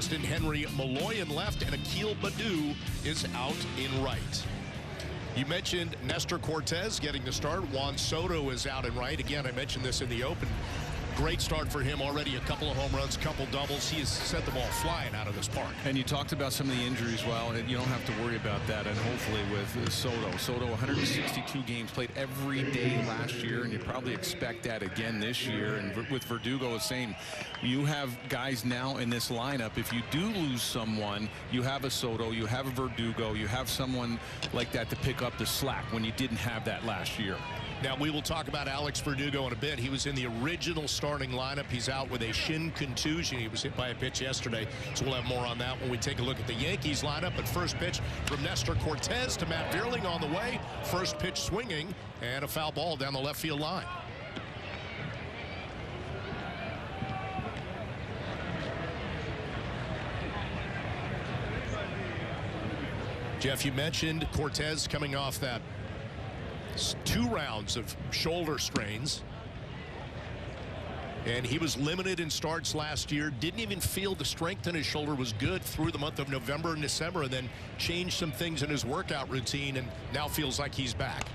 Austin Henry Malloy in left, and Akil Baddoo is out in right. You mentioned Nestor Cortez getting the start. Juan Soto is out in right. Again, I mentioned this in the open. Great start for him already. A couple of home runs, couple doubles. He has sent the ball flying out of this park. And you talked about some of the injuries. Well, you don't have to worry about that. And hopefully with Soto 162 games, played every day last year, and you probably expect that again this year. And with Verdugo, the same. You have guys now in this lineup. If you do lose someone, you have a Soto, you have a Verdugo, you have someone like that to pick up the slack when you didn't have that last year. Now, we will talk about Alex Verdugo in a bit. He was in the original starting lineup. He's out with a shin contusion. He was hit by a pitch yesterday, so we'll have more on that when we take a look at the Yankees lineup. But first pitch from Nestor Cortez to Matt Vierling on the way. First pitch swinging, and a foul ball down the left field line. Jeff, you mentioned Cortez coming off that 2 rounds of shoulder strains, and he was limited in starts last year. Didn't even feel the strength in his shoulder was good through the month of November and December, and then changed some things in his workout routine, and now feels like he's back.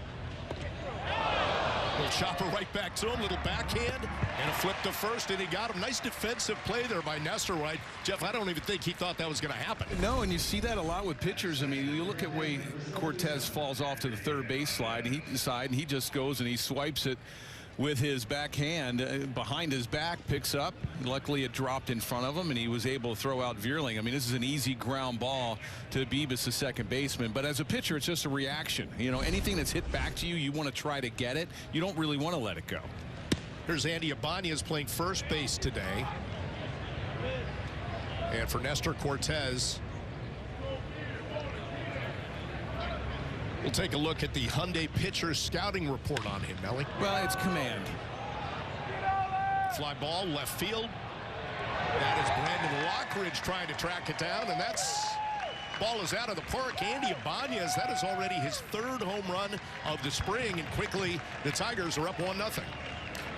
Little chopper right back to him, little backhand, and a flip to first, and he got him. Nice defensive play there by Nestor Wright. Jeff, I don't even think he thought that was going to happen. No, and you see that a lot with pitchers. I mean, you look at way Cortez falls off to the third base slide, and he just goes and he swipes it with his backhand behind his back, picks up. Luckily, it dropped in front of him, and he was able to throw out Vierling. I mean, this is an easy ground ball to Bibas, the second baseman. But as a pitcher, it's just a reaction. You know, anything that's hit back to you, you want to try to get it. You don't really want to let it go. Here's Andy Ibanez playing first base today. And for Nestor Cortez, we'll take a look at the Hyundai pitcher scouting report on him, Melly. Well, it's command. Fly ball, left field. That is Brandon Lockridge trying to track it down, and that's ball is out of the park. Andy Ibanez, that is already his 3rd home run of the spring, and quickly the Tigers are up 1-0.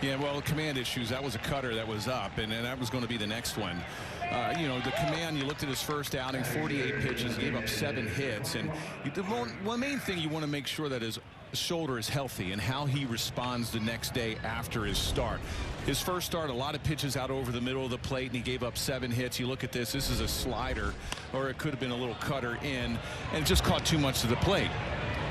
Yeah, well, command issues. That was a cutter that was up, and that was going to be the next one. You know, the command, you looked at his first outing, 48 pitches, gave up 7 hits. And the main thing you want to make sure that his shoulder is healthy and how he responds the next day after his start. His first start, a lot of pitches out over the middle of the plate, and he gave up 7 hits. You look at this is a slider, or it could have been a little cutter in, and just caught too much to the plate.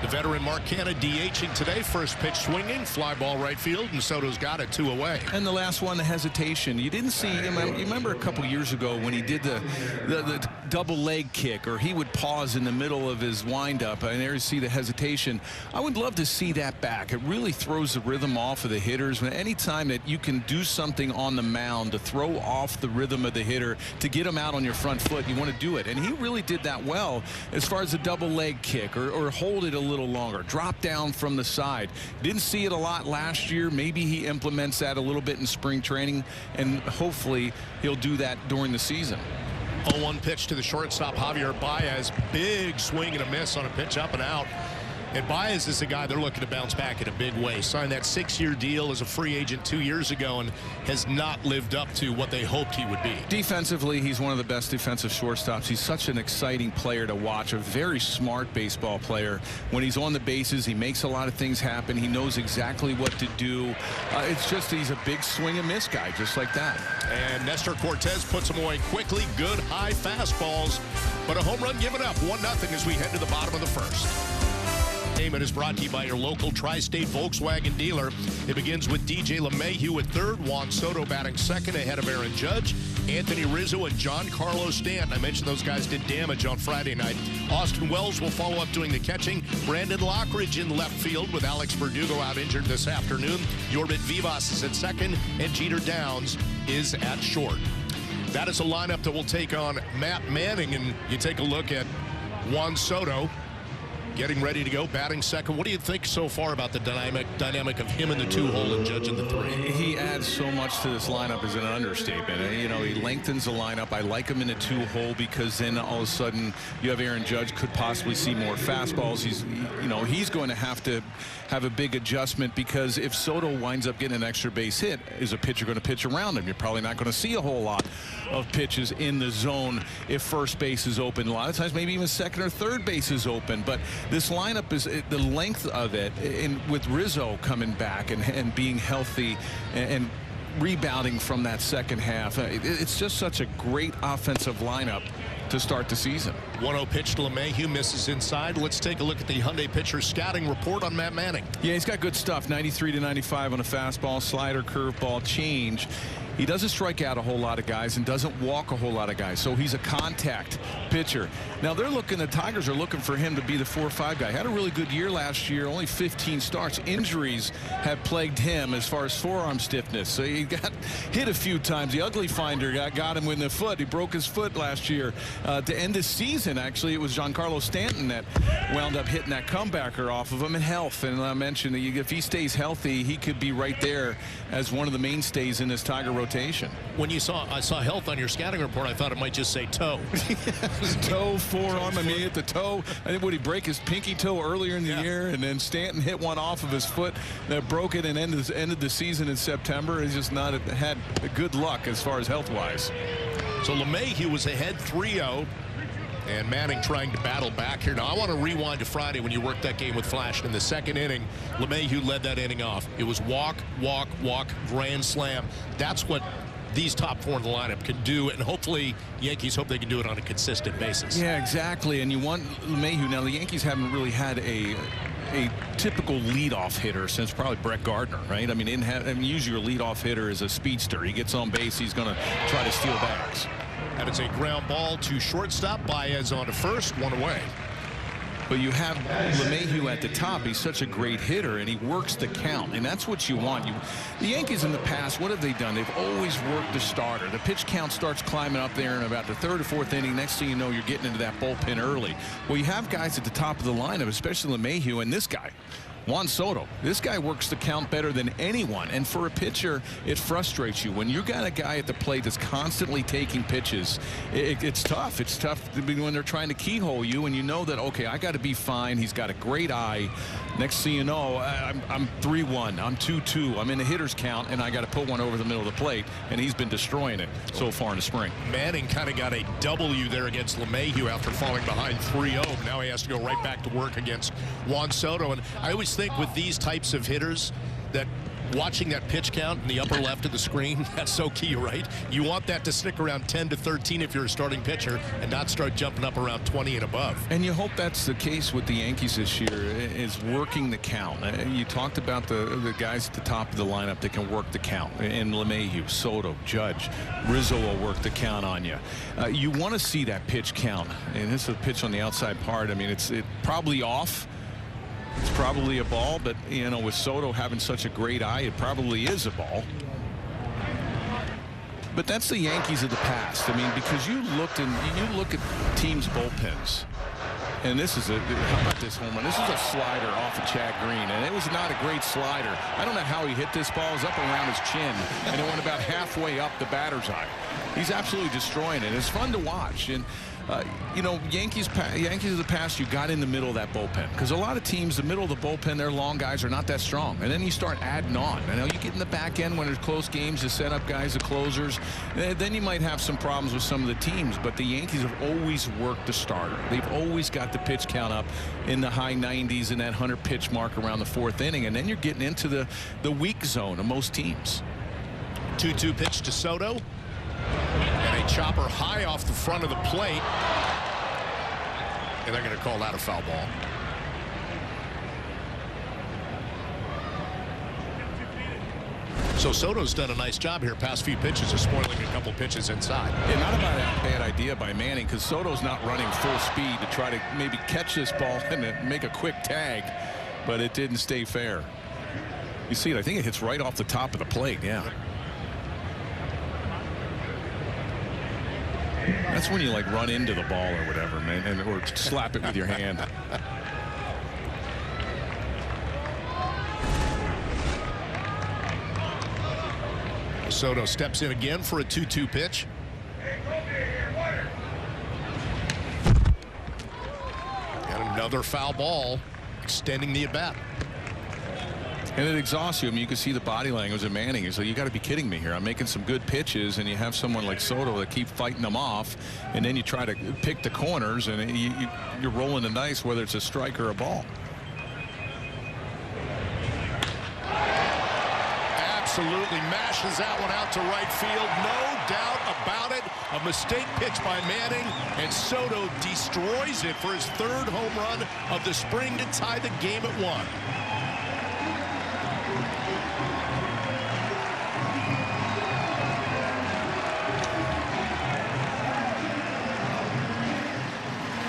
The veteran Mark Canha DHing today. First pitch swinging, fly ball right field, and Soto's got it 2 away. And the last one, the hesitation. You didn't see him. You remember a couple years ago when he did the double leg kick, or he would pause in the middle of his windup, and there you see the hesitation. I would love to see that back. It really throws the rhythm off of the hitters. Anytime that you can do something on the mound to throw off the rhythm of the hitter, to get him out on your front foot, you want to do it. And he really did that well as far as the double leg kick, or hold it a little longer, drop down from the side. Didn't see it a lot last year. Maybe he implements that a little bit in spring training, and hopefully he'll do that during the season. 0-1 pitch to the shortstop, Javier Baez. Big swing and a miss on a pitch up and out. And Baez is a guy they're looking to bounce back in a big way. Signed that 6-year deal as a free agent 2 years ago and has not lived up to what they hoped he would be. Defensively, he's one of the best defensive shortstops. He's such an exciting player to watch, a very smart baseball player. When he's on the bases, he makes a lot of things happen. He knows exactly what to do. It's just he's a big swing and miss guy, just like that. And Nestor Cortez puts him away quickly. Good high fastballs, but a home run given up. 1-0 as we head to the bottom of the first. Entertainment is brought to you by your local Tri-State Volkswagen dealer. It begins with DJ LeMahieu at 3rd, Juan Soto batting 2nd ahead of Aaron Judge, Anthony Rizzo, and Giancarlo Stanton. I mentioned those guys did damage on Friday night. Austin Wells will follow up doing the catching. Brandon Lockridge in left field with Alex Verdugo out injured this afternoon. Yorbit Vivas is at 2nd, and Jeter Downs is at short. That is a lineup that will take on Matt Manning, and you take a look at Juan Soto. getting ready to go, batting second. What do you think so far about the dynamic of him in the 2-hole and Judge in the 3? He adds so much to this lineup is an understatement. You know, he lengthens the lineup. I like him in a 2-hole because then all of a sudden you have Aaron Judge could possibly see more fastballs. He's going to have a big adjustment because if Soto winds up getting an extra base hit, is a pitcher going to pitch around him? You're probably not going to see a whole lot of pitches in the zone if first base is open. A lot of times maybe even second or third base is open. But this lineup is the length of it, and with Rizzo coming back and being healthy and rebounding from that second half, it's just such a great offensive lineup to start the season. 1-0 pitch to LeMahieu, misses inside. Let's take a look at the Hyundai pitcher scouting report on Matt Manning. Yeah, he's got good stuff. 93 to 95 on a fastball, slider, curveball, change. He doesn't strike out a whole lot of guys and doesn't walk a whole lot of guys, so he's a contact pitcher. Now the Tigers are looking for him to be the 4-5 guy. Had a really good year last year, only 15 starts. Injuries have plagued him as far as forearm stiffness, so he got hit a few times. The ugly finder got him in the foot. He broke his foot last year. To end the season, actually, it was Giancarlo Stanton that wound up hitting that comebacker off of him in health. And I mentioned that if he stays healthy, he could be right there as one of the mainstays in this Tiger rotation. When I saw health on your scouting report, I thought it might just say toe. Toe, forearm. I mean, at the toe. I think would he break his pinky toe earlier in the year, and then Stanton hit one off of his foot that broke it and ended the season in September. He's just not had good luck as far as health-wise. So LeMahieu was ahead 3-0. And Manning trying to battle back here. Now, I want to rewind to Friday when you worked that game with Flash. In the second inning, LeMahieu led that inning off. It was walk, walk, walk, grand slam. That's what these top four in the lineup can do, and hopefully Yankees hope they can do it on a consistent basis. Yeah, exactly. And you want LeMahieu. Now, the Yankees haven't really had a typical leadoff hitter since probably Brett Gardner, right? I mean, usually your leadoff hitter is a speedster. He gets on base, he's going to try to steal bags. And it's a ground ball to shortstop. Baez on to first, one away. But you have LeMahieu at the top. He's such a great hitter, and he works the count, and that's what you want. The Yankees in the past, what have they done? They've always worked the starter. The pitch count starts climbing up there in about the third or fourth inning. Next thing you know, you're getting into that bullpen early. Well, you have guys at the top of the lineup, especially LeMahieu, and this guy, Juan Soto. This guy works the count better than anyone, and for a pitcher, it frustrates you. When you got a guy at the plate that's constantly taking pitches, it's tough. It's tough when they're trying to keyhole you, and you know that, okay, I got to be fine. He's got a great eye. Next thing you know, I'm 3-1. I'm 2-2. I'm in the hitter's count, and I got to put one over the middle of the plate, and he's been destroying it so far in the spring. Manning kind of got a W there against LeMahieu after falling behind 3-0. Now he has to go right back to work against Juan Soto, and I always think with these types of hitters that watching that pitch count in the upper left of the screen, that's so key, right? You want that to stick around 10 to 13 if you're a starting pitcher and not start jumping up around 20 and above. And you hope that's the case with the Yankees this year, is working the count. You talked about the guys at the top of the lineup that can work the count. And LeMahieu, Soto, Judge, Rizzo will work the count on you. You want to see that pitch count. And this is a pitch on the outside part. I mean, it's probably off. It's probably a ball, but, you know, with Soto having such a great eye, it probably is a ball. But that's the Yankees of the past. I mean, because you look at teams' bullpens, and this is how about this home run? This is a slider off of Chad Green, and it was not a great slider. I don't know how he hit this ball. It was up around his chin, and it went about halfway up the batter's eye. He's absolutely destroying it. It's fun to watch. And you know, Yankees of the past, you got in the middle of that bullpen, because a lot of teams, the middle of the bullpen, their long guys are not that strong, and then you start adding on. I know you get in the back end when there's close games, you set up guys, the closers, then you might have some problems with some of the teams. But the Yankees have always worked the starter. They've always got the pitch count up in the high 90s and that 100 pitch mark around the fourth inning, and then you're getting into the weak zone of most teams. 2-2 pitch to Soto. And a chopper high off the front of the plate. And they're going to call that a foul ball. So Soto's done a nice job here. Past few pitches of spoiling a couple pitches inside. Yeah, not a bad idea by Manning, because Soto's not running full speed to try to maybe catch this ball and make a quick tag, but it didn't stay fair. You see it, I think it hits right off the top of the plate. Yeah. That's when you like run into the ball or whatever, man, or slap it with your hand. Soto steps in again for a 2-2 pitch. And another foul ball, extending the at-bat. And it exhausts you. I mean, you can see the body language of Manning. He's like, you got to be kidding me here. I'm making some good pitches, and you have someone like Soto that keep fighting them off, and then you try to pick the corners, and you're rolling the dice whether it's a strike or a ball. Absolutely mashes that one out to right field. No doubt about it. A mistake pitch by Manning, and Soto destroys it for his third home run of the spring to tie the game at 1.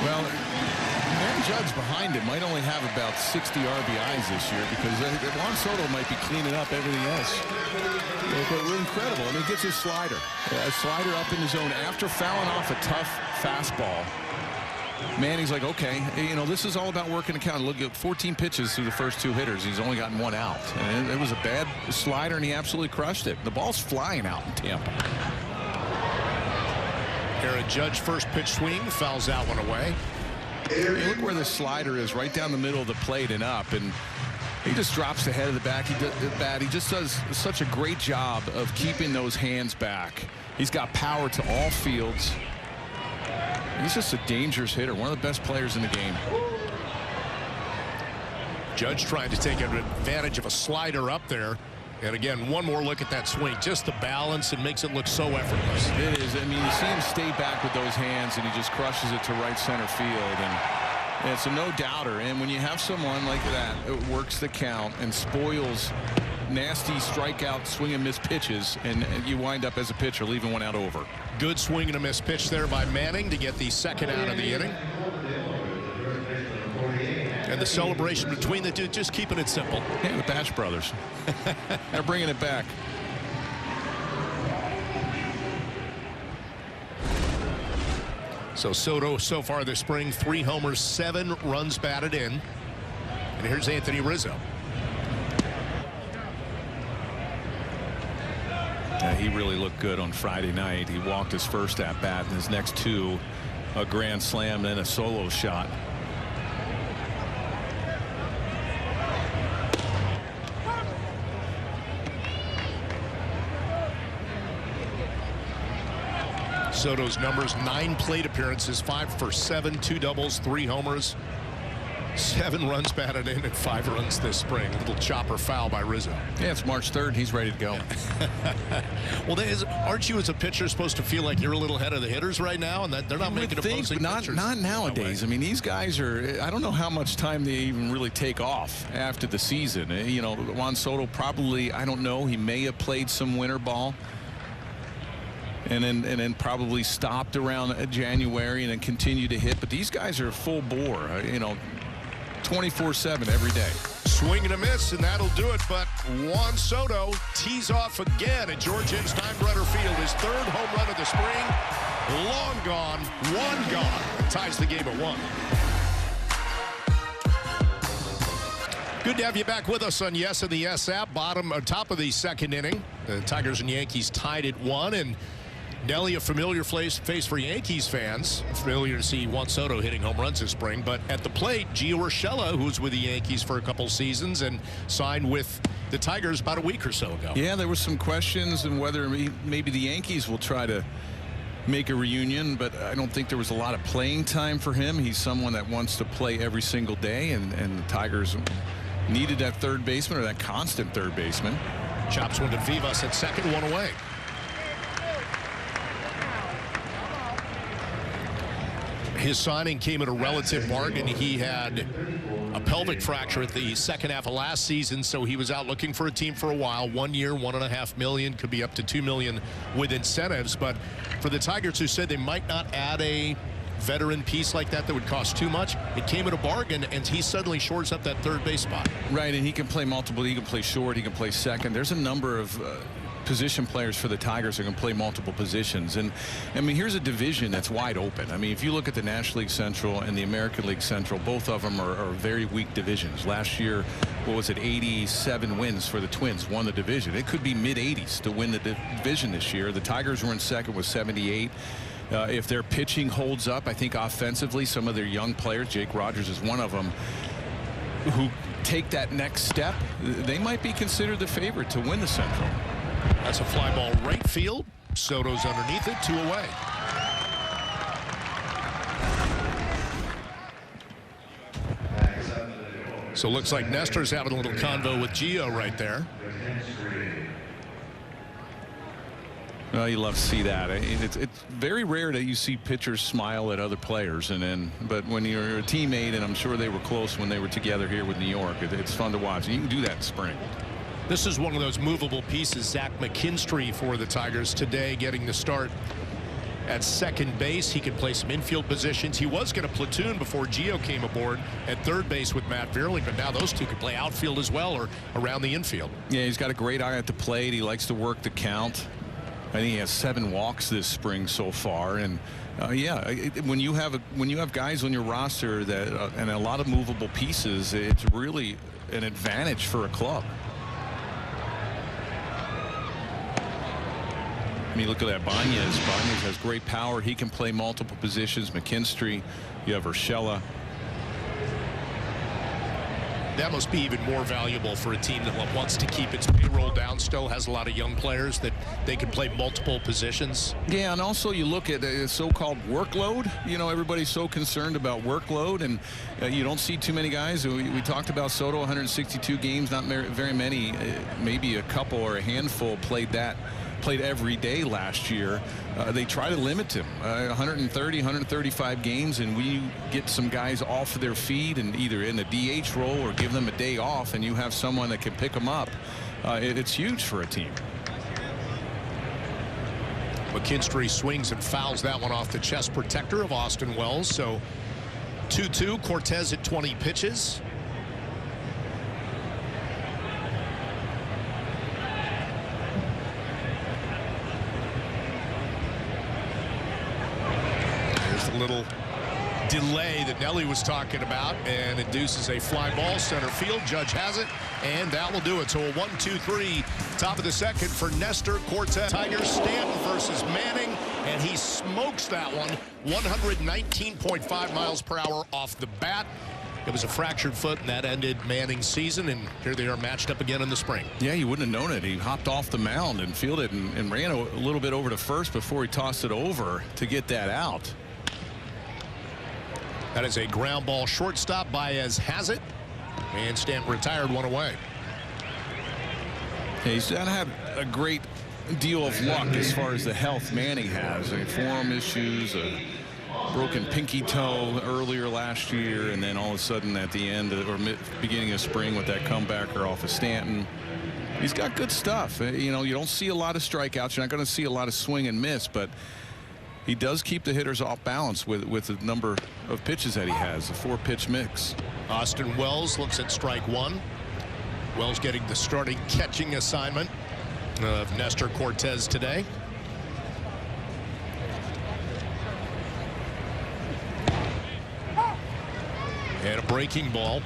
Well, Aaron Judge behind him might only have about 60 RBIs this year because Juan Soto might be cleaning up everything else. But we're incredible. I mean, he gets his slider. A slider up in the zone after fouling off a tough fastball. Manning's like, okay, you know, this is all about working the count. Look at 14 pitches through the first 2 hitters. He's only gotten 1 out. And it was a bad slider, and he absolutely crushed it. The ball's flying out in Tampa. Aaron Judge first pitch swing, fouls that one away. Look where the slider is, right down the middle of the plate and up, and he just drops the head of the bat. He just does such a great job of keeping those hands back. He's got power to all fields. He's just a dangerous hitter, one of the best players in the game. Judge trying to take advantage of a slider up there. And again, one more look at that swing. Just the balance, and makes it look so effortless. It is. I mean, you see him stay back with those hands, and he just crushes it to right center field. And it's a no-doubter. And when you have someone like that, it works the count and spoils nasty strikeout, swing and miss pitches, and you wind up as a pitcher leaving one out over. Good swing and a miss pitch there by Manning to get the second out of the inning. And the celebration between the two, just keeping it simple. Yeah, the Bash brothers. They're bringing it back. So Soto so far this spring, 3 homers, 7 runs batted in. And here's Anthony Rizzo. He really looked good on Friday night. He walked his first at bat, and his next 2, a grand slam and a solo shot. Soto's numbers: 9 plate appearances, 5 for 7, 2 doubles, 3 homers, 7 runs batted in, and 5 runs this spring. A little chopper foul by Rizzo. Yeah, it's March 3rd. He's ready to go. Well, aren't you as a pitcher supposed to feel like you're a little ahead of the hitters right now, and that they're not making opposing pitchers? Not nowadays. I mean, these guys are, I don't know how much time they even really take off after the season. You know, Juan Soto probably, I don't know, he may have played some winter ball. And then probably stopped around January and then continue to hit. But these guys are full bore, you know, 24/7 every day. Swing and a miss, and that'll do it. But Juan Soto tees off again at George M. Steinbrenner Field. His 3rd home run of the spring. Long gone, 1 gone. It ties the game at 1. Good to have you back with us on Yes and the Yes app. Top of the 2nd inning. The Tigers and Yankees tied at 1, and Nelly, a familiar face for Yankees fans. Familiar to see Juan Soto hitting home runs this spring. But at the plate, Gio Urshela, who's with the Yankees for a couple seasons and signed with the Tigers about a week or so ago. Yeah, there were some questions on whether maybe the Yankees will try to make a reunion, but I don't think there was a lot of playing time for him. He's someone that wants to play every single day, and the Tigers needed that third baseman, or that constant third baseman. Chops one to Vivas at second, 1 away. His signing came at a relative bargain. He had a pelvic fracture at the second half of last season, so he was out looking for a team for a while. 1 year, $1.5 million, could be up to $2 million with incentives. But for the Tigers, who said they might not add a veteran piece like that would cost too much, it came at a bargain, and he suddenly shores up that third base spot. Right, and he can play multiple. He can play short, he can play second. There's a number of position players for the Tigers are going to play multiple positions. And I mean, here's a division that's wide open. I mean, if you look at the National League Central and the American League Central, both of them are very weak divisions. Last year, what was it, 87 wins for the Twins, won the division. It could be mid-80s to win the division this year. The Tigers were in second with 78. If their pitching holds up, I think offensively, some of their young players, Jake Rogers is one of them, who take that next step, they might be considered the favorite to win the Central. That's a fly ball right field. Soto's underneath it, 2 away. So looks like Nestor's having a little convo with Gio right there. Well, you love to see that. It's very rare that you see pitchers smile at other players, but when you're a teammate, and I'm sure they were close when they were together here with New York, it's fun to watch. And you can do that in spring. This is one of those movable pieces. Zach McKinstry for the Tigers today, getting the start at second base. He can play some infield positions. He was going to platoon before Gio came aboard at third base with Matt Vierling, but now those two can play outfield as well or around the infield. Yeah, he's got a great eye at the plate. He likes to work the count. I think he has 7 walks this spring so far, and yeah, when you have guys on your roster that and a lot of movable pieces, it's really an advantage for a club. I mean, look at that. Banez has great power. He can play multiple positions. McKinstry, you have Urshela. That must be even more valuable for a team that wants to keep its payroll down, still has a lot of young players that they can play multiple positions. Yeah, and also you look at the so-called workload. You know, everybody's so concerned about workload, and you don't see too many guys. We talked about Soto, 162 games, not very many, maybe a couple or a handful played every day last year. They try to limit him 130 135 games, and we get some guys off of their feet and either in the DH role or give them a day off, and you have someone that can pick them up. It's huge for a team. McKinstry swings and fouls that one off the chest protector of Austin Wells. So 2-2. Cortez at 20 pitches. Little delay that Nelly was talking about, and induces a fly ball center field. Judge has it, and that will do it. So a 1-2-3 top of the second for Nestor Cortez. Tigers, Stanton versus Manning, and he smokes that one 119.5 miles per hour off the bat. It was a fractured foot, and that ended Manning's season, and here they are matched up again in the spring. Yeah, you wouldn't have known it. He hopped off the mound and fielded and ran a little bit over to first before he tossed it over to get that out. That is a ground ball shortstop. Baez has it, and Stanton retired, 1 away. He's not had a great deal of luck as far as the health Manning has. Forearm issues, a broken pinky toe earlier last year, and then all of a sudden at the end or beginning of spring with that comebacker off of Stanton. He's got good stuff. You know, you don't see a lot of strikeouts. You're not going to see a lot of swing and miss, but he does keep the hitters off balance with the number of pitches that he has, a 4-pitch mix. Austin Wells looks at strike 1. Wells getting the starting catching assignment of Nestor Cortez today. And a breaking ball.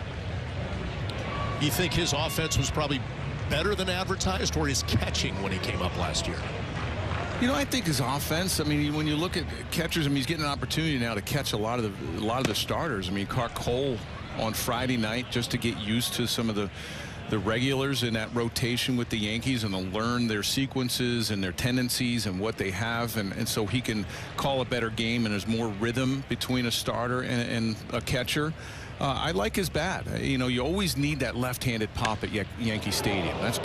You think his offense was probably better than advertised, or his catching when he came up last year? You know, I think his offense, I mean, when you look at catchers, I mean, he's getting an opportunity now to catch a lot of the starters. I mean, caught Cole on Friday night just to get used to some of the regulars in that rotation with the Yankees and to learn their sequences and their tendencies and what they have, and so he can call a better game, and there's more rhythm between a starter and a catcher. I like his bat. You know, you always need that left-handed pop at Yankee Stadium. That's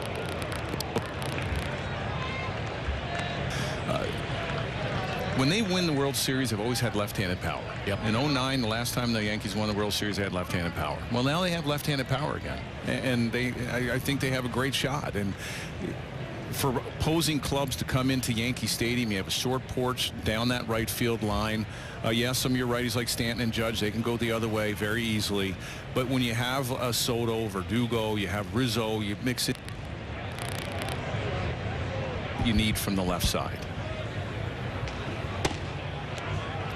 when they win the World Series, they've always had left-handed power. Yep. In 09, the last time the Yankees won the World Series, they had left-handed power. Well, now they have left-handed power again, and I think they have a great shot. And for opposing clubs to come into Yankee Stadium, you have a short porch down that right field line. Yes, some of your righties like Stanton and Judge, they can go the other way very easily. But when you have a Soto, Verdugo, you have Rizzo, you mix it. you need from the left side.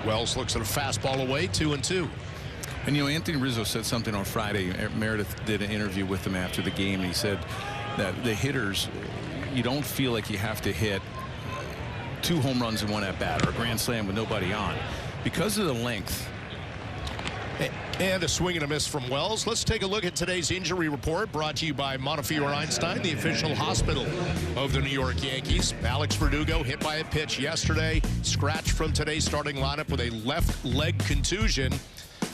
Wells looks at a fastball away, 2-2. And you know, Anthony Rizzo said something on Friday. Meredith did an interview with him after the game, and he said that the hitters, you don't feel like you have to hit 2 home runs in 1 at bat or a grand slam with nobody on because of the length. And a swing and a miss from Wells. Let's take a look at today's injury report, brought to you by Montefiore Einstein, the official hospital of the New York Yankees. Alex Verdugo hit by a pitch yesterday, scratched from today's starting lineup with a left leg contusion.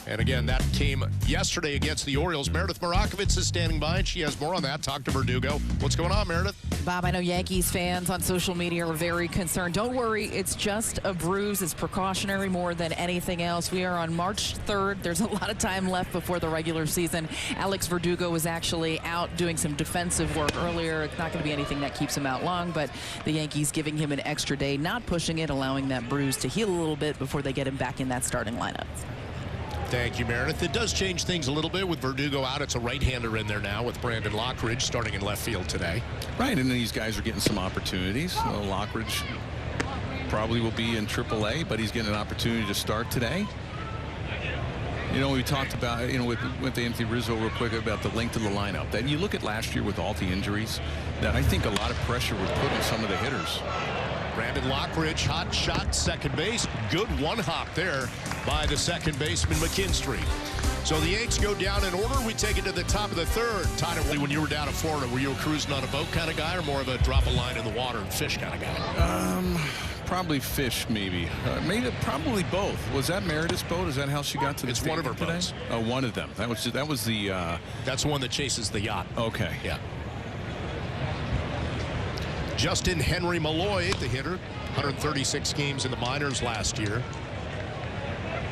And again, that came yesterday against the Orioles. Meredith Marakovitz is standing by, and she has more on that. Talk to Verdugo. What's going on, Meredith? Bob, I know Yankees fans on social media are very concerned. Don't worry, it's just a bruise. It's precautionary more than anything else. We are on March 3rd. There's a lot of time left before the regular season. Alex Verdugo was actually out doing some defensive work earlier. It's not going to be anything that keeps him out long, but the Yankees giving him an extra day, not pushing it, allowing that bruise to heal a little bit before they get him back in that starting lineup. Thank you, Meredith. It does change things a little bit with Verdugo out. It's a right-hander in there now with Brandon Lockridge starting in left field today. Right, and these guys are getting some opportunities. Lockridge probably will be in AAA, but he's getting an opportunity to start today. You know, we talked about, you know, with Anthony Rizzo real quick about the length of the lineup. That you look at last year with all the injuries, that I think a lot of pressure was put on some of the hitters. Brandon Lockridge, hot shot, second base. Good one hop there by the second baseman, McKinstry. So the Yanks go down in order. We take it to the top of the third. Tyler, when you were down in Florida, were you a cruising on a boat kind of guy or more of a drop a line in the water and fish kind of guy? Probably fish, maybe. Probably both. Was that Meredith's boat? Is that how she got to the It's one of her today? boats. Oh, one of them. That was the. That's the one that chases the yacht. Okay. Yeah. Justin Henry Malloy, the hitter, 136 games in the minors last year.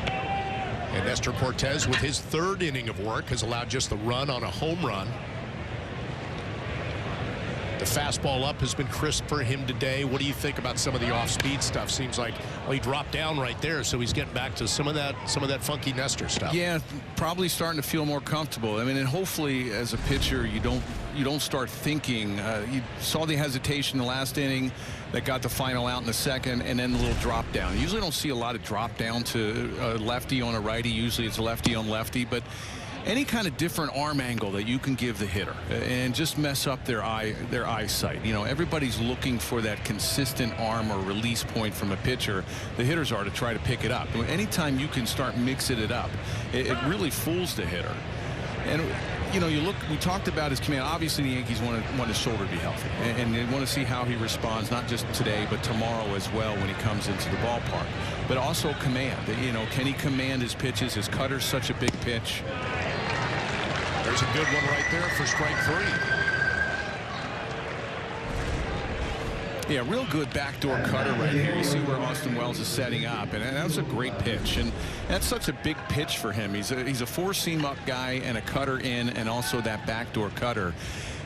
And Nestor Cortez, with his 3rd inning of work, has allowed just the run on a home run. The fastball up has been crisp for him today. What do you think about some of the off-speed stuff? Seems like, well, he dropped down right there, so he's getting back to some of that funky Nestor stuff. Yeah, probably starting to feel more comfortable. I mean, and hopefully as a pitcher, you don't start thinking. You saw the hesitation in the last inning that got the final out in the second, and then the little drop down. You usually don't see a lot of drop down to a lefty on a righty. Usually it's a lefty on lefty, but any kind of different arm angle that you can give the hitter and just mess up their eyesight. You know, everybody's looking for that consistent arm or release point from a pitcher. The hitters are to try to pick it up. Anytime you can start mixing it up, it really fools the hitter. And you know, we talked about his command. Obviously the Yankees want his shoulder to be healthy, and they want to see how he responds, not just today but tomorrow as well when he comes into the ballpark. But also command. You know, can he command his pitches? His cutter's such a big pitch. There's a good one right there for strike 3. Yeah, real good backdoor cutter right here. You see where Austin Wells is setting up, and that was a great pitch. And that's such a big pitch for him. He's a four-seam up guy and a cutter in, and also that backdoor cutter.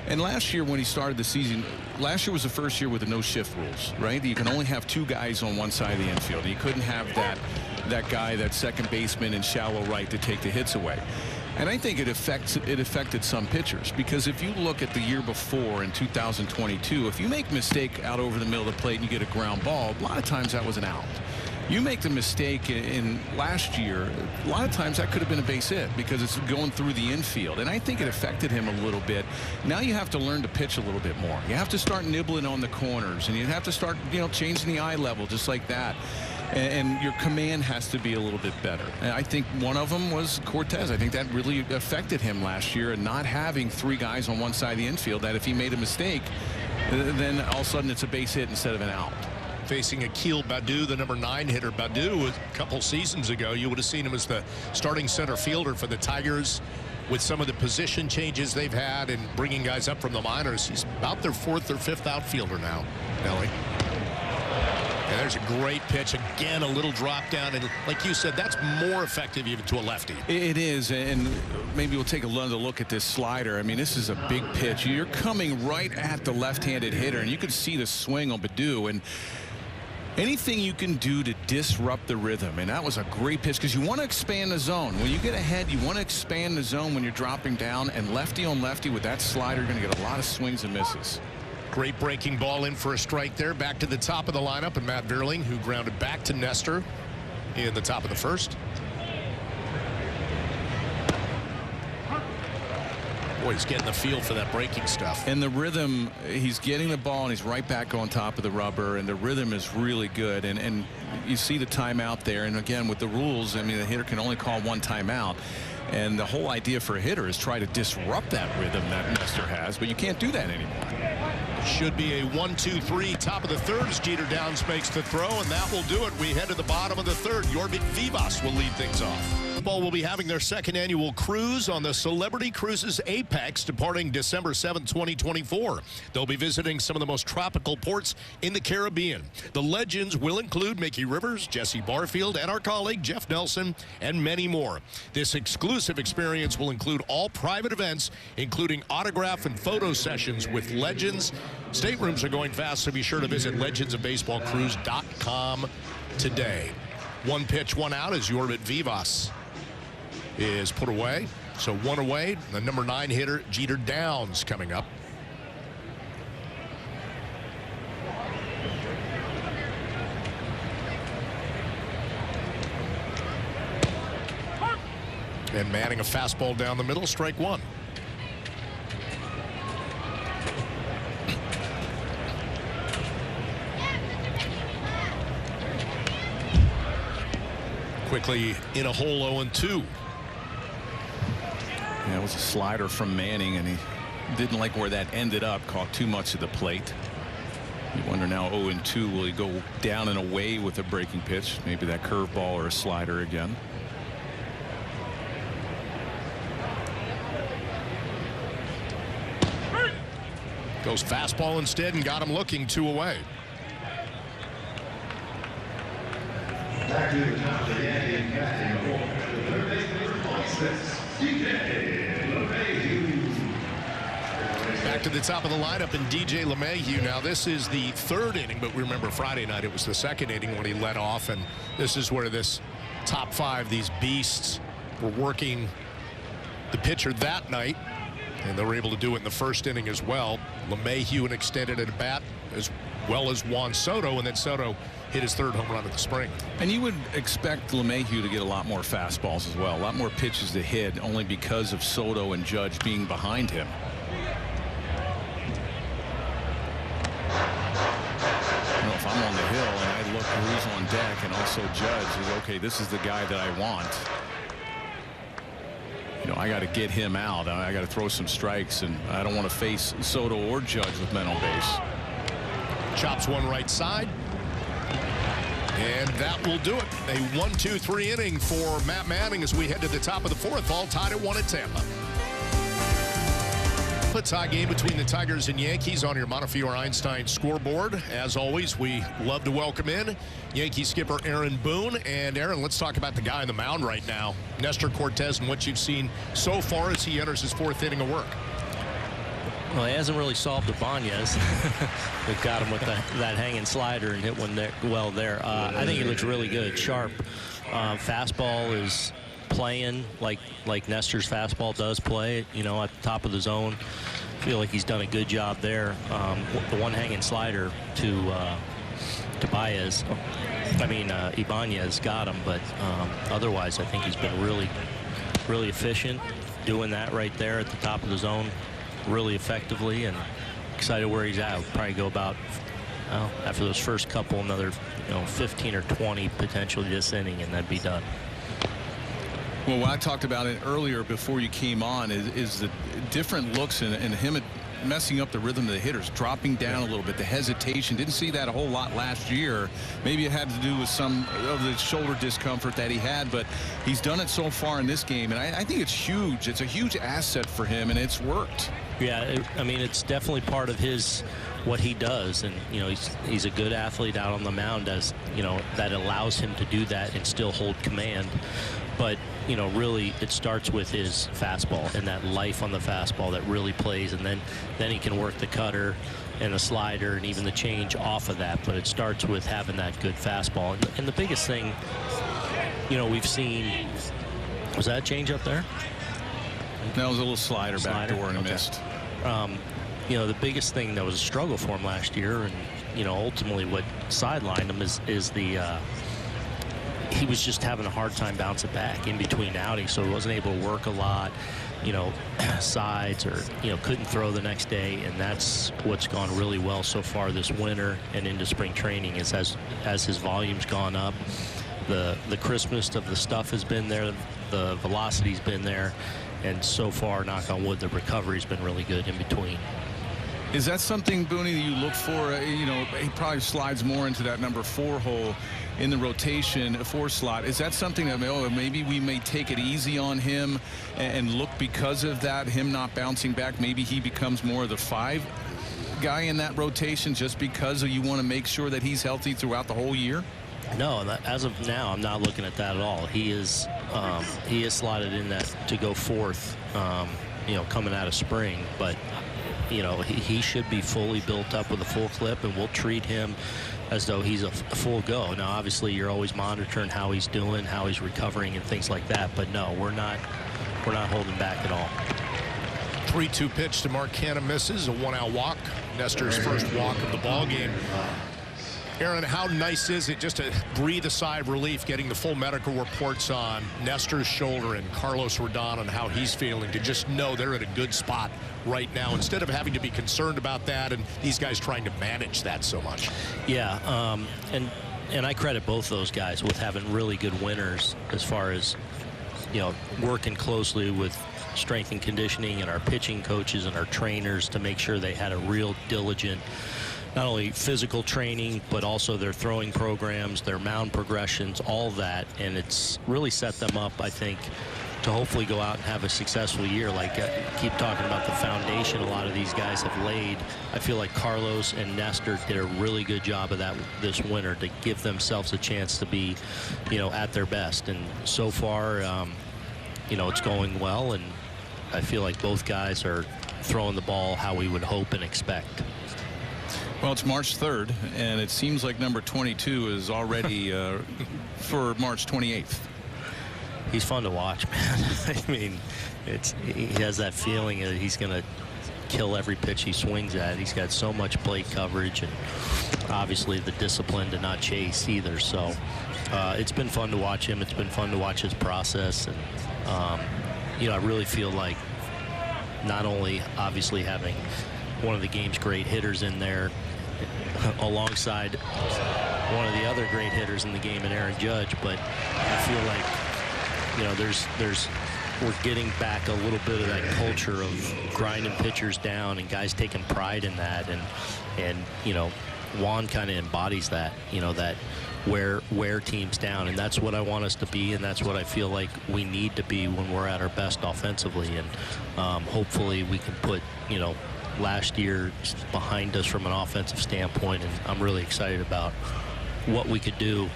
And last year when he started the season, last year was the first year with the no shift rules, right? You can only have 2 guys on one side of the infield. You couldn't have that guy, that second baseman in shallow right to take the hits away. And I think it affected some pitchers, because if you look at the year before in 2022, if you make a mistake out over the middle of the plate and you get a ground ball, a lot of times that was an out. You make the mistake in last year, a lot of times that could have been a base hit because it's going through the infield. And I think it affected him a little bit. Now you have to learn to pitch a little bit more. You have to start nibbling on the corners, and you have to start, you know, changing the eye level just like that. And your command has to be a little bit better. And I think one of them was Cortez. I think that really affected him last year, and not having 3 guys on one side of the infield, that if he made a mistake, then all of a sudden it's a base hit instead of an out. Facing Akil Baddoo, the number 9 hitter. Baddoo, a couple seasons ago, you would have seen him as the starting center fielder for the Tigers. With some of the position changes they've had and bringing guys up from the minors, he's about their 4th or 5th outfielder now, Nelly. And there's a great pitch. Again, a little drop down. And like you said, that's more effective even to a lefty. It is. And maybe we'll take another look at this slider. I mean, this is a big pitch. You're coming right at the left-handed hitter, and you can see the swing on Baddoo. And anything you can do to disrupt the rhythm. And that was a great pitch because you want to expand the zone. When you get ahead, you want to expand the zone when you're dropping down. And lefty on lefty with that slider, you're going to get a lot of swings and misses. Great breaking ball in for a strike there. Back to the top of the lineup, and Matt Vierling, who grounded back to Nestor in the top of the first. Boy, he's getting the feel for that breaking stuff. And the rhythm, he's getting the ball and he's right back on top of the rubber, and the rhythm is really good. And you see the timeout there. And again, with the rules, I mean, the hitter can only call one timeout. And the whole idea for a hitter is try to disrupt that rhythm that Nestor has, but you can't do that anymore. Should be a 1-2-3 top of the third as Jeter Downs makes the throw, and that will do it. We head to the bottom of the third. Yorbit Vivas will lead things off. Football will be having their second annual cruise on the Celebrity Cruises Apex, departing December 7th, 2024. They'll be visiting some of the most tropical ports in the Caribbean. The legends will include Mickey Rivers, Jesse Barfield, and our colleague Jeff Nelson, and many more. This exclusive experience will include all private events, including autograph and photo sessions with legends. Staterooms are going fast, so be sure to visit legendsofbaseballcruise.com today. One pitch, one out as Yorbit Vivas is put away. So one away. The number 9 hitter, Jeter Downs, coming up. And Manning a fastball down the middle, strike one. Quickly in a hole 0-2. Yeah, it was a slider from Manning, and he didn't like where that ended up. Caught too much of the plate. You wonder now 0-2, will he go down and away with a breaking pitch? Maybe that curveball or a slider again. Goes fastball instead and got him looking, 2 away. Back to the top of the Yankees batting order. Third baseman on 6, back to the top of the lineup in DJ LeMahieu. Now this is the third inning, but remember Friday night it was the second inning when he led off, and this is where this top 5, these beasts, were working the pitcher that night, and they were able to do it in the first inning as well. LeMahieu an extended at bat, as well as Juan Soto, and then Soto hit his 3rd home run of the spring. And you would expect LeMahieu to get a lot more fastballs as well, a lot more pitches to hit, only because of Soto and Judge being behind him. You know, if I'm on the hill and I look who's on deck and also Judge, is okay, this is the guy that I want. You know, I got to get him out. I got to throw some strikes, and I don't want to face Soto or Judge with men on base. Chops one right side. And that will do it. A 1-2-3 inning for Matt Manning as we head to the top of the 4th, all tied at 1 at Tampa. A tie game between the Tigers and Yankees on your Montefiore Einstein scoreboard. As always, we love to welcome in Yankee skipper Aaron Boone. And Aaron, let's talk about the guy on the mound right now, Nestor Cortes, and what you've seen so far as he enters his 4th inning of work. Well, he hasn't really solved Ibanez. We've got him with that hanging slider and hit one there. Well, there. I think he looks really good, sharp. Fastball is playing like Nestor's fastball does play. You know, at the top of the zone. I feel like he's done a good job there. The one hanging slider to Ibanez got him, but otherwise, I think he's been really efficient doing that right there at the top of the zone. Really effectively, and excited where he's at. We'll probably go about after those first couple, another 15 or 20 potentially this inning, and that'd be done. Well, what I talked about it earlier before you came on is the different looks and him messing up the rhythm of the hitters, dropping down a little bit, the hesitation. Didn't see that a whole lot last year. Maybe it had to do with some of the shoulder discomfort that he had, but he's done it so far in this game, and I think it's huge. It's a huge asset for him, and it's worked. Yeah, I mean, it's definitely part of what he does, and he's a good athlete out on the mound, as that allows him to do that and still hold command. But really it starts with his fastball and that life on the fastball that really plays, and then he can work the cutter and the slider and even the change off of that. But it starts with having that good fastball, and the biggest thing we've seen, was that a change up there? That was a little slider back door and missed. you know, the biggest thing that was a struggle for him last year, and you know, ultimately what sidelined him is the he was just having a hard time bouncing back in between outings, so he wasn't able to work a lot, you know, sides, or you know, couldn't throw the next day. And that's what's gone really well so far this winter and into spring training, is as his volume's gone up, the crispness of the stuff has been there, the velocity's been there, and so far, knock on wood, the recovery's been really good in between. Is that something, Booney, that you look for? You know, he probably slides more into that number 4 hole in the rotation, 4 slot. Is that something that maybe we may take it easy on him and look, because of that, him not bouncing back, maybe he becomes more of the 5 guy in that rotation, just because you want to make sure that he's healthy throughout the whole year? No, as of now, I'm not looking at that at all. He is slotted in that to go 4th, you know, coming out of spring, but you know, he should be fully built up with a full clip, and we'll treat him as though he's a full go. Now, obviously, you're always monitoring how he's doing, how he's recovering, and things like that. But no, we're not holding back at all. 3-2 pitch to Marcana, misses a 1-out walk. Nestor's first walk of the ball game. Aaron, how nice is it just to breathe a sigh of relief getting the full medical reports on Nestor's shoulder and Carlos Rodon and how he's feeling, to just know they're in a good spot right now, instead of having to be concerned about that and these guys trying to manage that so much. Yeah, and I credit both those guys with having really good winters, as far as, you know, working closely with strength and conditioning and our pitching coaches and our trainers to make sure they had a real diligent, not only physical training, but also their throwing programs, their mound progressions, all that. And it's really set them up, I think, to hopefully go out and have a successful year. Like, keep talking about the foundation a lot of these guys have laid. I feel like Carlos and Nestor did a really good job of that this winter, to give themselves a chance to be, you know, at their best. And so far, you know, it's going well, and I feel like both guys are throwing the ball how we would hope and expect. Well, it's March 3rd, and it seems like number 22 is already for March 28th. He's fun to watch, man. I mean, he has that feeling that he's going to kill every pitch he swings at. He's got so much plate coverage, and obviously the discipline to not chase either. So it's been fun to watch him. It's been fun to watch his process. And, you know, I really feel like not only obviously having one of the game's great hitters in there alongside one of the other great hitters in the game in Aaron Judge, but I feel like, you know, we're getting back a little bit of that culture of grinding pitchers down and guys taking pride in that, and you know, Juan kind of embodies that, you know, that wear teams down, and that's what I want us to be, and that's what I feel like we need to be when we're at our best offensively. And hopefully we can put, you know, last year behind us from an offensive standpoint, and I'm really excited about what we could do,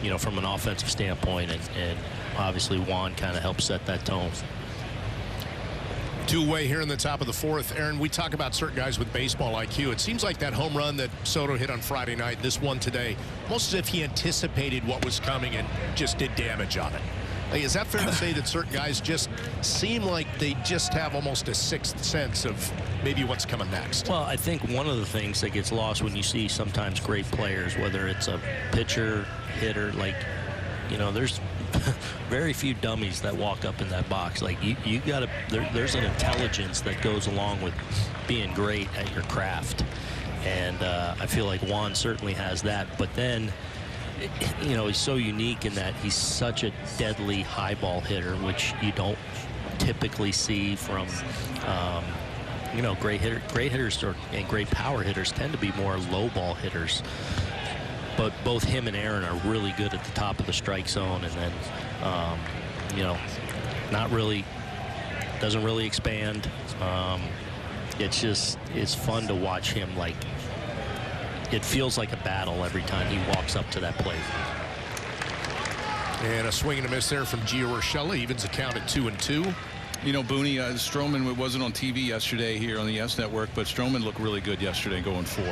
you know, from an offensive standpoint, and obviously Juan kind of helps set that tone. Two-way here in the top of the 4th. Aaron, we talk about certain guys with baseball IQ. It seems like that home run that Soto hit on Friday night, this one today, almost as if he anticipated what was coming and just did damage on it. Like, is that fair to say that certain guys just seem like they just have almost a sixth sense of maybe what's coming next? Well, I think one of the things that gets lost when you see sometimes great players, whether it's a pitcher, hitter, like, you know, there's very few dummies that walk up in that box. Like, you gotta, there's an intelligence that goes along with being great at your craft, and I feel like Juan certainly has that. But then, you know, he's so unique in that he's such a deadly high ball hitter, which you don't typically see from, you know, great hitters and great power hitters tend to be more low ball hitters. But both him and Aaron are really good at the top of the strike zone, and then, you know, doesn't really expand. It's fun to watch him. Like, it feels like a battle every time he walks up to that plate. And a swing and a miss there from Gio Urshela, evens the count at 2-2. You know, Booney, Stroman wasn't on TV yesterday here on the S Network, but Stroman looked really good yesterday going 4.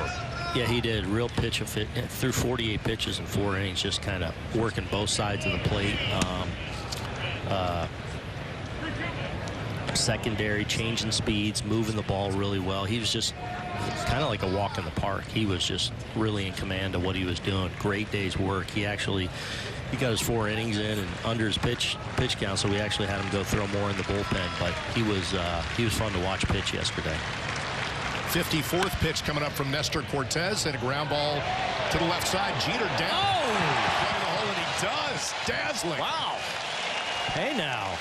Yeah, he did. Real pitch of fit through 48 pitches in 4 innings, just kind of working both sides of the plate. secondary, changing speeds, moving the ball really well. He was just kind of like a walk in the park. He was just really in command of what he was doing. Great day's work. He got his 4 innings in and under his pitch count, so we actually had him go throw more in the bullpen. But he was fun to watch pitch yesterday. 54th pitch coming up from Nestor Cortez, and a ground ball to the left side. Jeter down. Oh! Down the hole, and he does. Dazzling. Wow. Hey now.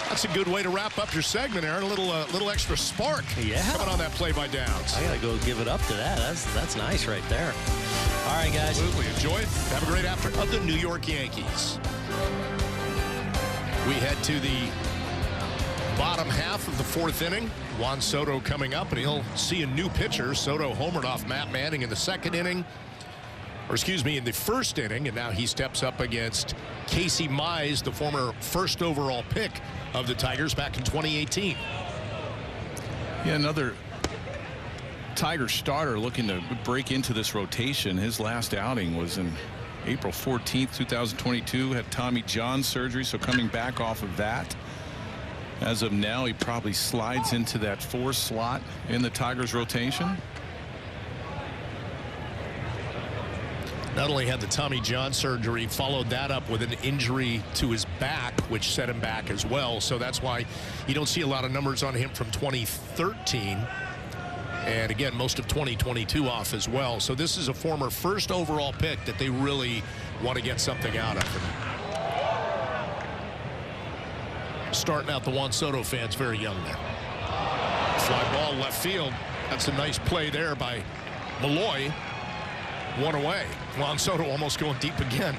That's a good way to wrap up your segment, Aaron. A little extra spark. Yeah. Coming on that play by Downs. I gotta go give it up to that. That's nice right there. All right, guys. Absolutely. Enjoy it. Have a great afternoon of the New York Yankees. We head to the bottom half of the 4th inning. Juan Soto coming up, and he'll see a new pitcher. Soto homered off Matt Manning in the 2nd inning. Or excuse me, in the 1st inning, and now he steps up against Casey Mize, the former 1st overall pick of the Tigers back in 2018. Yeah, another Tiger starter looking to break into this rotation. His last outing was in April 14th, 2022. Had Tommy John surgery, so coming back off of that. As of now, he probably slides into that 4 slot in the Tigers rotation. Not only had the Tommy John surgery, followed that up with an injury to his back, which set him back as well. So that's why you don't see a lot of numbers on him from 2013. And again, most of 2022 off as well. So this is a former 1st overall pick that they really want to get something out of him. Starting out the Juan Soto fans very young there. Fly ball left field. That's a nice play there by Malloy. 1 away. Juan Soto almost going deep again.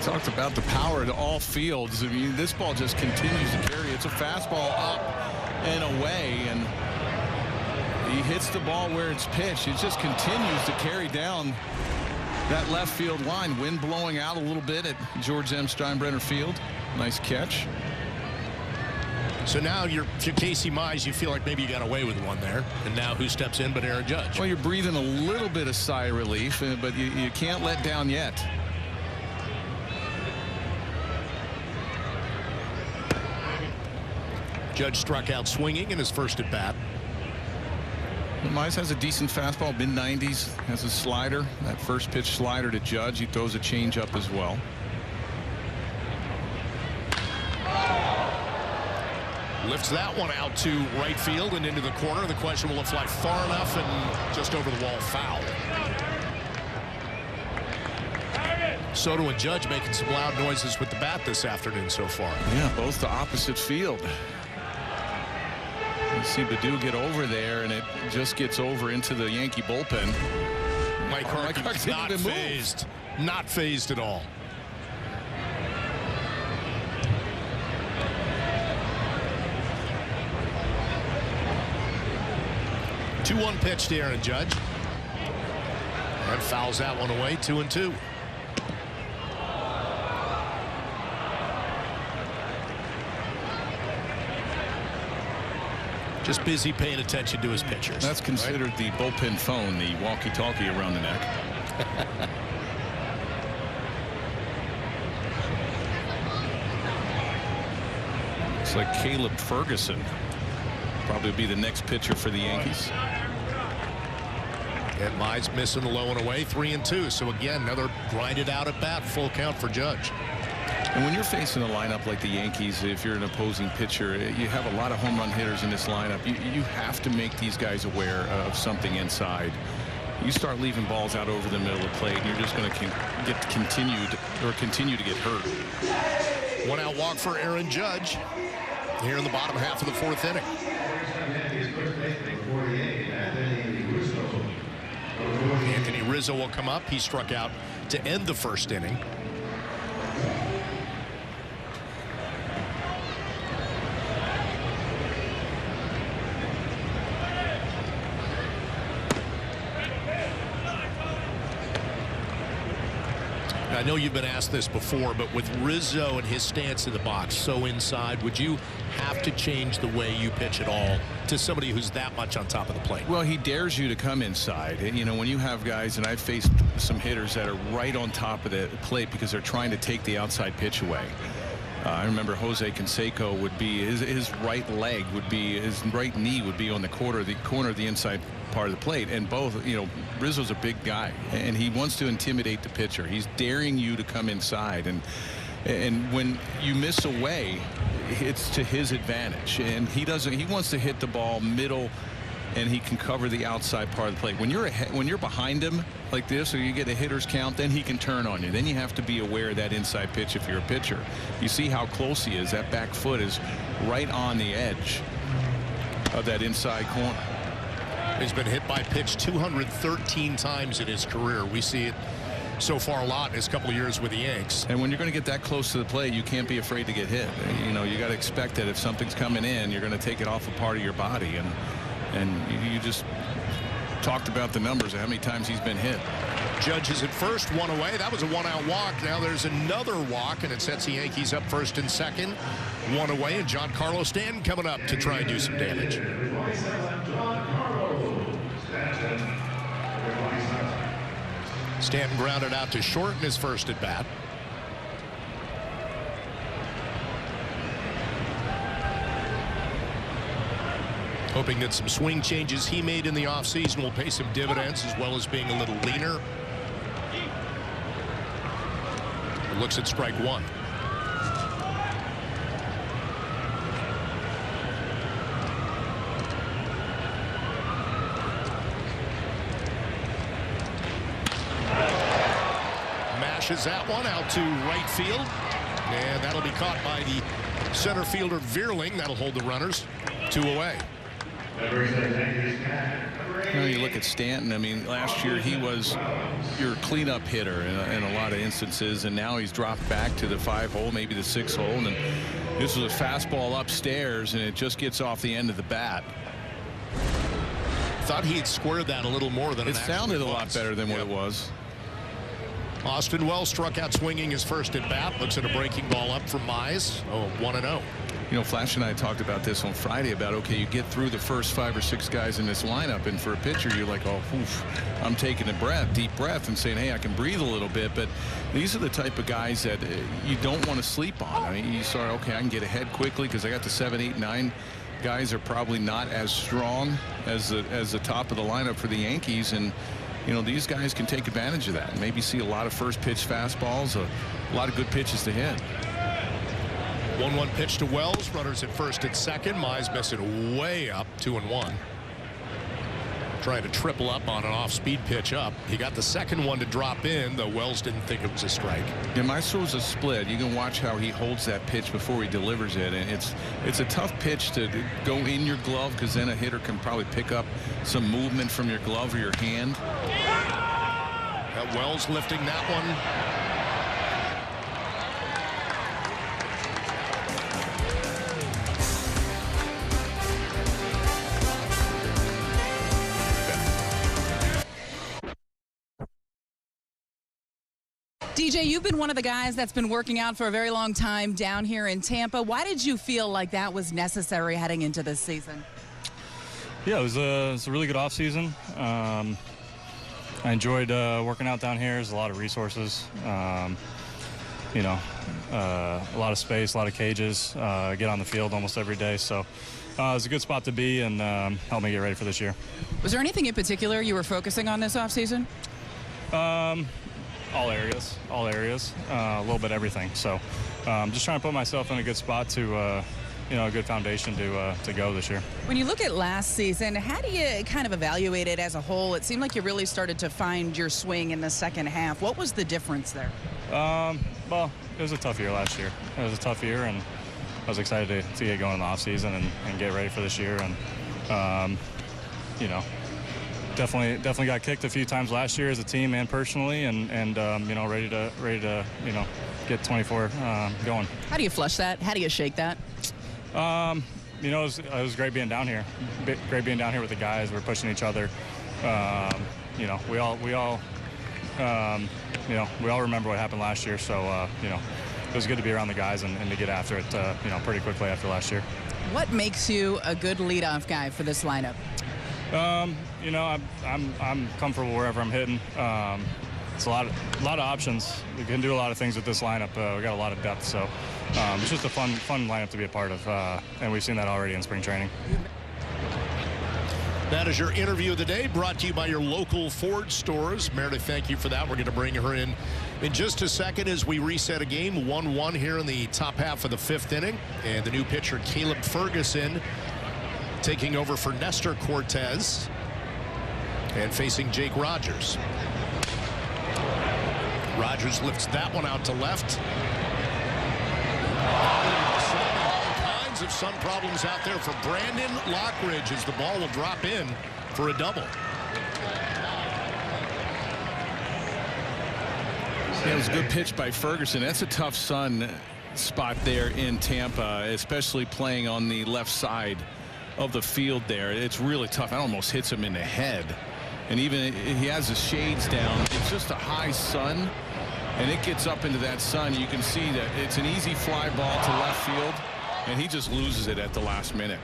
Talked about the power to all fields. I mean, this ball just continues to carry. It's a fastball up and away, and he hits the ball where it's pitched. It just continues to carry down that left field line. Wind blowing out a little bit at George M. Steinbrenner Field. Nice catch. So now if you're Casey Mize, you feel like maybe you got away with one there. And now who steps in but Aaron Judge? Well, you're breathing a little bit of sigh of relief, but you can't let down yet. Judge struck out swinging in his 1st at bat. Mize has a decent fastball, mid-90s, has a slider. That 1st pitch slider to Judge. He throws a changeup as well. Lifts that one out to right field and into the corner. The question, will it fly far enough and just over the wall, foul? Soto and Judge making some loud noises with the bat this afternoon so far. Yeah, both the opposite field. You see Baду get over there, and it just gets over into the Yankee bullpen. Mike Harkey's not phased. Not phased at all. 2-1 pitch to Aaron Judge. And fouls that one away. 2-2. Just busy paying attention to his pitchers. That's considered the bullpen phone, the walkie-talkie around the neck. Looks like Caleb Ferguson probably be the next pitcher for the Yankees. And Mize missing the low and away. 3-2. So again, another grinded out at bat. Full count for Judge. And when you're facing a lineup like the Yankees, if you're an opposing pitcher, you have a lot of home run hitters in this lineup. You have to make these guys aware of something inside. You start leaving balls out over the middle of the plate, and you're just going to continue to get hurt. 1 out walk for Aaron Judge here in the bottom half of the 4th inning. Anthony Rizzo will come up. He struck out to end the 1st inning. I know you've been asked this before, but with Rizzo and his stance in the box so inside, would you have to change the way you pitch at all to somebody who's that much on top of the plate? Well, he dares you to come inside. You know, when you have guys, and I've faced some hitters that are right on top of the plate because they're trying to take the outside pitch away. I remember Jose Canseco would be his right leg would be his right knee would be on the corner of the inside part of the plate, and both, you know, Rizzo's a big guy and he wants to intimidate the pitcher. He's daring you to come inside, and when you miss away, it's to his advantage, and he wants to hit the ball middle, and he can cover the outside part of the plate. When you're behind him like this, or you get a hitter's count, then he can turn on you. Then you have to be aware of that inside pitch if you're a pitcher. You see how close he is. That back foot is right on the edge of that inside corner. He's been hit by pitch 213 times in his career. We see it so far a lot in his couple of years with the Yanks. And when you're going to get that close to the plate, you can't be afraid to get hit. You know, you got to expect that if something's coming in, you're going to take it off a part of your body. And you just talked about the numbers of how many times he's been hit. Judge is at first, one away. That was a one-out walk. Now there's another walk, and it sets the Yankees up first and second. One away, and Giancarlo Stanton coming up to try and do some damage. Stanton grounded out to short in his first at bat. Hoping that some swing changes he made in the offseason will pay some dividends, as well as being a little leaner. Looks at strike one. Mashes that one out to right field, and that'll be caught by the center fielder Veerling. That'll hold the runners. Two away. You know, you look at Stanton. I mean, last year he was your cleanup hitter in a lot of instances, and now he's dropped back to the 5-hole, maybe the 6-hole, and this was a fastball upstairs, and it just gets off the end of the bat. Thought he had squared that a little more than it sounded a lot better than what it was. Austin Wells struck out swinging his first at bat. Looks at a breaking ball up from Mize. 1-0. You know, Flash and I talked about this on Friday about, okay, you get through the first 5 or 6 guys in this lineup, and for a pitcher, you're like, oh, oof, I'm taking a deep breath and saying, hey, I can breathe a little bit. But these are the type of guys that you don't want to sleep on. I mean, you start, okay, I can get ahead quickly because I got the 7, 8, 9 guys are probably not as strong as the top of the lineup for the Yankees, and you know, these guys can take advantage of that and maybe see a lot of first pitch fastballs, a lot of good pitches to hit. 1-1 pitch to Wells. Runners at first and second. Mize missing way up. 2-1. Trying to triple up on an off-speed pitch up. He got the second one to drop in, though Wells didn't think it was a strike. Yeah, Mize throws a split. You can watch how he holds that pitch before he delivers it, and it's a tough pitch to go in your glove, because then a hitter can probably pick up some movement from your glove or your hand. Wells lifting that one. DJ, you've been one of the guys that's been working out for a very long time down here in Tampa. Why did you feel like that was necessary heading into this season? Yeah, it was a really good offseason. I enjoyed working out down here. There's a lot of resources, you know, a lot of space, a lot of cages, get on the field almost every day. So it was a good spot to be, and helped me get ready for this year. Was there anything in particular you were focusing on this offseason? All areas, a little bit everything. So just trying to put myself in a good spot to, you know, a good foundation to go this year. When you look at last season, how do you kind of evaluate it as a whole? It seemed like you really started to find your swing in the second half. What was the difference there? Well, it was a tough year last year. It was a tough year, and I was excited to get going in the offseason and get ready for this year. And, you know, definitely got kicked a few times last year as a team and personally, and you know, ready to you know, get 24 going. How do you flush that? How do you shake that? You know, it was great being down here. Great being down here with the guys. We're pushing each other. You know, we all You know, we all remember what happened last year, so you know, it was good to be around the guys and to get after it, you know, pretty quickly after last year. What makes you a good leadoff guy for this lineup? You know, I'm comfortable wherever I'm hitting. It's a lot of options. We can do a lot of things with this lineup. We got a lot of depth, so it's just a fun lineup to be a part of, and we've seen that already in spring training. That is your interview of the day, brought to you by your local Ford stores. Meredith, thank you for that. We're going to bring her in just a second as we reset a game. 1-1 here in the top half of the 5th inning. And the new pitcher, Caleb Ferguson, taking over for Nestor Cortez and facing Jake Rogers. Rogers lifts that one out to left. All kinds of sun problems out there for Brandon Lockridge as the ball will drop in for a double. Yeah, it was a good pitch by Ferguson. That's a tough sun spot there in Tampa, especially playing on the left side of the field there. It's really tough. It almost hits him in the head. And even he has his shades down. It's just a high sun, and it gets up into that sun. You can see that it's an easy fly ball to left field, and he just loses it at the last minute.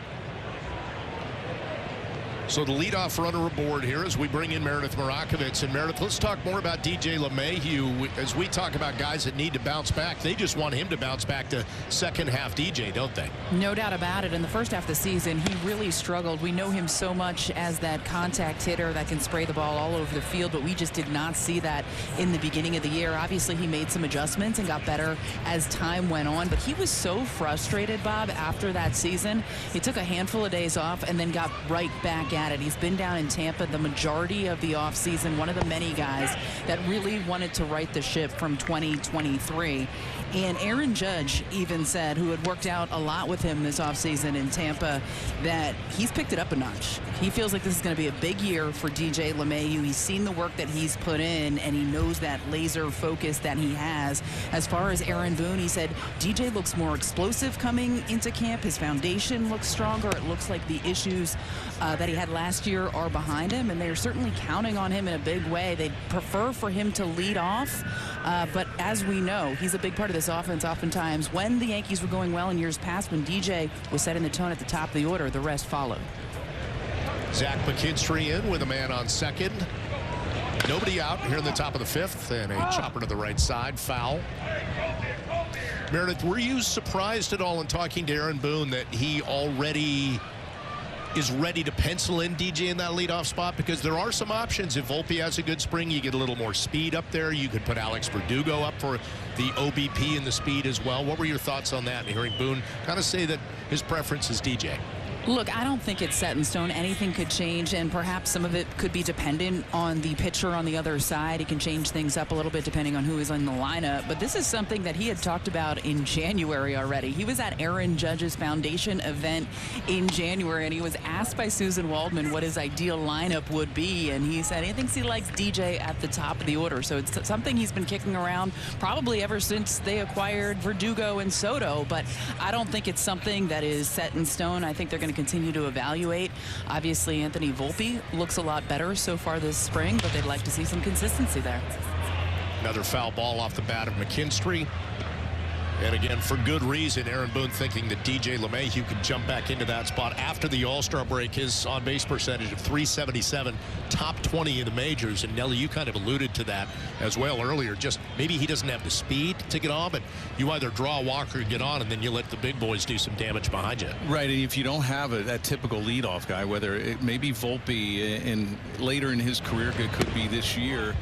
So the leadoff runner aboard here as we bring in Meredith Marakovitz. And Meredith, let's talk more about DJ LeMahieu. As we talk about guys that need to bounce back, they just want him to bounce back to second half DJ, don't they? No doubt about it. In the first half of the season, he really struggled. We know him so much as that contact hitter that can spray the ball all over the field, but we just did not see that in the beginning of the year. Obviously, he made some adjustments and got better as time went on, but he was so frustrated, Bob, after that season. He took a handful of days off and then got right back at it. He's been down in Tampa the majority of the offseason, one of the many guys that really wanted to right the ship from 2023. And Aaron Judge even said, who had worked out a lot with him this offseason in Tampa, that he's picked it up a notch. He feels like this is going to be a big year for DJ LeMahieu. He's seen the work that he's put in, and he knows that laser focus that he has. As far as Aaron Boone, he said DJ looks more explosive coming into camp. His foundation looks stronger. It looks like the issues that he had last year are behind him, and they're certainly counting on him in a big way. They'd prefer for him to lead off, but as we know, he's a big part of this offense. Oftentimes, when the Yankees were going well in years past, when DJ was setting the tone at the top of the order, the rest followed. Zach McKinstry in with a man on second. Nobody out here in the top of the 5th, and a chopper to the right side, foul. Meredith, were you surprised at all in talking to Aaron Boone that he already is ready to pencil in DJ in that leadoff spot? Because there are some options. If Volpe has a good spring, you get a little more speed up there. You could put Alex Verdugo up for the OBP and the speed as well. What were your thoughts on that? And hearing Boone kind of say that his preference is DJ. Look, I don't think it's set in stone. Anything could change, and perhaps some of it could be dependent on the pitcher on the other side. He can change things up a little bit depending on who is in the lineup. But this is something that he had talked about in January already. He was at Aaron Judge's foundation event in January, and he was asked by Susan Waldman what his ideal lineup would be, and he said he thinks he likes DJ at the top of the order. So it's something he's been kicking around probably ever since they acquired Verdugo and Soto, but I don't think it's something that is set in stone. I think they're going to continue to evaluate. Obviously, Anthony Volpe looks a lot better so far this spring, but they'd like to see some consistency there. Another foul ball off the bat of McKinstry. And again, for good reason, Aaron Boone thinking that DJ LeMahieu could jump back into that spot after the All-Star break. His on-base percentage of .377, top 20 in the majors. And Nelly, you kind of alluded to that as well earlier. Just maybe he doesn't have the speed to get on, but you either draw a walk or get on, and then you let the big boys do some damage behind you. Right, and if you don't have that typical leadoff guy, whether it may be Volpe later in his career, it could be this year,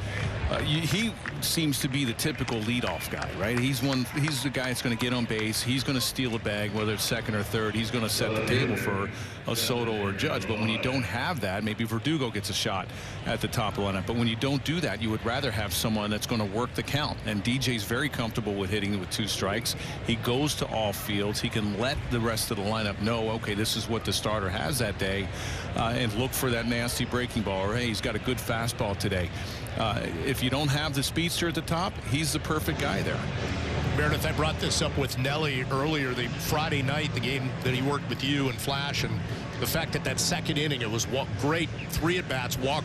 he seems to be the typical leadoff guy, right? He's the guy that's going to get on base. He's going to steal a bag, whether it's second or third. He's going to set the table for a Soto or Judge. But when you don't have that, maybe Verdugo gets a shot at the top of the lineup. But when you don't do that, you would rather have someone that's going to work the count. And DJ's very comfortable with hitting with 2 strikes. He goes to all fields. He can let the rest of the lineup know, okay, this is what the starter has that day, and look for that nasty breaking ball, or hey, he's got a good fastball today. If you don't have the speedster at the top, he's the perfect guy there. Meredith, I brought this up with Nelly earlier, the Friday night, the game that he worked with you and Flash, and the fact that second inning, it was great 3 at-bats, walk,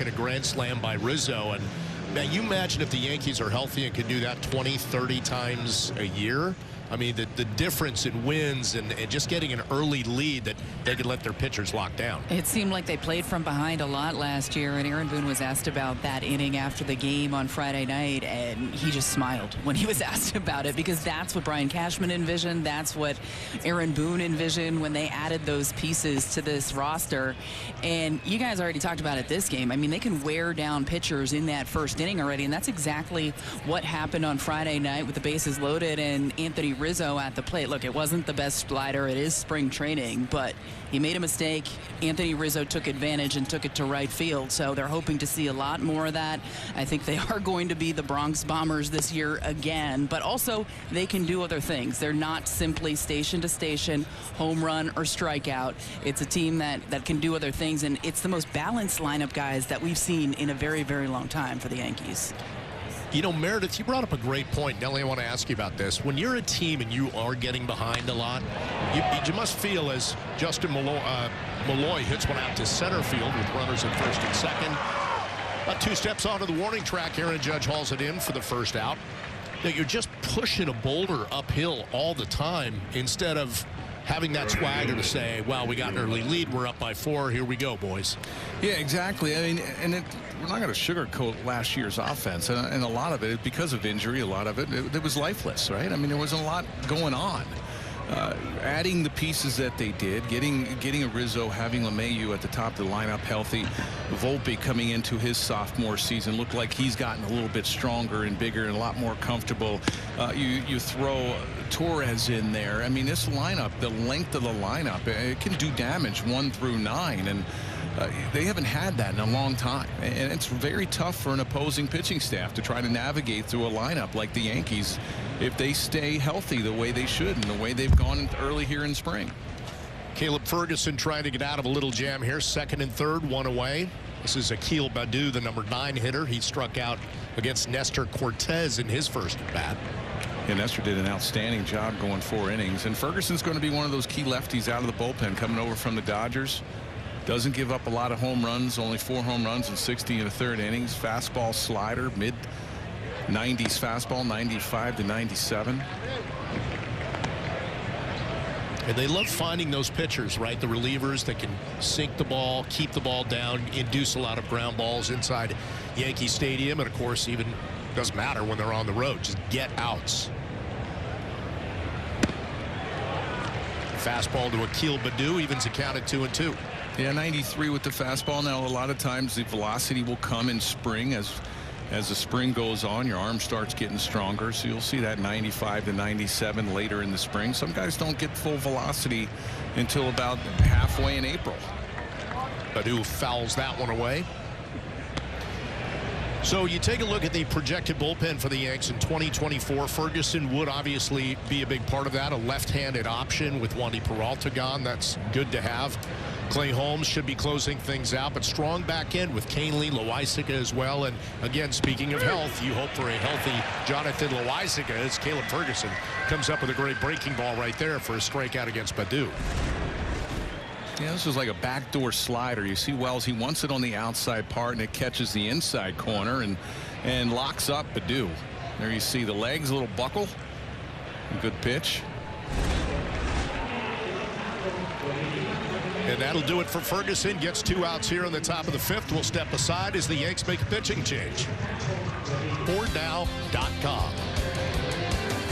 and a grand slam by Rizzo. And Now, you imagine if the Yankees are healthy and can do that 20, 30 times a year. I mean, the difference in wins and just getting an early lead that they could let their pitchers lock down. It seemed like they played from behind a lot last year, and Aaron Boone was asked about that inning after the game on Friday night, and he just smiled when he was asked about it, because that's what Brian Cashman envisioned. That's what Aaron Boone envisioned when they added those pieces to this roster. And you guys already talked about it this game. I mean, they can wear down pitchers in that first inning already, and that's exactly what happened on Friday night with the bases loaded and Anthony Rizzo at the plate. Look, it wasn't the best slider. It is spring training, but he made a mistake. Anthony Rizzo took advantage and took it to right field. So they're hoping to see a lot more of that. I think they are going to be the Bronx Bombers this year again, but also they can do other things. They're not simply station to station, home run or strikeout. It's a team that can do other things, and it's the most balanced lineup, guys, that we've seen in a very, very long time for the Yankees. You know, Meredith, you brought up a great point. Nelly, I want to ask you about this. When you're a team and you are getting behind a lot, you must feel, as Justin Malloy hits one out to center field with runners at first and second. About 2 steps onto the warning track, Aaron Judge hauls it in for the first out. That you're just pushing a boulder uphill all the time instead of having that swagger to say, well, we got an early lead, we're up by 4, here we go, boys. Yeah, exactly. I mean, and we're not going to sugarcoat last year's offense, and a lot of it is because of injury. A lot of it was lifeless, right? I mean, there wasn't a lot going on. Adding the pieces that they did, getting a Rizzo, having LeMahieu at the top of the lineup healthy, Volpe coming into his sophomore season looked like he's gotten a little bit stronger and bigger and a lot more comfortable. You throw Torres in there. I mean, this lineup, the length of the lineup, it can do damage 1 through 9, and they haven't had that in a long time, and it's very tough for an opposing pitching staff to try to navigate through a lineup like the Yankees if they stay healthy the way they should and the way they've gone early here in spring. Caleb Ferguson trying to get out of a little jam here. Second and third, 1 away. This is Akil Baddoo, the number 9 hitter. He struck out against Nestor Cortez in his first at bat. Yeah, Nestor did an outstanding job going 4 innings, and Ferguson's going to be one of those key lefties out of the bullpen coming over from the Dodgers. Doesn't give up a lot of home runs, only 4 home runs in 60 1/3 innings. Fastball, slider, mid 90s fastball, 95 to 97. And they love finding those pitchers, right? The relievers that can sink the ball, keep the ball down, induce a lot of ground balls inside Yankee Stadium. And of course, even doesn't matter when they're on the road, just get outs. Fastball to Akil Baddoo, evens the count at 2-2. Yeah, 93 with the fastball. Now, a lot of times the velocity will come in spring as the spring goes on. Your arm starts getting stronger, so you'll see that 95 to 97 later in the spring. Some guys don't get full velocity until about halfway in April. Baddoo fouls that one away. So you take a look at the projected bullpen for the Yanks in 2024. Ferguson would obviously be a big part of that, a left-handed option with Wandy Peralta gone. That's good to have. Clay Holmes should be closing things out, but strong back end with Kahnle, Loaisiga as well. And again, speaking of health, you hope for a healthy Jonathan Loaisiga as Caleb Ferguson comes up with a great breaking ball right there for a strikeout against Baddoo. Yeah, this is like a backdoor slider. You see Wells, he wants it on the outside part, and it catches the inside corner and locks up Baddoo. There you see the legs, a little buckle. Good pitch. And that'll do it for Ferguson. Gets 2 outs here in the top of the 5th. We'll step aside as the Yanks make a pitching change. FordNow.com.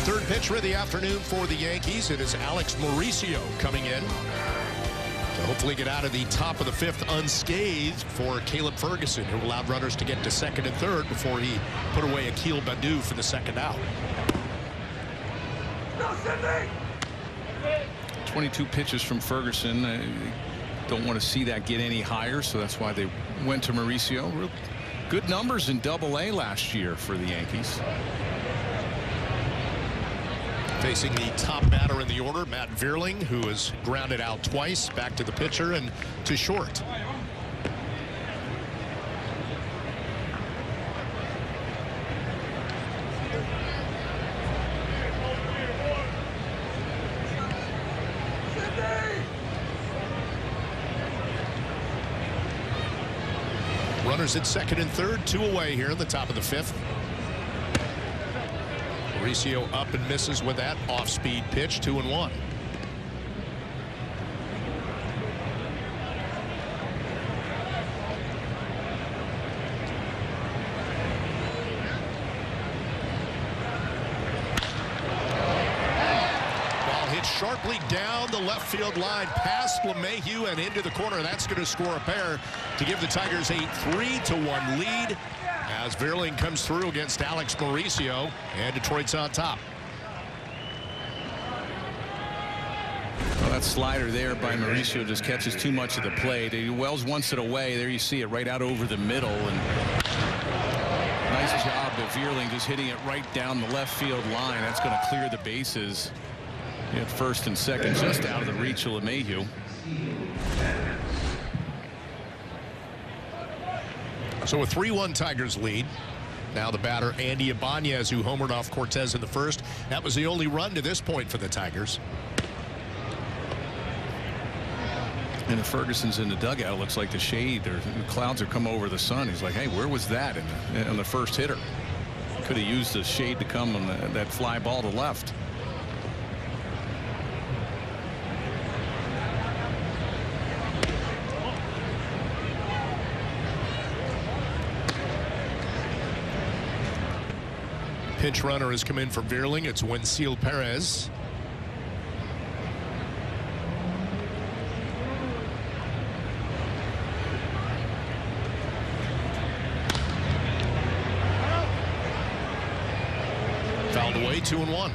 Third pitcher of the afternoon for the Yankees. It is Alex Mauricio coming in to hopefully get out of the top of the 5th unscathed for Caleb Ferguson, who allowed runners to get to second and third before he put away Akil Baddoo for the second out. 22 pitches from Ferguson. Don't want to see that get any higher, so that's why they went to Mauricio. Real good numbers in Double-A last year for the Yankees. Facing the top batter in the order, Matt Vierling, who has grounded out twice. Back to the pitcher and to short. Runners at second and third, 2 away here in the top of the 5th. Mauricio up and misses with that off-speed pitch, 2-1. Sharply down the left field line past LeMahieu and into the corner. That's going to score a pair to give the Tigers a 3-1 lead as Vierling comes through against Alex Mauricio, and Detroit's on top. Well, that slider there by Mauricio just catches too much of the plate. Wells wants it away. There you see it right out over the middle. And nice job of Vierling just hitting it right down the left field line. That's going to clear the bases. At first and second, just out of the reach of LeMahieu. So a 3-1 Tigers lead. Now the batter Andy Ibanez, who homered off Cortez in the first. That was the only run to this point for the Tigers. And if Ferguson's in the dugout, it looks like the shade or the clouds are come over the sun. He's like, hey, where was that on the first hitter? Could have used the shade to come on that fly ball to left. Pinch runner has come in for Vierling. It's Wenceel Perez. Fouled away, 2-1.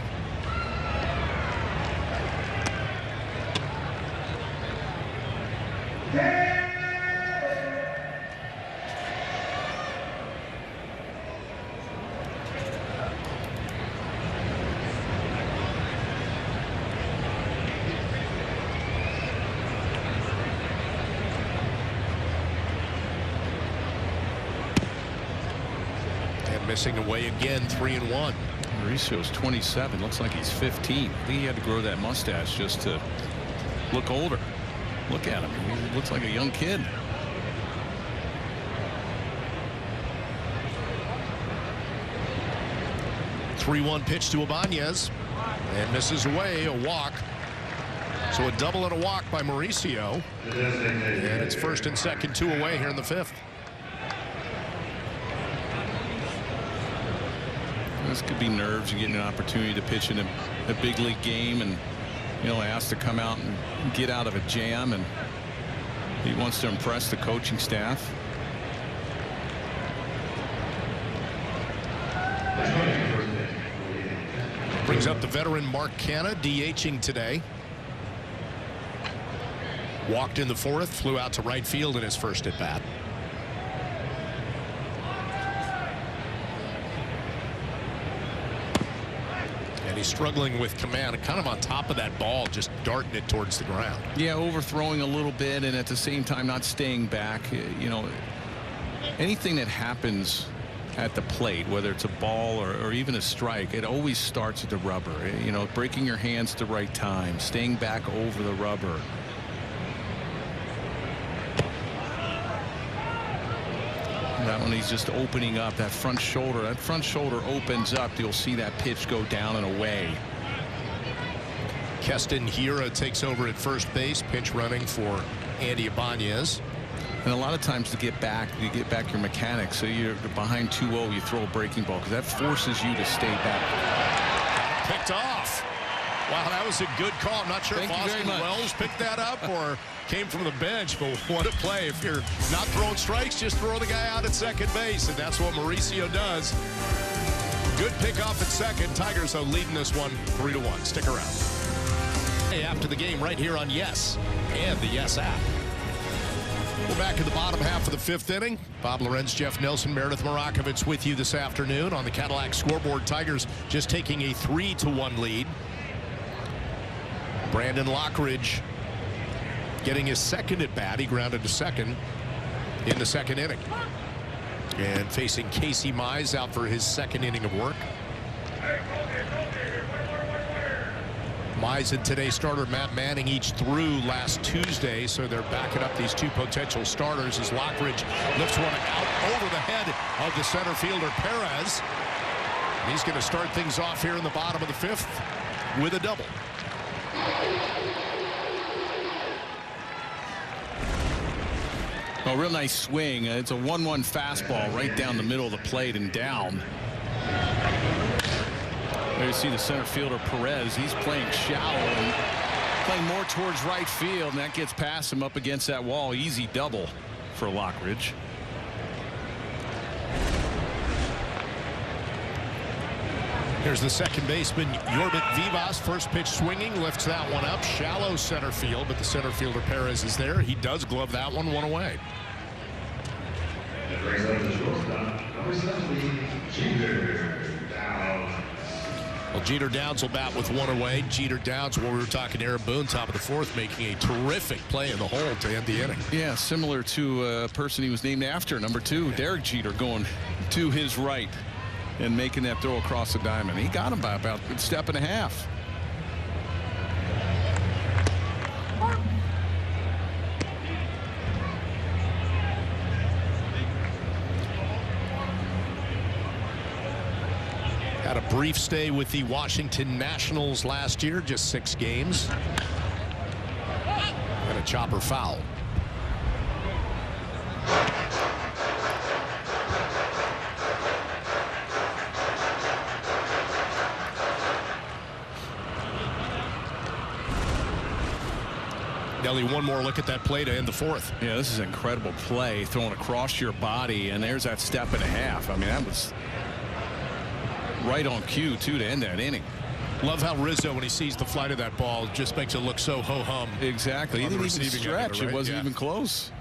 Missing away again, 3-1. Mauricio's 27. Looks like he's 15. I think he had to grow that mustache just to look older. Look at him. He looks like a young kid. .3-1 pitch to Ibanez and misses away, a walk. So a double and a walk by Mauricio. And it's first and second, 2 away here in the 5th. This could be nerves. You get an opportunity to pitch in a big league game, and asked to come out and get out of a jam, and he wants to impress the coaching staff. Brings up the veteran Mark Canha, DHing today. Walked in the 4th, flew out to right field in his first at bat. He's struggling with command, kind of on top of that ball, just darting it towards the ground. Yeah, overthrowing a little bit, and at the same time not staying back. Anything that happens at the plate, whether it's a ball or even a strike, it always starts at the rubber. Breaking your hands at the right time, staying back over the rubber. That one, he's just opening up that front shoulder. That front shoulder opens up. You'll see that pitch go down and away. Keston Hiura takes over at first base, pinch running for Andy Ibanez. And a lot of times to get back, you get back your mechanics. So you're behind 2-0, you throw a breaking ball because that forces you to stay back. Picked off. Wow, that was a good call. I'm not sure if Austin Wells picked that up or came from the bench, but what a play. If you're not throwing strikes, just throw the guy out at second base, and that's what Mauricio does. Good pick off at second. Tigers are leading this one 3-1. Stick around. Hey, after the game right here on Yes and the Yes app. We're back in the bottom half of the 5th inning. Bob Lorenz, Jeff Nelson, Meredith Marakovits with you this afternoon on the Cadillac scoreboard. Tigers just taking a 3-1 lead. Brandon Lockridge getting his second at bat. He grounded to second in the 2nd inning. And facing Casey Mize out for his 2nd inning of work. Mize and today's starter Matt Manning each threw last Tuesday, so they're backing up these two potential starters as Lockridge lifts one out over the head of the center fielder Perez. He's going to start things off here in the bottom of the 5th with a double. Oh, real nice swing. It's a 1-1 fastball right down the middle of the plate and down. There you see the center fielder Perez. He's playing shallow and playing more towards right field, and that gets past him up against that wall. Easy double for Lockridge. Here's the second baseman, Yorbit Vivas. First pitch swinging, lifts that one up. Shallow center field, but the center fielder Perez is there. He does glove that one away. Well, Jeter Downs will bat with one away. Jeter Downs, where we were talking to Aaron Boone, top of the 4th, making a terrific play in the hole to end the inning. Yeah, similar to a person he was named after, number 2, Derek Jeter, going to his right and making that throw across the diamond. He got him by about a step and a half. Had a brief stay with the Washington Nationals last year, just 6 games. And a chopper foul. Nelly, one more look at that play to end the 4th. Yeah, this is an incredible play, thrown across your body, and there's that step and a half. I mean, that was right on cue, too, to end that inning. Love how Rizzo, when he sees the flight of that ball, just makes it look so ho-hum. Exactly. He didn't even stretch. It wasn't even close.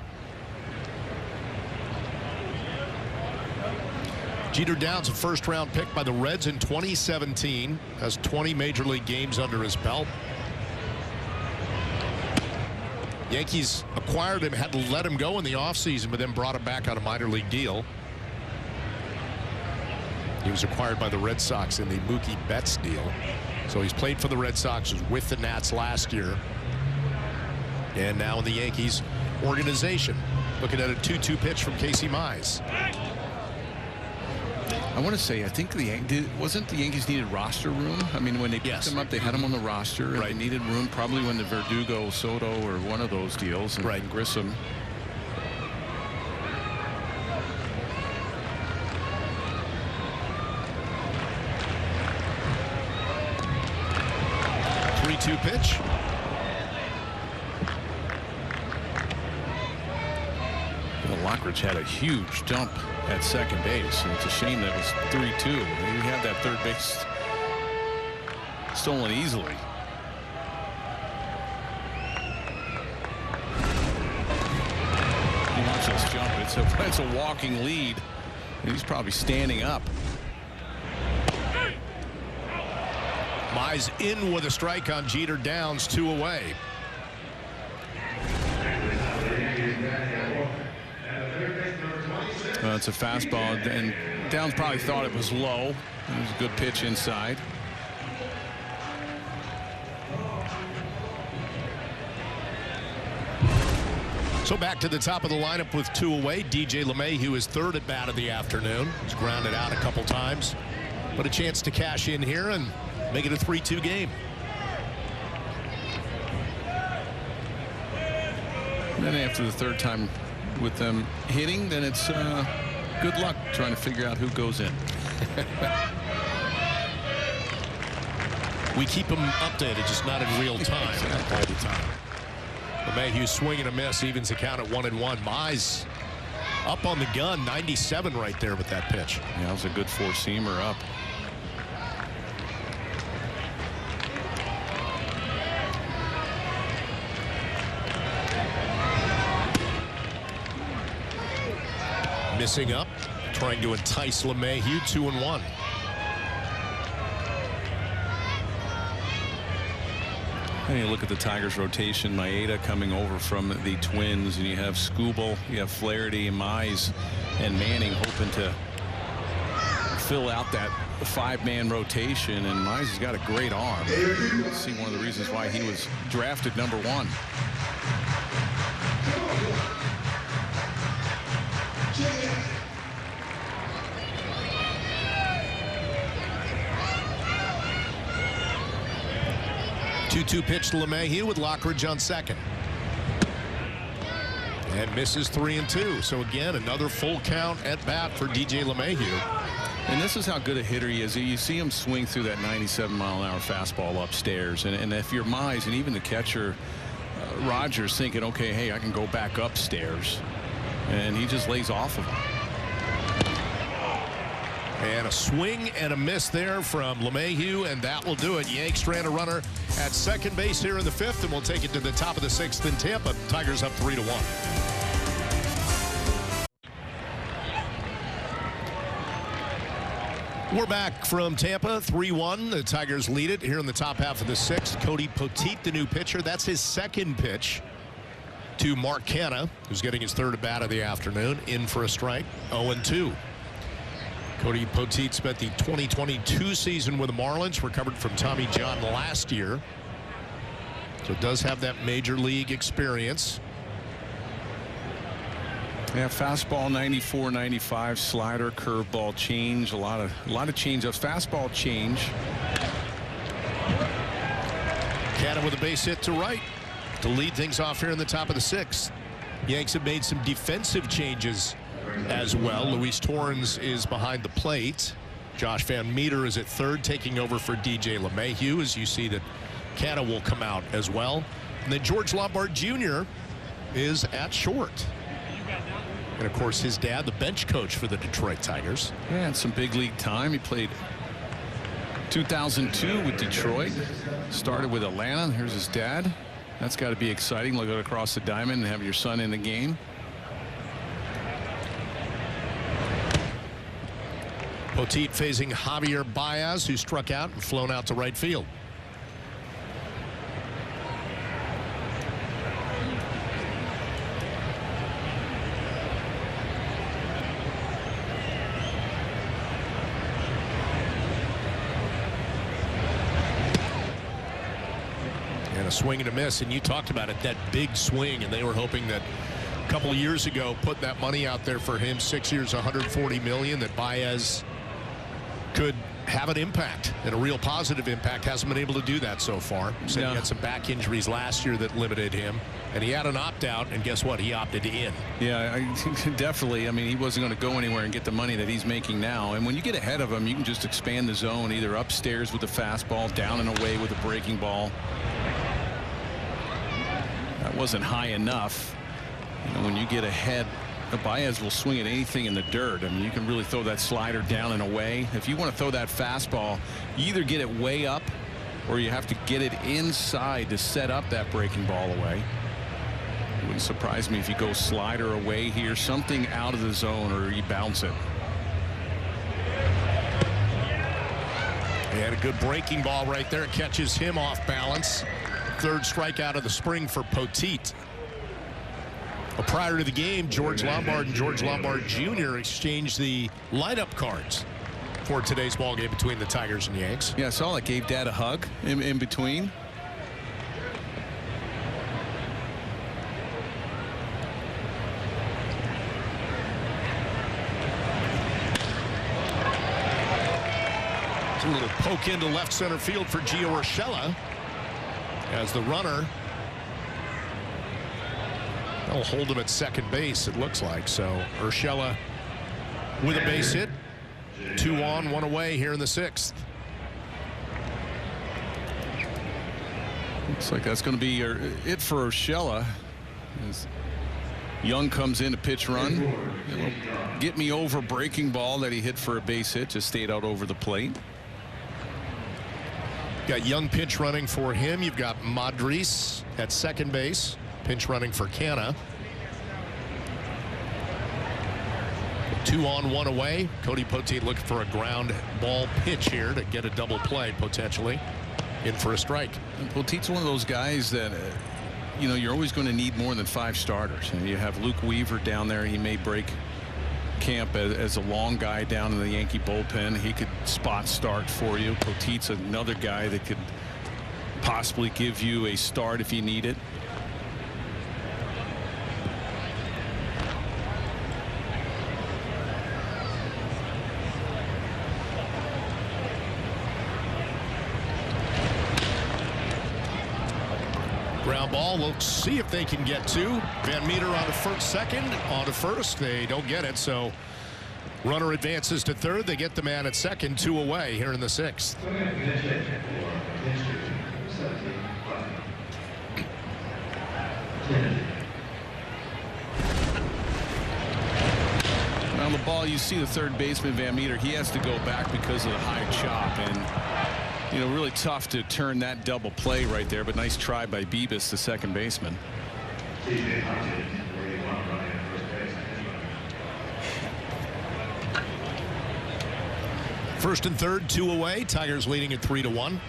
Jeter Downs, a first-round pick by the Reds in 2017. Has 20 major league games under his belt. Yankees acquired him, had to let him go in the offseason, but then brought him back on a minor league deal. He was acquired by the Red Sox in the Mookie Betts deal. So he's played for the Red Sox, was with the Nats last year. And now in the Yankees organization. Looking at a 2-2 pitch from Casey Mize. I want to say, I think wasn't the Yankees needed roster room? I mean, when they picked him up, they had him on the roster. And they needed room, probably when the Verdugo, Soto, or one of those deals. And Grissom. Two pitch. Well, Lockridge had a huge jump at second base, and it's a shame that it was 3-2. He had that third base stolen easily. You watch this jump. It's a walking lead. He's probably standing up. Mize in with a strike on Jeter Downs, 2 away. Well, it's a fastball, and Downs probably thought it was low. It was a good pitch inside. So back to the top of the lineup with 2 away. DJ LeMahieu is 3rd at bat of the afternoon. He's grounded out a couple times, but a chance to cash in here and make it a 3-2 game. And then after the 3rd time with them hitting, then it's good luck trying to figure out who goes in. We keep them updated, just not in real time. All the time. LeMahieu swing and a miss, evens the count at 1-1. Mize up on the gun, 97 right there with that pitch. Yeah, that was a good 4-seamer up. Missing up, trying to entice LeMahieu, 2-1. And you look at the Tigers rotation, Maeda coming over from the Twins, and you have Skubal, you have Flaherty, and Mize, and Manning hoping to fill out that 5-man rotation, and Mize has got a great arm. See one of the reasons why he was drafted #1. Two pitch to LeMahieu with Lockridge on second. And misses 3-2. So again, another full count at bat for DJ LeMahieu. And this is how good a hitter he is. You see him swing through that 97-mile-an-hour fastball upstairs. And if you're Mize and even the catcher, Rogers, thinking, okay, hey, I can go back upstairs. And he just lays off of him. And a swing and a miss there from LeMahieu, and that will do it. Yanks strand a runner at second base here in the 5th, and we'll take it to the top of the 6th in Tampa. Tigers up 3-1. We're back from Tampa, 3-1. The Tigers lead it here in the top half of the 6th. Cody Poteet, the new pitcher. That's his second pitch to Mark Canha, who's getting his 3rd at bat of the afternoon. In for a strike, 0-2. Cody Poteet spent the 2022 season with the Marlins, recovered from Tommy John last year. So does have that major league experience. Yeah, fastball 94, 95, slider, curveball change, a lot of change-ups. Fastball change. Canha with a base hit to right to lead things off here in the top of the 6th. Yanks have made some defensive changes as well. Luis Torrens is behind the plate. Josh Van Meter is at 3rd, taking over for DJ LeMahieu, as you see that Canha will come out as well. And then George Lombard Jr. is at short. And of course his dad, the bench coach for the Detroit Tigers. Yeah, and some big league time. He played 2002 with Detroit, started with Atlanta. Here's his dad. That's got to be exciting, looking across the diamond and have your son in the game. Poteet facing Javier Baez, who struck out and flown out to right field. And a swing and a miss, and you talked about it, that big swing, and they were hoping that a couple of years ago put that money out there for him, 6 years, $140 million, that Baez could have an impact, and a real positive impact. Hasn't been able to do that so far. Said he had some back injuries last year that limited him, and he had an opt-out, and guess what? He opted in. Yeah, definitely. I mean, he wasn't going to go anywhere and get the money that he's making now. And when you get ahead of him, you can just expand the zone, either upstairs with the fastball, down and away with the breaking ball. That wasn't high enough. You know, when you get ahead, Baez will swing at anything in the dirt. I mean, you can really throw that slider down and away. If you want to throw that fastball, you either get it way up or you have to get it inside to set up that breaking ball away. It wouldn't surprise me if you go slider away here, something out of the zone, or you bounce it. He had a good breaking ball right there. It catches him off balance. 3rd strikeout of the spring for Poteet. Well, prior to the game, George Lombard and George Lombard Jr. exchanged the lineup cards for today's ball game between the Tigers and Yanks. Yeah, I saw that. Gave Dad a hug in between. It's a little poke into left center field for Gio Urshela as the runner. They'll hold him at second base, it looks like. So Urshela with a base hit. 2 on, 1 away here in the 6th. Looks like that's going to be it for Urshela. As Young comes in to pitch run. Get me over breaking ball that he hit for a base hit, just stayed out over the plate. Got Young pinch running for him. You've got Madris at second base. Pinch running for Canha. 2 on, 1 away. Cody Poteet looking for a ground ball pitch here to get a double play potentially. In for a strike. And Poteet's one of those guys that you know, you're always going to need more than 5 starters. And you have Luke Weaver down there. He may break camp as a long guy down in the Yankee bullpen. He could spot start for you. Potit's another guy that could possibly give you a start if you need it. Ground ball. We'll see if they can get two. Van Meter on to first, second, on to first. They don't get it, so runner advances to third. They get the man at second, 2 away here in the 6th. On the ball, you see the third baseman, Van Meter. He has to go back because of the high chop, and you know, really tough to turn that double play right there, but nice try by Beebus, the second baseman. First and third, 2 away. Tigers leading at 3-1.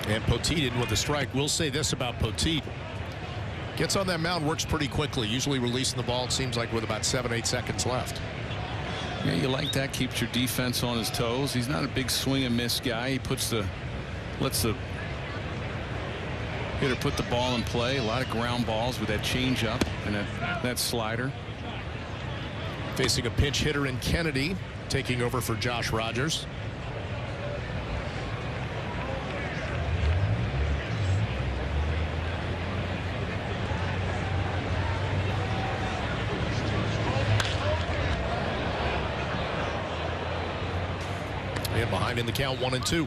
And Poteet in with a strike. We'll say this about Poteet. Gets on that mound, works pretty quickly, usually releasing the ball, it seems like, with about 7-8 seconds left. Yeah, you like that. Keeps your defense on his toes. He's not a big swing and miss guy. He lets the hitter put the ball in play. A lot of ground balls with that changeup and that slider. Facing a pinch hitter in Kennedy, taking over for Josh Rogers. And behind in the count, 1-2.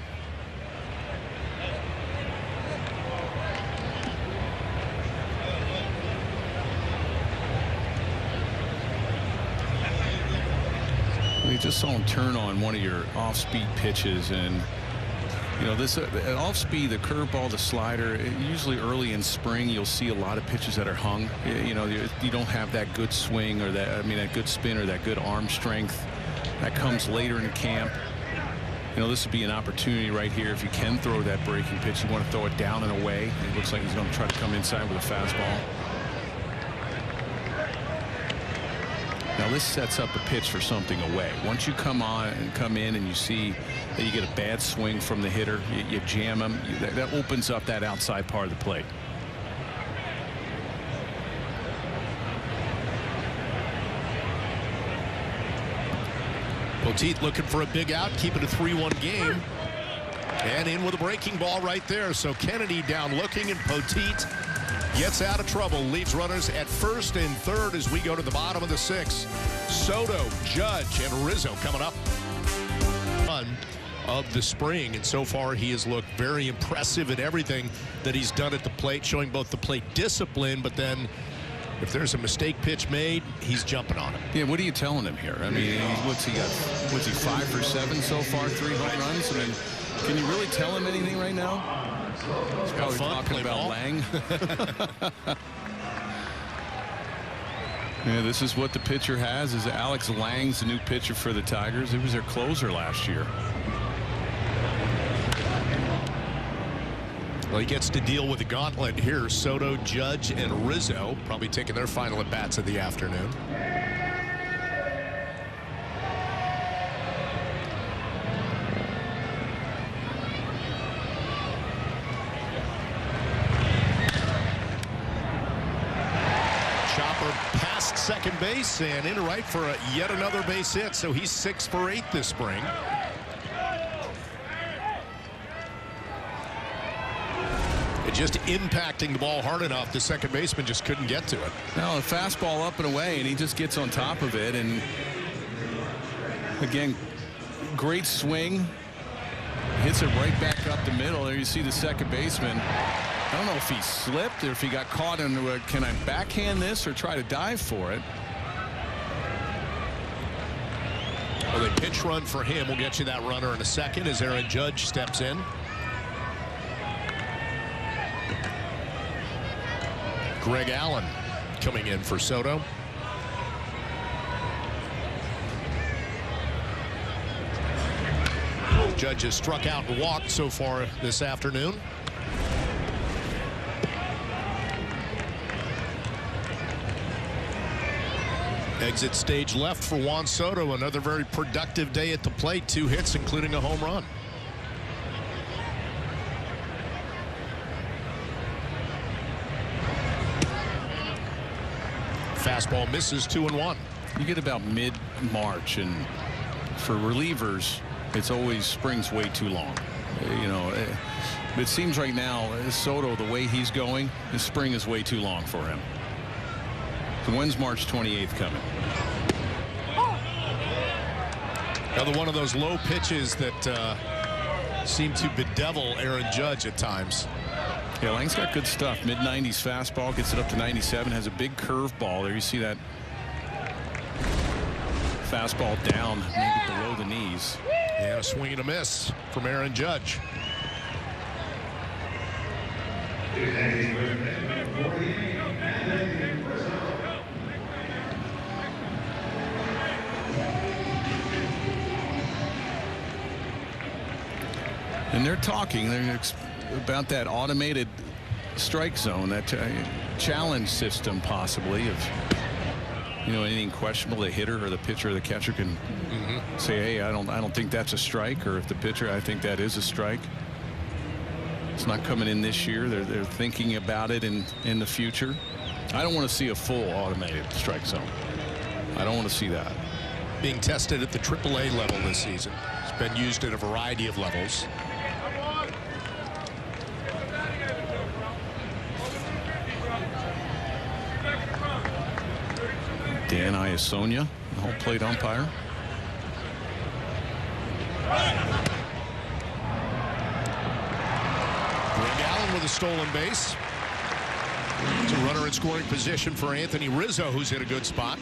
We just saw him turn on one of your off-speed pitches, and you know this off-speed, the curveball, the slider. Usually early in spring, you'll see a lot of pitches that are hung. You know, you don't have that good swing or that good spin or that good arm strength. That comes later in camp. You know, this would be an opportunity right here. If you can throw that breaking pitch, you want to throw it down and away. It looks like he's going to try to come inside with a fastball. Now this sets up a pitch for something away. Once you come in and you see that you get a bad swing from the hitter, you jam him. That opens up that outside part of the plate. Poteet looking for a big out, keep it a 3-1 game. And in with a breaking ball right there. So Kennedy down looking, and Poteet gets out of trouble. Leaves runners at first and third as we go to the bottom of the 6th. Soto, Judge, and Rizzo coming up. Of the spring, and so far he has looked very impressive in everything that he's done at the plate, showing both the plate discipline, but then if there's a mistake pitch made, he's jumping on it. Yeah, what are you telling him here? I mean, what's he got? What's he, 5 for 7 so far, 3 home runs? I mean, can you really tell him anything right now? He's probably talking about Lang. Yeah, this is what the pitcher has. Is Alex Lang's the new pitcher for the Tigers. He was their closer last year. Well, he gets to deal with the gauntlet here. Soto, Judge, and Rizzo probably taking their final at bats of the afternoon. Chopper past second base and into right for yet another base hit. So he's 6 for 8 this spring. Just impacting the ball hard enough, the second baseman just couldn't get to it. No, a fastball up and away, and he just gets on top of it. And again, great swing. Hits it right back up the middle. There you see the second baseman. I don't know if he slipped or if he got caught in the, can I backhand this or try to dive for it? Well, the pitch run for him will get you that runner in a second as Aaron Judge steps in. Greg Allen coming in for Soto. Judge has struck out and walked so far this afternoon. Exit stage left for Juan Soto. Another very productive day at the plate. 2 hits, including a home run. Fastball misses, 2-1. You get about mid-March, and for relievers, it's always spring's way too long. You know, it seems right now, Soto, the way he's going, the spring is way too long for him. So when's March 28th coming? Another one of those low pitches that seem to bedevil Aaron Judge at times. Yeah, Lang's got good stuff. Mid-90s fastball, gets it up to 97, has a big curveball there. You see that fastball down, maybe below the knees. And a swing and a miss from Aaron Judge. And they're talking about that automated strike zone, that challenge system possibly of, you know, anything questionable, the hitter or the pitcher or the catcher can say, hey, I don't think that's a strike, or if the pitcher, I think that is a strike. It's not coming in this year. They're thinking about it in the future. I don't want to see a full automated strike zone. I don't want to see that. Being tested at the AAA level this season. It's been used at a variety of levels. Dan Iasonia, the home plate umpire. Greg Allen with a stolen base. It's a runner in scoring position for Anthony Rizzo, who's in a good spot.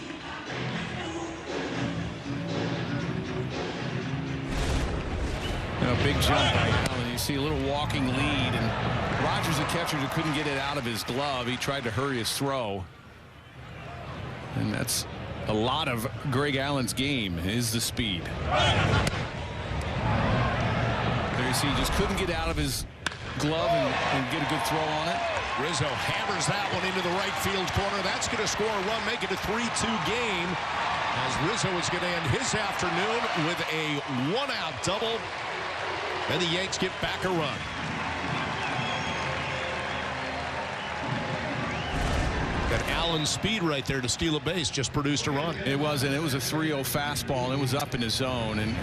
A big jump by Allen. You see a little walking lead, and Rogers, the catcher, who couldn't get it out of his glove. He tried to hurry his throw. And that's a lot of Greg Allen's game, is the speed. There you see, he just couldn't get out of his glove and get a good throw on it. Rizzo hammers that one into the right field corner. That's going to score a run, make it a 3-2 game, as Rizzo is going to end his afternoon with a 1-out double. And the Yanks get back a run. That Allen's speed right there to steal a base just produced a run. It was, and it was a 3-0 fastball, and it was up in his zone. And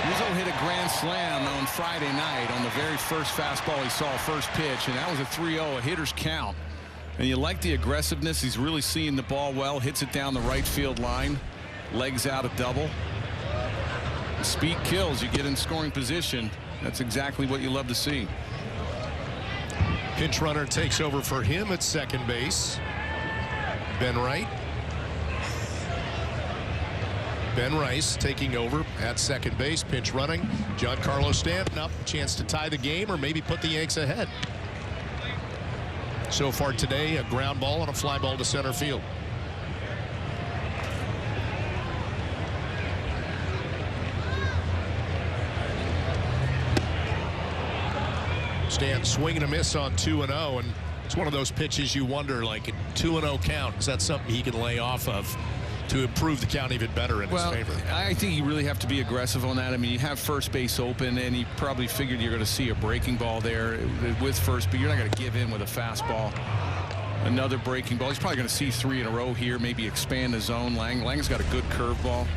Rizzo hit a grand slam on Friday night on the very first fastball he saw, first pitch, and that was a 3-0, a hitter's count. And you like the aggressiveness. He's really seeing the ball well, hits it down the right field line, legs out a double. Speed kills. You get in scoring position. That's exactly what you love to see. Pinch runner takes over for him at second base. Ben Wright. Ben Rice taking over at second base, pinch running. Giancarlo Stanton up, chance to tie the game or maybe put the Yanks ahead. So far today, a ground ball and a fly ball to center field. Stan swing and a miss on 2-0, and it's one of those pitches you wonder, like, a 2-0 count, is that something he can lay off of to improve the count even better in his favor? I think you really have to be aggressive on that. I mean, you have first base open, and he probably figured you're going to see a breaking ball there with first, but you're not going to give in with a fastball. Another breaking ball. He's probably going to see 3 in a row here, maybe expand the zone. Lang's got a good curveball.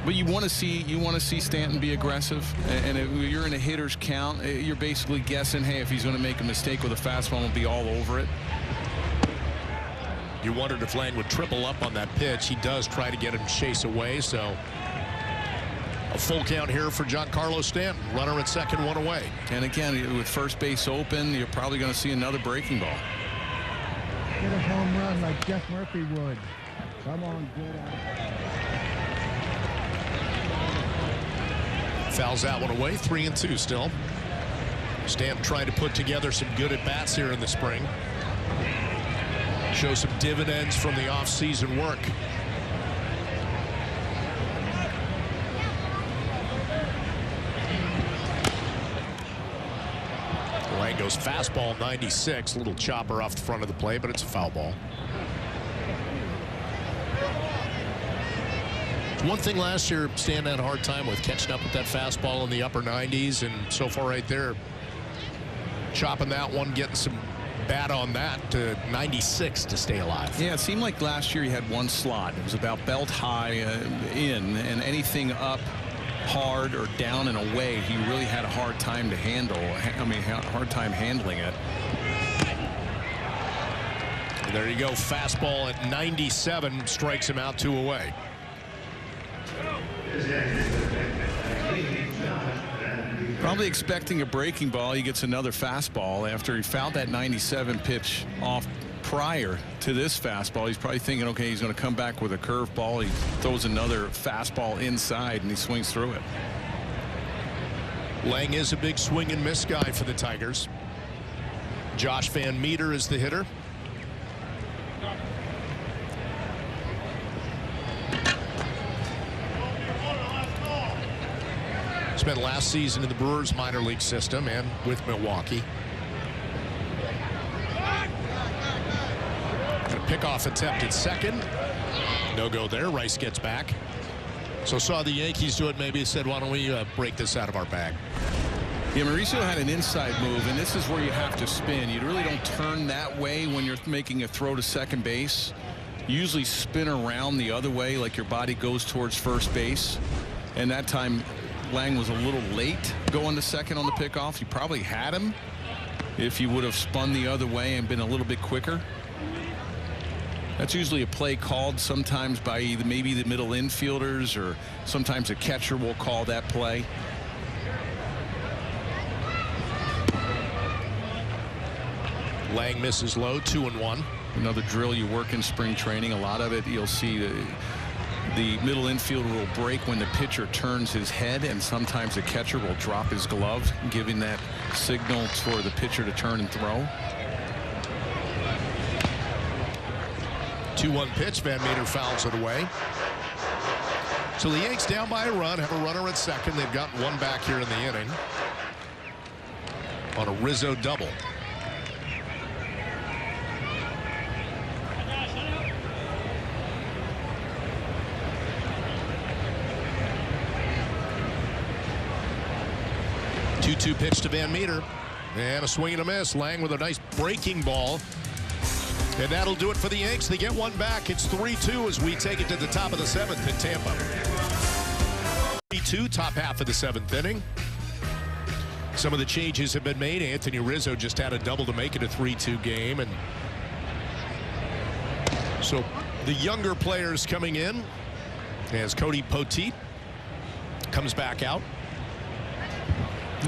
But you want to see Stanton be aggressive, and if you're in a hitter's count, you're basically guessing, hey, if he's going to make a mistake with a fastball, he'll be all over it. You wondered if Lang would triple up on that pitch. He does try to get him chase away, so a full count here for Giancarlo Stanton. Runner at second, 1 away. And again, with first base open, you're probably going to see another breaking ball. Get a home run like Jeff Murphy would. Come on, get out. Fouls that one away, 3-2 still. Stanton trying to put together some good at-bats here in the spring. Show some dividends from the offseason work. Lang goes fastball 96, little chopper off the front of the plate, but it's a foul ball. One thing last year, Stan had a hard time with catching up with that fastball in the upper 90s, and so far right there, chopping that one, getting some bat on that to 96 to stay alive. Yeah, it seemed like last year he had one slot. It was about belt high in, and anything up hard or down and away, he really had a hard time to handle. I mean, hard time handling it. There you go. Fastball at 97 strikes him out, 2 away. Probably expecting a breaking ball. He gets another fastball after he fouled that 97 pitch off prior to this fastball. He's probably thinking, okay, he's going to come back with a curveball. He throws another fastball inside and he swings through it. Lang is a big swing and miss guy for the Tigers. Josh Van Meter is the hitter. Spent last season in the Brewers minor league system and with Milwaukee. A pickoff attempt at second. No go there. Rice gets back. So saw the Yankees do it. Maybe said, why don't we break this out of our bag? Yeah, Mauricio had an inside move, and this is where you have to spin. You really don't turn that way when you're making a throw to second base. You usually spin around the other way, like your body goes towards first base. And that time, Lang was a little late going to second on the pickoff. You probably had him if you would have spun the other way and been a little bit quicker. That's usually a play called sometimes by either maybe the middle infielders, or sometimes a catcher will call that play. Lang misses low, 2-1. Another drill you work in spring training. A lot of it you'll see the middle infielder will break when the pitcher turns his head, and sometimes the catcher will drop his glove, giving that signal for the pitcher to turn and throw. 2-1 pitch. Van Meter fouls it away. So the Yanks down by a run, have a runner at second. They've gotten one back here in the inning on a Rizzo double. Two pitch to Van Meter, and a swing and a miss. Lang with a nice breaking ball, and that'll do it for the Yanks. They get one back. It's 3-2 as we take it to the top of the 7th in Tampa. 3-2, top half of the 7th inning. Some of the changes have been made. Anthony Rizzo just had a double to make it a 3-2 game, and so the younger players coming in as Cody Poteet comes back out.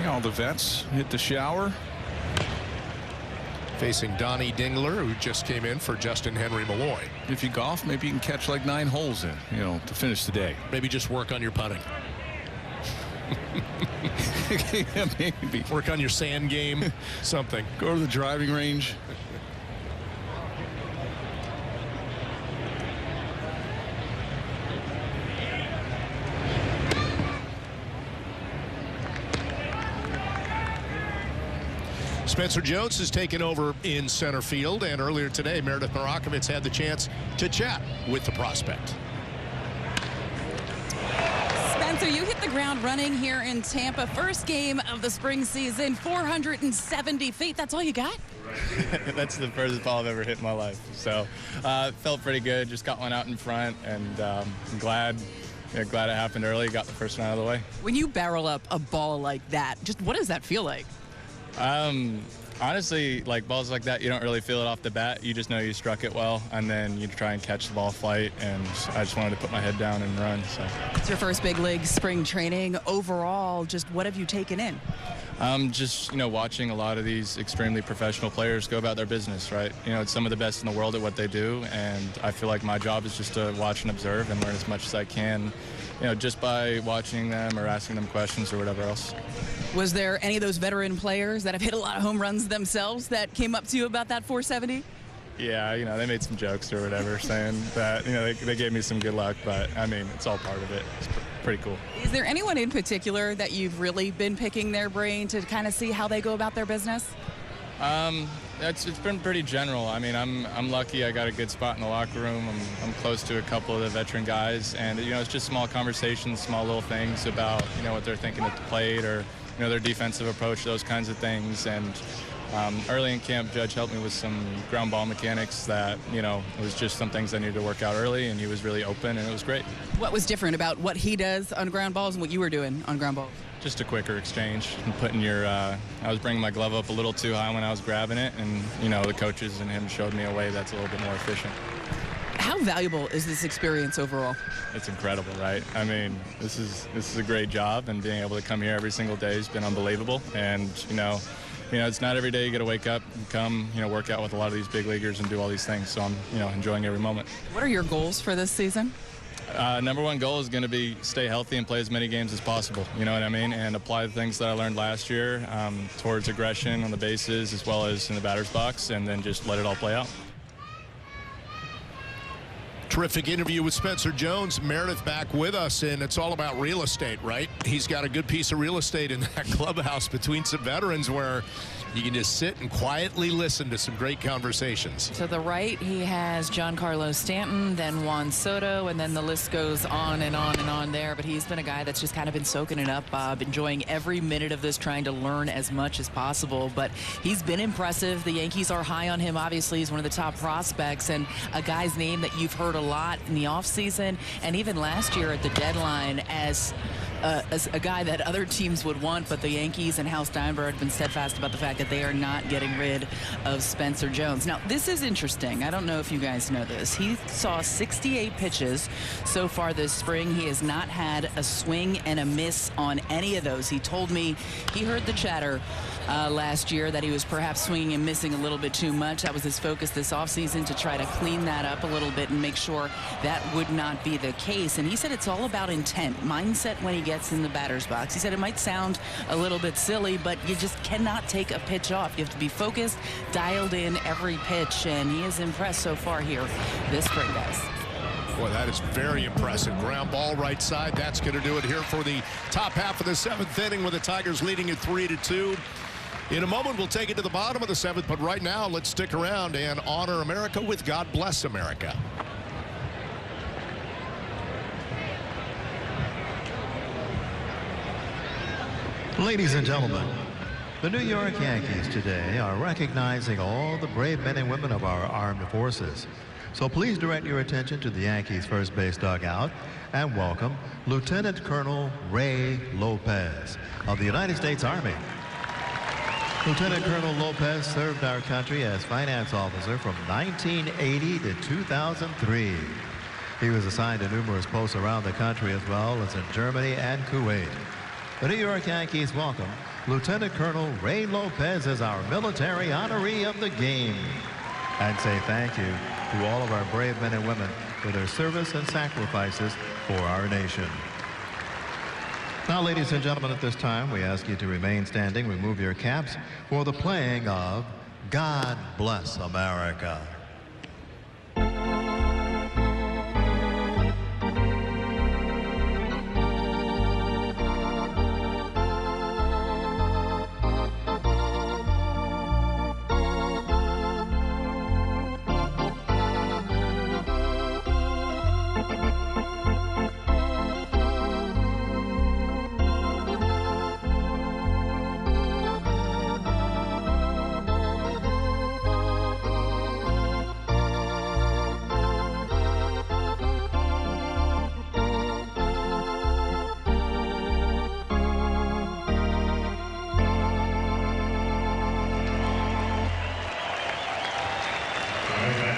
Yeah, all the vets hit the shower. Facing Donnie Dingler, who just came in for Justin Henry Malloy. If you golf, maybe you can catch like 9 holes in, to finish the day. Maybe just work on your putting. Yeah, maybe. Work on your sand game, something. Go to the driving range. Spencer Jones has taken over in center field, and earlier today Meredith Marakovits had the chance to chat with the prospect. Spencer, you hit the ground running here in Tampa. First game of the spring season, 470 feet. That's all you got? That's the furthest ball I've ever hit in my life. So felt pretty good. Just got one out in front, and I'm glad it happened early. Got the first one out of the way. When you barrel up a ball like that, just what does that feel like? Honestly, like balls like that, you don't really feel it off the bat. You just know you struck it well, and then you try and catch the ball flight, and I just wanted to put my head down and run. So it's your first big league spring training. Overall, just what have you taken in? Just, watching a lot of these extremely professional players go about their business, right? It's some of the best in the world at what they do, and I feel like my job is just to watch and observe and learn as much as I can, just by watching them or asking them questions or whatever else. Was there any of those veteran players that have hit a lot of home runs themselves that came up to you about that 470? Yeah, they made some jokes or whatever saying that, they gave me some good luck, but I mean, it's all part of it. It's pretty cool. Is there anyone in particular that you've really been picking their brain to kind of see how they go about their business? It's been pretty general. I mean, I'm lucky. I got a good spot in the locker room. I'm close to a couple of the veteran guys, and it's just small conversations, small little things about what they're thinking at the plate, or their defensive approach, those kinds of things. And early in camp, Judge helped me with some ground ball mechanics that it was just some things I needed to work out early, and he was really open, and it was great. What was different about what he does on ground balls and what you were doing on ground balls? Just a quicker exchange and putting I was bringing my glove up a little too high when I was grabbing it, and the coaches and him showed me a way that's a little bit more efficient. How valuable is this experience overall? It's incredible, right? I mean, this is a great job, and being able to come here every single day has been unbelievable. And it's not every day you get to wake up and come work out with a lot of these big leaguers and do all these things. So I'm enjoying every moment. What are your goals for this season? Number one goal is going to be stay healthy and play as many games as possible, you know what I mean, and apply the things that I learned last year towards aggression on the bases as well as in the batter's box, and then just let it all play out. Terrific interview with Spencer Jones. Meredith back with us, and it's all about real estate, right? He's got a good piece of real estate in that clubhouse between some veterans where you can just sit and quietly listen to some great conversations. To the right, he has Giancarlo Stanton, then Juan Soto, and then the list goes on and on and on there. But he's been a guy that's just kind of been soaking it up, Bob, enjoying every minute of this, trying to learn as much as possible. But he's been impressive. The Yankees are high on him. Obviously, he's one of the top prospects, and a guy's name that you've heard a lot in the offseason and even last year at the deadline as a guy that other teams would want, but the Yankees and Hal Steinbrenner have been steadfast about the fact that they are not getting rid of Spencer Jones. Now, this is interesting. I don't know if you guys know this. He saw 68 pitches so far this spring. He has not had a swing and a miss on any of those. He told me he heard the chatter last year that he was perhaps swinging and missing a little bit too much. That was his focus this offseason, to try to clean that up a little bit and make sure that would not be the case. And he said it's all about intent, mindset when he gets in the batter's box. He said it might sound a little bit silly, but you just cannot take a pitch off. You have to be focused, dialed in every pitch, and he is impressed so far here this spring, guys. Boy, that is very impressive. Ground ball right side. That's going to do it here for the top half of the 7th inning, with the Tigers leading at 3-2. In a moment, we'll take it to the bottom of the 7th, but right now, let's stick around and honor America with God Bless America. Ladies and gentlemen, the New York Yankees today are recognizing all the brave men and women of our armed forces. So please direct your attention to the Yankees first base dugout and welcome Lieutenant Colonel Ray Lopez of the United States Army. Lieutenant Colonel Lopez served our country as finance officer from 1980 to 2003. He was assigned to numerous posts around the country as well as in Germany and Kuwait. The New York Yankees welcome Lieutenant Colonel Ray Lopez as our military honoree of the game, and say thank you to all of our brave men and women for their service and sacrifices for our nation. Now, ladies and gentlemen, at this time, we ask you to remain standing, remove your caps for the playing of God Bless America.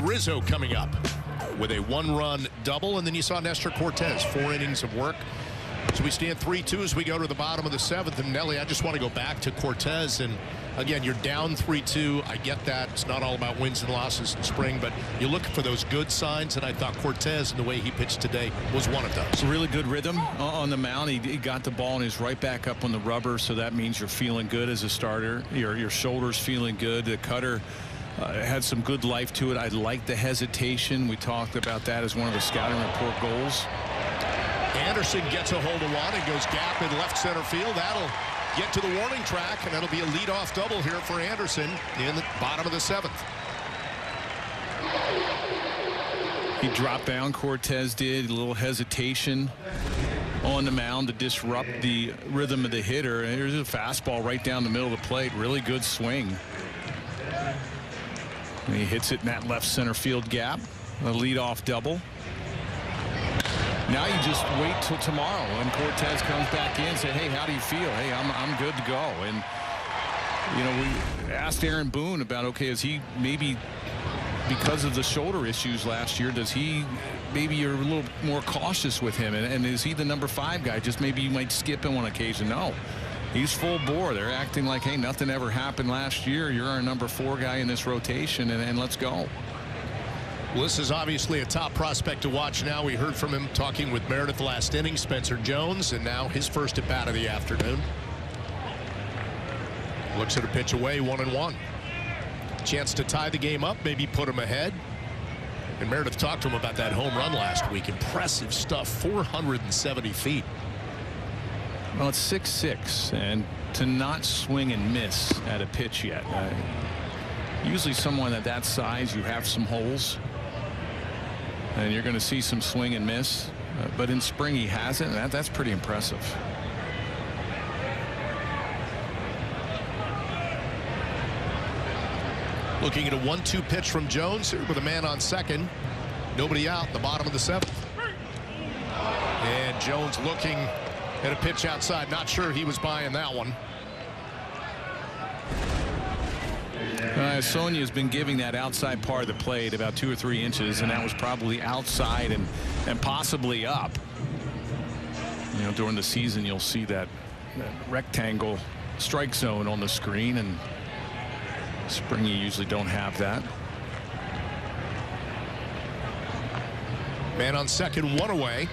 Rizzo coming up with a one-run double, and then you saw Nestor Cortez, 4 innings of work. So we stand 3-2 as we go to the bottom of the 7th. And Nelly, I just want to go back to Cortez, and again, you're down 3-2. I get that it's not all about wins and losses in spring, but you look for those good signs, and I thought Cortez and the way he pitched today was one of those. It's a really good rhythm on the mound. He got the ball and he's right back up on the rubber, so that means you're feeling good as a starter. Your shoulder's feeling good. The cutter had some good life to it. I like the hesitation. We talked about that as one of the scouting report goals. Anderson gets a hold of one and goes gap in left center field. That'll get to the warning track, and that'll be a leadoff double here for Anderson in the bottom of the 7th. He dropped down, Cortez did, a little hesitation on the mound to disrupt the rhythm of the hitter. And there's a fastball right down the middle of the plate. Really good swing. And he hits it in that left center field gap. A leadoff double. Now you just wait till tomorrow when Cortez comes back in and say, hey, how do you feel? Hey, I'm good to go. And, you know, we asked Aaron Boone about, okay, is he maybe because of the shoulder issues last year, does he maybe you're a little more cautious with him? And is he the number 5 guy? Just maybe you might skip him on occasion. No, he's full bore. They're acting like, hey, nothing ever happened last year. You're our number 4 guy in this rotation, and let's go. Well, this is obviously a top prospect to watch now. We heard from him talking with Meredith last inning, Spencer Jones, and now his first at bat of the afternoon. Looks at a pitch away, 1-1. Chance to tie the game up, maybe put him ahead. And Meredith talked to him about that home run last week. Impressive stuff, 470 feet. Well, it's 6-6, and to not swing and miss at a pitch yet. Usually someone at that size, you have some holes. And you're going to see some swing and miss. But in spring, he hasn't. That's pretty impressive. Looking at a 1-2 pitch from Jones with a man on second. Nobody out, the bottom of the 7th. And Jones looking at a pitch outside. Not sure he was buying that one. Sonia's been giving that outside part of the plate about 2 or 3 inches, and that was probably outside and possibly up. You know, during the season, you'll see that rectangle strike zone on the screen, and spring you usually don't have that. Man on second, 1 away.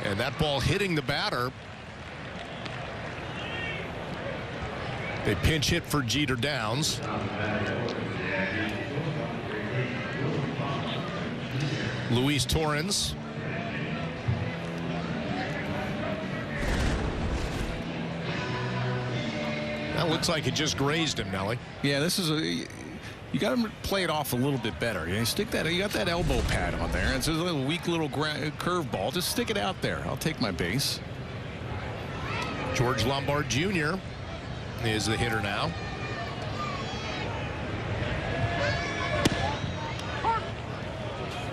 And that ball hitting the batter. They pinch hit for Jeter Downs. Luis Torrens. That looks like it just grazed him, Nelly. Yeah, this is you got to play it off a little bit better. You stick that. You got that elbow pad on there. It's a little weak little curve ball. Just stick it out there. I'll take my base. George Lombard Jr. is the hitter now.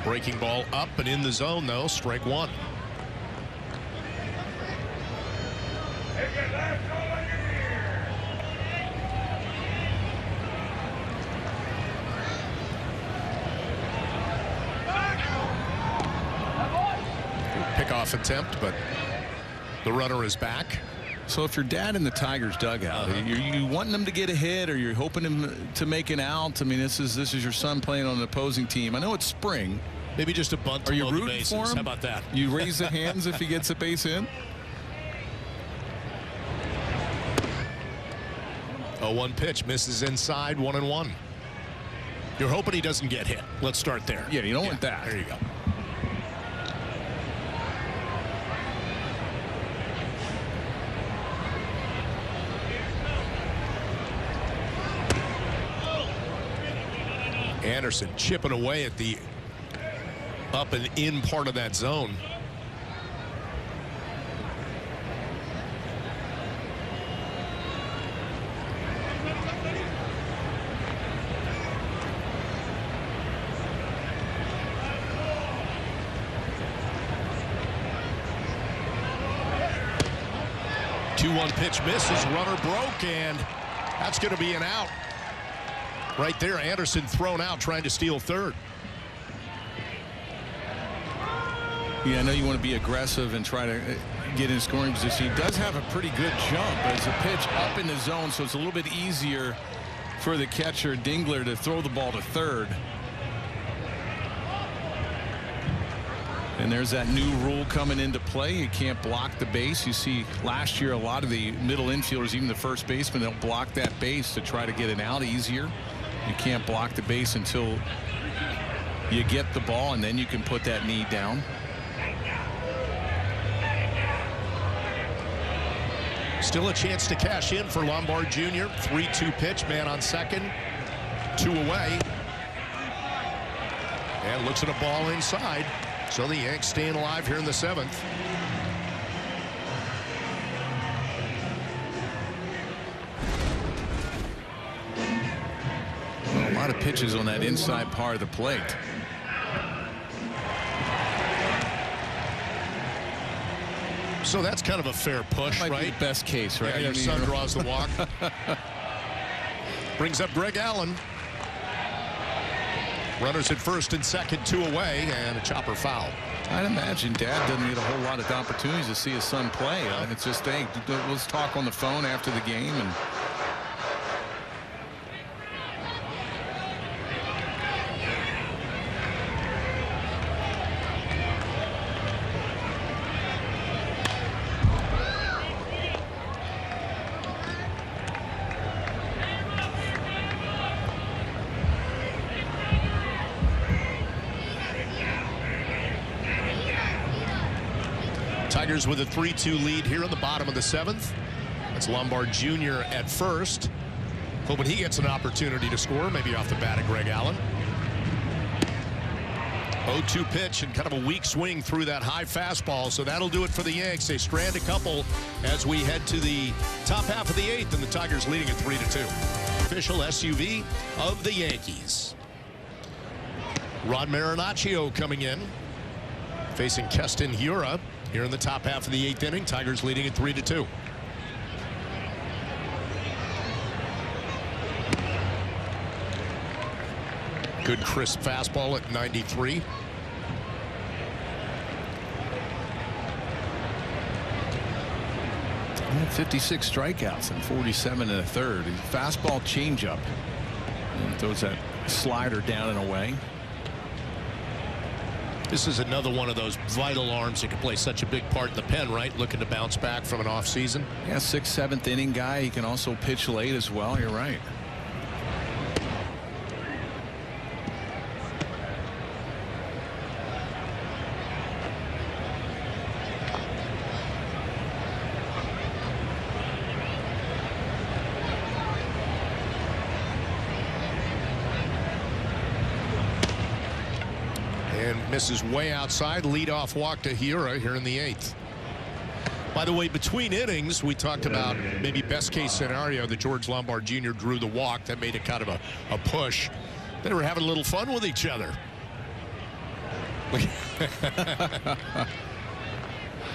Breaking ball up and in the zone, though. Strike 1. Pickoff attempt, but the runner is back. So if your dad in the Tigers dugout, you wanting them to get a hit, or you're hoping him to make an out? I mean, this is your son playing on an opposing team. I know it's spring. Maybe just a bunt to load the bases. For him? How about that? You raise the hands if he gets a base in. 0-1 pitch, misses inside, 1-1. You're hoping he doesn't get hit. Let's start there. Yeah, you don't want that. There you go. Anderson chipping away at the up and in part of that zone. Two-one pitch misses, runner broke, and that's going to be an out. Right there, Anderson thrown out trying to steal third. Yeah, I know you want to be aggressive and try to get in scoring position. He does have a pretty good jump, but it's a pitch up in the zone, so it's a little bit easier for the catcher, Dingler, to throw the ball to third. And there's that new rule coming into play. You can't block the base. You see last year a lot of the middle infielders, even the first baseman, they'll block that base to try to get an out easier. You can't block the base until you get the ball, and then you can put that knee down. Still a chance to cash in for Lombard Jr. 3-2 pitch, man on second, 2 away. And looks at a ball inside. So the Yanks staying alive here in the 7th. Well, a lot of pitches on that inside part of the plate. So that's kind of a fair push, Might right? be the best case, right? Yeah, your son draws the walk. Brings up Greg Allen. Runners at first and second, 2 away, and a chopper foul. I'd imagine Dad doesn't get a whole lot of opportunities to see his son play. It's just, hey, let's talk on the phone after the game. And Tigers with a 3-2 lead here in the bottom of the 7th. That's Lombard Jr. at first. Hoping he gets an opportunity to score, maybe off the bat of Greg Allen. 0-2 pitch and kind of a weak swing through that high fastball. So that'll do it for the Yanks. They strand a couple as we head to the top half of the 8th, and the Tigers leading at 3-2. Official SUV of the Yankees. Rod Marinaccio coming in, facing Keston Hiura here in the top half of the 8th inning. Tigers leading at 3-2. Good crisp fastball at 93. he had 56 strikeouts and 47 and a third. Fastball changeup. And throws that slider down and away. This is another one of those vital arms that can play such a big part in the pen, right? Looking to bounce back from an off season. Yeah, 6th, 7th inning guy. He can also pitch late as well. You're right. Misses way outside. Leadoff walk to Hiura here in the 8th. By the way, between innings, we talked about maybe best case scenario that George Lombard Jr. drew the walk. That made it kind of a push. They were having a little fun with each other.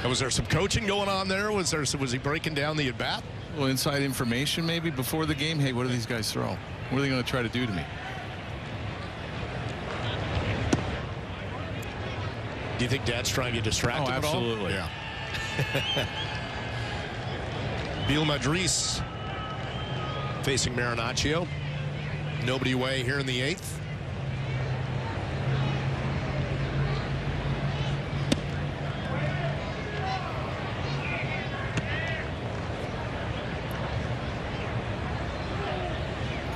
Was there some coaching going on there? Was he breaking down the at bat? Well, inside information maybe before the game. Hey, what do these guys throw? What are they going to try to do to me? Do you think Dad's trying to distract him at all? Absolutely. Yeah. Biel Madris facing Marinaccio. Nobody away here in the 8th.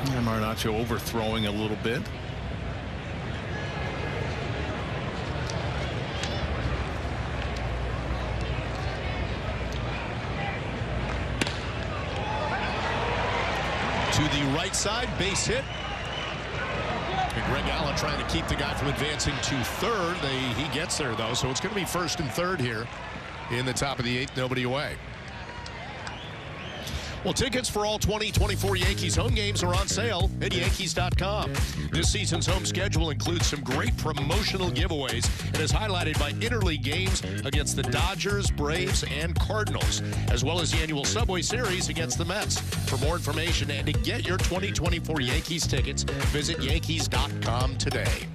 And Marinaccio overthrowing a little bit. To the right side, base hit. And Greg Allen trying to keep the guy from advancing to third. He gets there, though, so it's going to be first and third here in the top of the 8th. Nobody away. Well, tickets for all 2024 Yankees home games are on sale at Yankees.com. This season's home schedule includes some great promotional giveaways and is highlighted by interleague games against the Dodgers, Braves, and Cardinals, as well as the annual Subway Series against the Mets. For more information and to get your 2024 Yankees tickets, visit Yankees.com today.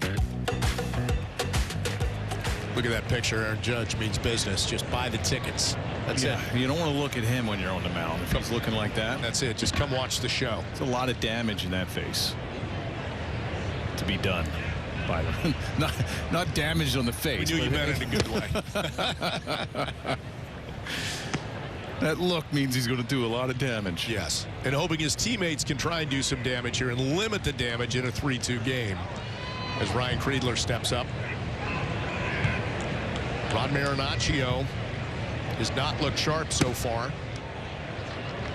Look at that picture. Aaron Judge means business. Just buy the tickets. That's it. You don't want to look at him when you're on the mound. If he's looking like that. That's it. Just come watch the show. It's a lot of damage in that face to be done. By the, not damaged on the face. We knew you meant it in a good way. That look means he's going to do a lot of damage. Yes. And hoping his teammates can try and do some damage here and limit the damage in a 3-2 game. As Ryan Kreidler steps up. Rod Marinaccio has not looked sharp so far.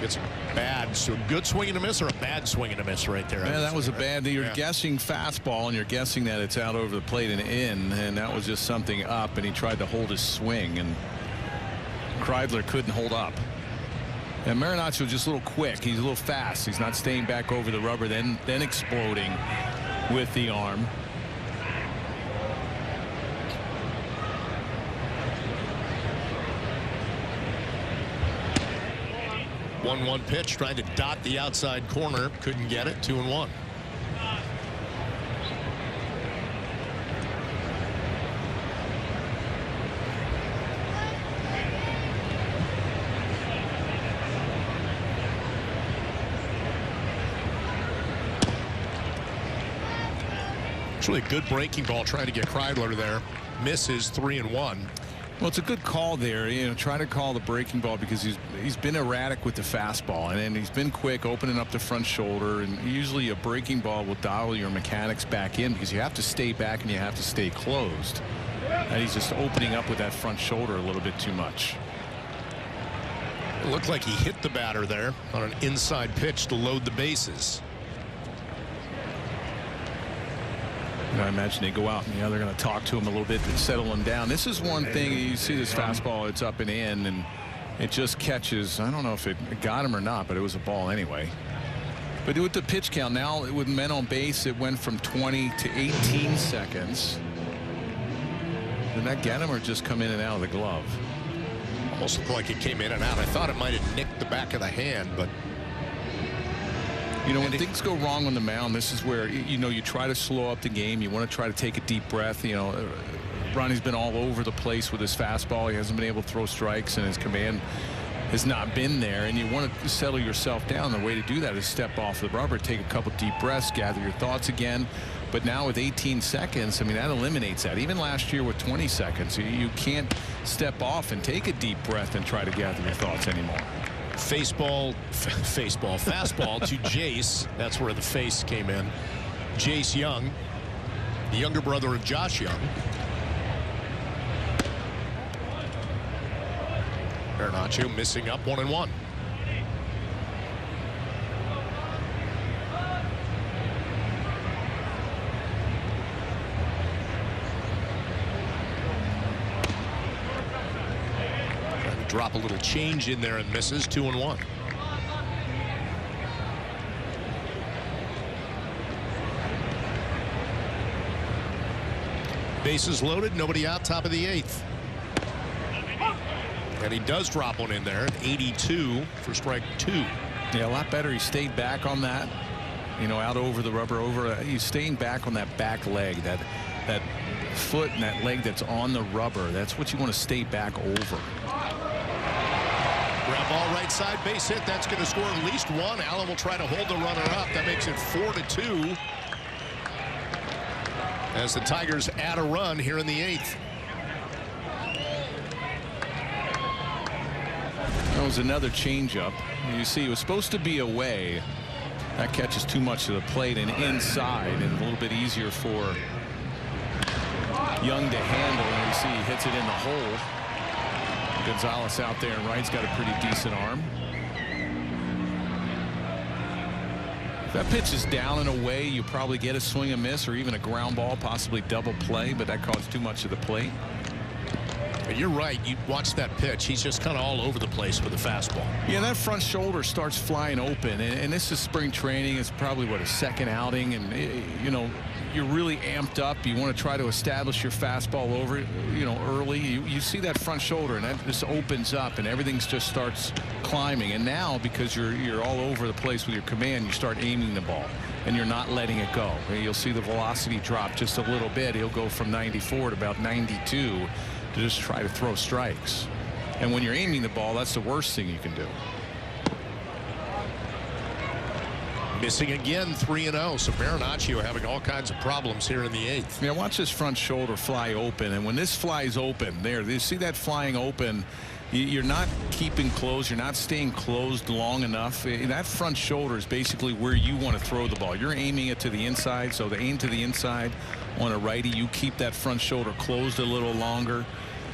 Gets bad. So good swing and a miss or a bad swing and a miss right there. Yeah, that was a bad. You're yeah. guessing fastball, and you're guessing that it's out over the plate and in, and that was just something up, and he tried to hold his swing, and Kreidler couldn't hold up. And Marinaccio was just a little quick. He's a little fast. He's not staying back over the rubber, then exploding with the arm. 1-1 pitch, trying to dot the outside corner, couldn't get it. 2-1. It's really a good breaking ball, trying to get Kreidler there. Misses. 3-1. Well, it's a good call there. You know, try to call the breaking ball because he's been erratic with the fastball, and he's been quick opening up the front shoulder, and usually a breaking ball will dial your mechanics back in because you have to stay back and you have to stay closed. And he's just opening up with that front shoulder a little bit too much. It looked like he hit the batter there on an inside pitch to load the bases. I imagine they go out and they're going to talk to him a little bit to settle him down. This is one thing. You see this fastball, it's up and in, and it just catches. I don't know if it got him or not, but it was a ball anyway. But with the pitch count now, with men on base, it went from 20 to 18 seconds. Did that get him or just come in and out of the glove? Almost looked like it came in and out. I thought it might have nicked the back of the hand, but you know, when things go wrong on the mound, this is where, you know, you try to slow up the game. You want to try to take a deep breath. You know, Ronnie's been all over the place with his fastball. He hasn't been able to throw strikes, and his command has not been there. And you want to settle yourself down. The way to do that is step off the rubber, take a couple deep breaths, gather your thoughts again. But now with 18 seconds, I mean, that eliminates that. Even last year with 20 seconds, you can't step off and take a deep breath and try to gather your thoughts anymore. Fastball to Jace. That's where the face came in. Jace Young, the younger brother of Josh Young. Marinaccio missing up 1-1. Drop a little change in there and misses. 2-1. Bases loaded, nobody out, top of the 8th. And he does drop one in there at 82 for strike 2. Yeah, a lot better. He stayed back on that, you know, out over the rubber, he's staying back on that back leg, that foot and that leg that's on the rubber. That's what you want to stay back over. Ground ball right side, base hit. That's going to score at least one. Allen will try to hold the runner up. That makes it 4-2 as the Tigers add a run here in the 8th. That was another changeup. You see, it was supposed to be away. That catches too much to the plate and inside, and a little bit easier for Young to handle. And you see he hits it in the hole. Gonzalez out there, and right's got a pretty decent arm. If that pitch is down and away, you probably get a swing and miss or even a ground ball, possibly double play, but that caused too much of the plate. You're right. You watch that pitch. He's just kind of all over the place with the fastball. Yeah, that front shoulder starts flying open, and this is spring training. It's probably, what, a second outing, and, you know, you're really amped up. You want to try to establish your fastball over, you know, early. You see that front shoulder, and that just opens up, and everything just starts climbing. And now, because you're all over the place with your command, you start aiming the ball, and you're not letting it go. You'll see the velocity drop just a little bit. He'll go from 94 to about 92 to just try to throw strikes. And when you're aiming the ball, that's the worst thing you can do. Missing again, 3-0. So Marinaccio having all kinds of problems here in the 8th. Yeah, watch this front shoulder fly open, and when this flies open, there, you see that flying open. You're not keeping closed. You're not staying closed long enough. That front shoulder is basically where you want to throw the ball. You're aiming it to the inside, so the aim to the inside on a righty, you keep that front shoulder closed a little longer.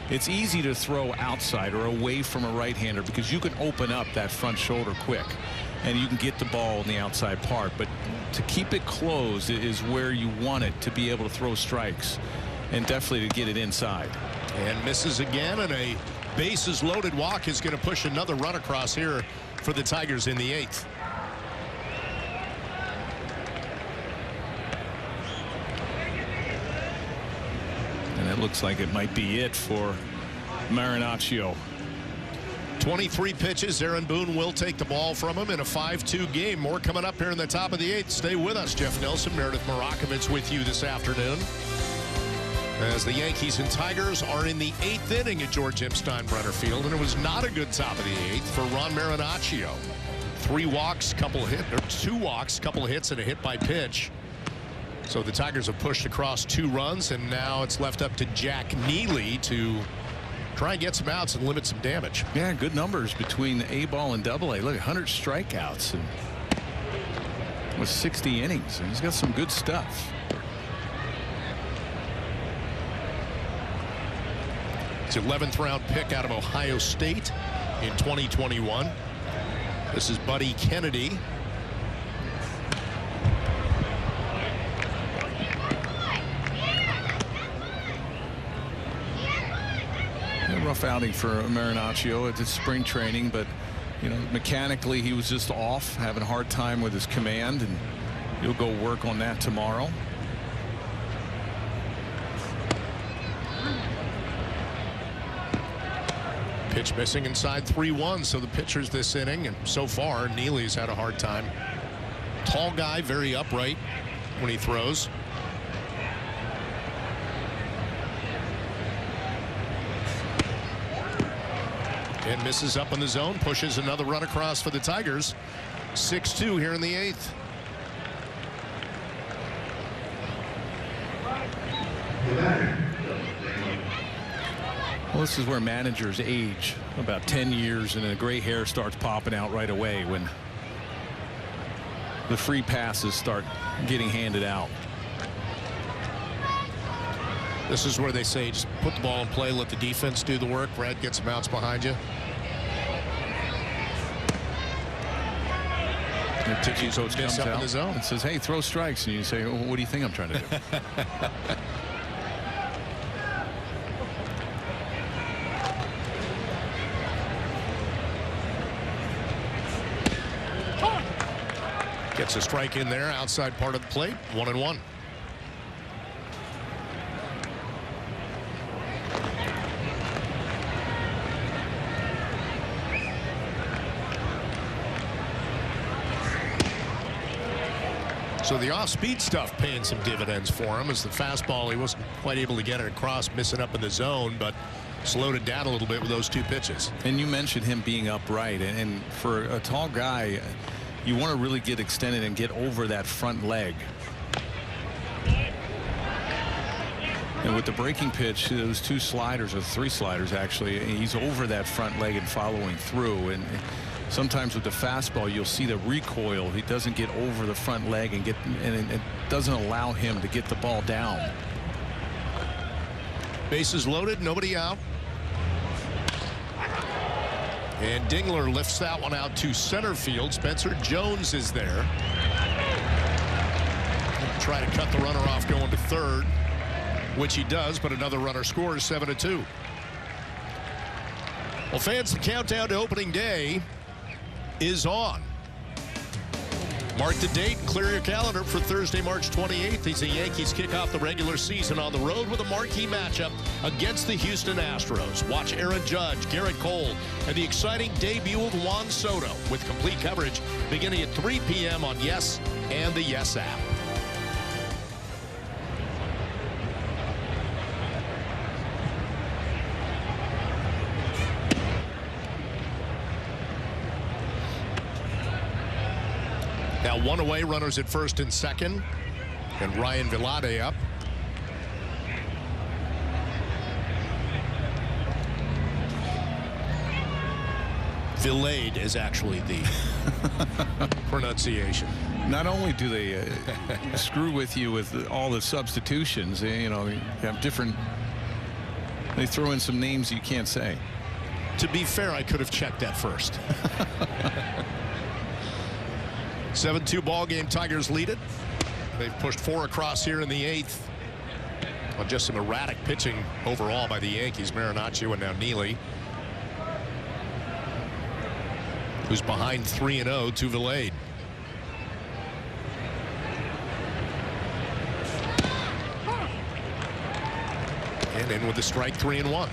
it's easy to throw outside or away from a right-hander because you can open up that front shoulder quick and you can get the ball in the outside part. But to keep it closed is where you want it to be able to throw strikes and definitely to get it inside. And misses again, and a bases loaded walk is going to push another run across here for the Tigers in the 8th. And it looks like it might be it for Marinaccio. 23 pitches. Aaron Boone will take the ball from him in a 5-2 game. More coming up here in the top of the 8th. Stay with us. Jeff Nelson, Meredith Marakovitz with you this afternoon, as the Yankees and Tigers are in the 8th inning at George M. Steinbrenner Field, and it was not a good top of the 8th for Ron Marinaccio. 2 walks, couple of hits, and a hit by pitch. So the Tigers have pushed across 2 runs, and now it's left up to Jack Neely to try and get some outs and limit some damage. Yeah, good numbers between A-ball and Double-A. Look, 100 strikeouts and with 60 innings, and he's got some good stuff. It's 11th round pick out of Ohio State in 2021. This is Buddy Kennedy. Rough outing for Marinaccio. It's spring training, but you know, mechanically he was just off, having a hard time with his command, and he'll go work on that tomorrow. Pitch missing inside 3-1. So the pitchers this inning, and so far Neely's had a hard time. Tall guy, very upright when he throws. And misses up in the zone, pushes another run across for the Tigers. 6-2 here in the 8th. Well, this is where managers age about 10 years, and the gray hair starts popping out right away when the free passes start getting handed out. This is where they say just put the ball in play, let the defense do the work. Brad, get some outs behind you. The coach comes up out in the zone and says, hey, throw strikes, and you say, well, what do you think I'm trying to do? Gets a strike in there, outside part of the plate. 1-1. So the off-speed stuff paying some dividends for him, as the fastball, he wasn't quite able to get it across, missing up in the zone, but slowed it down a little bit with those 2 pitches. And you mentioned him being upright, and for a tall guy, you want to really get extended and get over that front leg. And with the breaking pitch, those 2 sliders, or 3 sliders actually, he's over that front leg and following through. And sometimes with the fastball, you'll see the recoil. He doesn't get over the front leg and it doesn't allow him to get the ball down. Bases loaded, nobody out. And Dingler lifts that one out to center field. Spencer Jones is there. Try to cut the runner off going to third, which he does, but another runner scores. 7-2. Well, fans, the countdown to opening day is on. Mark the date and clear your calendar for Thursday, March 28th, as the Yankees kick off the regular season on the road with a marquee matchup against the Houston Astros. Watch Aaron Judge, Garrett Cole, and the exciting debut of Juan Soto with complete coverage beginning at 3 p.m. on Yes and the Yes app. Now 1 away, runners at first and second, and Ryan Vilade up. Vilade is actually the pronunciation. Not only do they screw with you with all the substitutions, you know, you have different They throw in some names you can't say. To be fair, I could have checked that first. 7-2 ball game. Tigers lead it. They've pushed 4 across here in the 8th. Well, just some erratic pitching overall by the Yankees. Marinaccio and now Neely, who's behind 3-0 to Vilade. And in with the strike, 3-1.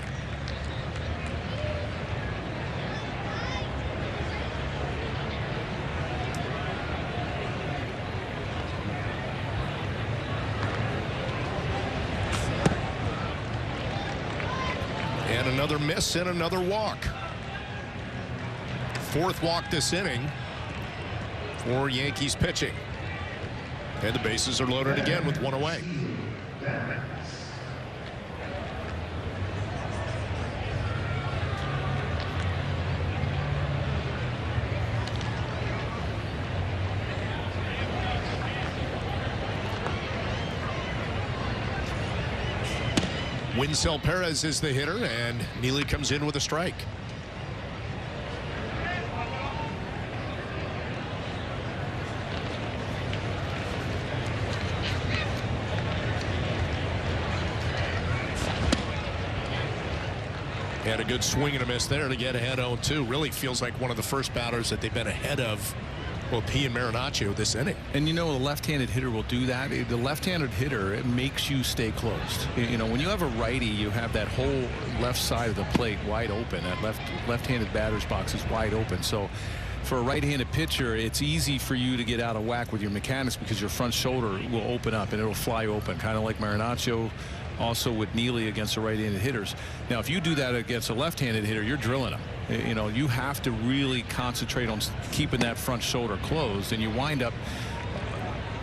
And another miss and another walk. 4th walk this inning for Yankees pitching. And the bases are loaded again with 1 away. Winsell Perez is the hitter, and Neely comes in with a strike. And a good swing and a miss there to get ahead 0-2. Really feels like one of the first batters that they've been ahead of, well, P and Marinaccio this inning. And you know, a left-handed hitter will do that. The left-handed hitter, it makes you stay closed. You know, when you have a righty, you have that whole left side of the plate wide open. That left-handed batter's box is wide open. So for a right-handed pitcher, it's easy for you to get out of whack with your mechanics because your front shoulder will open up and it'll fly open, kind of like Marinaccio, also with Neely against the right-handed hitters. Now, if you do that against a left-handed hitter, you're drilling them. You know, you have to really concentrate on keeping that front shoulder closed, and you wind up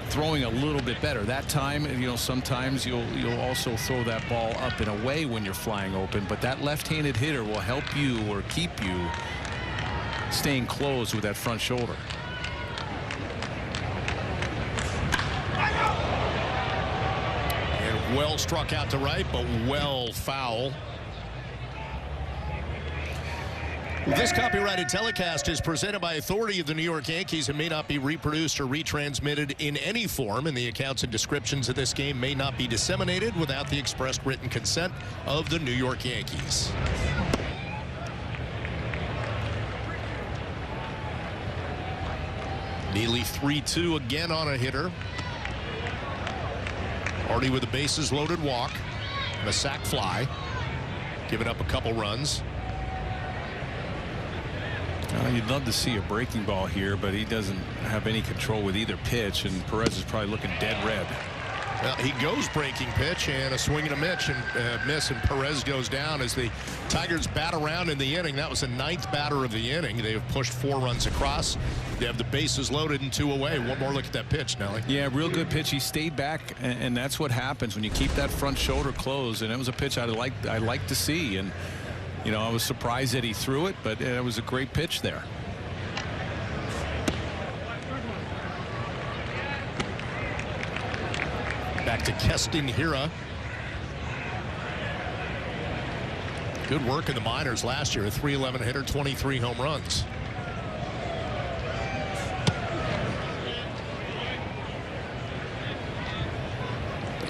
throwing a little bit better. That time, you know, sometimes you'll also throw that ball up and away when you're flying open, but that left-handed hitter will help you or keep you staying closed with that front shoulder. And well struck out to right, but well foul. This copyrighted telecast is presented by authority of the New York Yankees and may not be reproduced or retransmitted in any form, and the accounts and descriptions of this game may not be disseminated without the expressed written consent of the New York Yankees. Neely 3-2 again on a hitter. Already with the bases loaded walk and a sac fly, giving up a couple runs. You'd love to see a breaking ball here, but he doesn't have any control with either pitch, and Perez is probably looking dead red. Well, he goes breaking pitch and a swing and a miss, and Perez goes down as the Tigers bat around in the inning. That was the 9th batter of the inning. They have pushed 4 runs across. They have the bases loaded and 2 away. One more look at that pitch, Nelly. Yeah, real good pitch. He stayed back, and that's what happens when you keep that front shoulder closed. And it was a pitch I like to see. And you know, I was surprised that he threw it, but it was a great pitch there. Back to Keston Hiura. Good work in the minors last year. A .311 hitter, 23 home runs.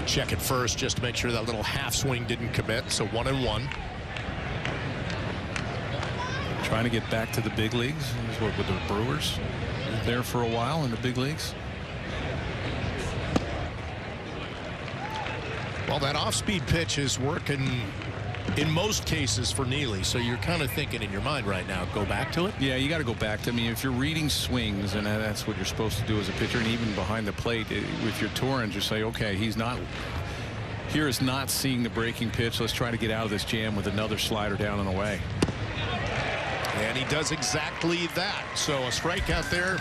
Check it first just to make sure that little half swing didn't commit. So 1-1. Trying to get back to the big leagues. With the Brewers there for a while in the big leagues. Well, that off-speed pitch is working in most cases for Neely, so you're kind of thinking in your mind right now, go back to it? Yeah, you got to go back to, I mean, if you're reading swings, and that's what you're supposed to do as a pitcher, and even behind the plate, with your Torrens, you say, okay, he's not seeing the breaking pitch. Let's try to get out of this jam with another slider down and away. And he does exactly that. So a strikeout there.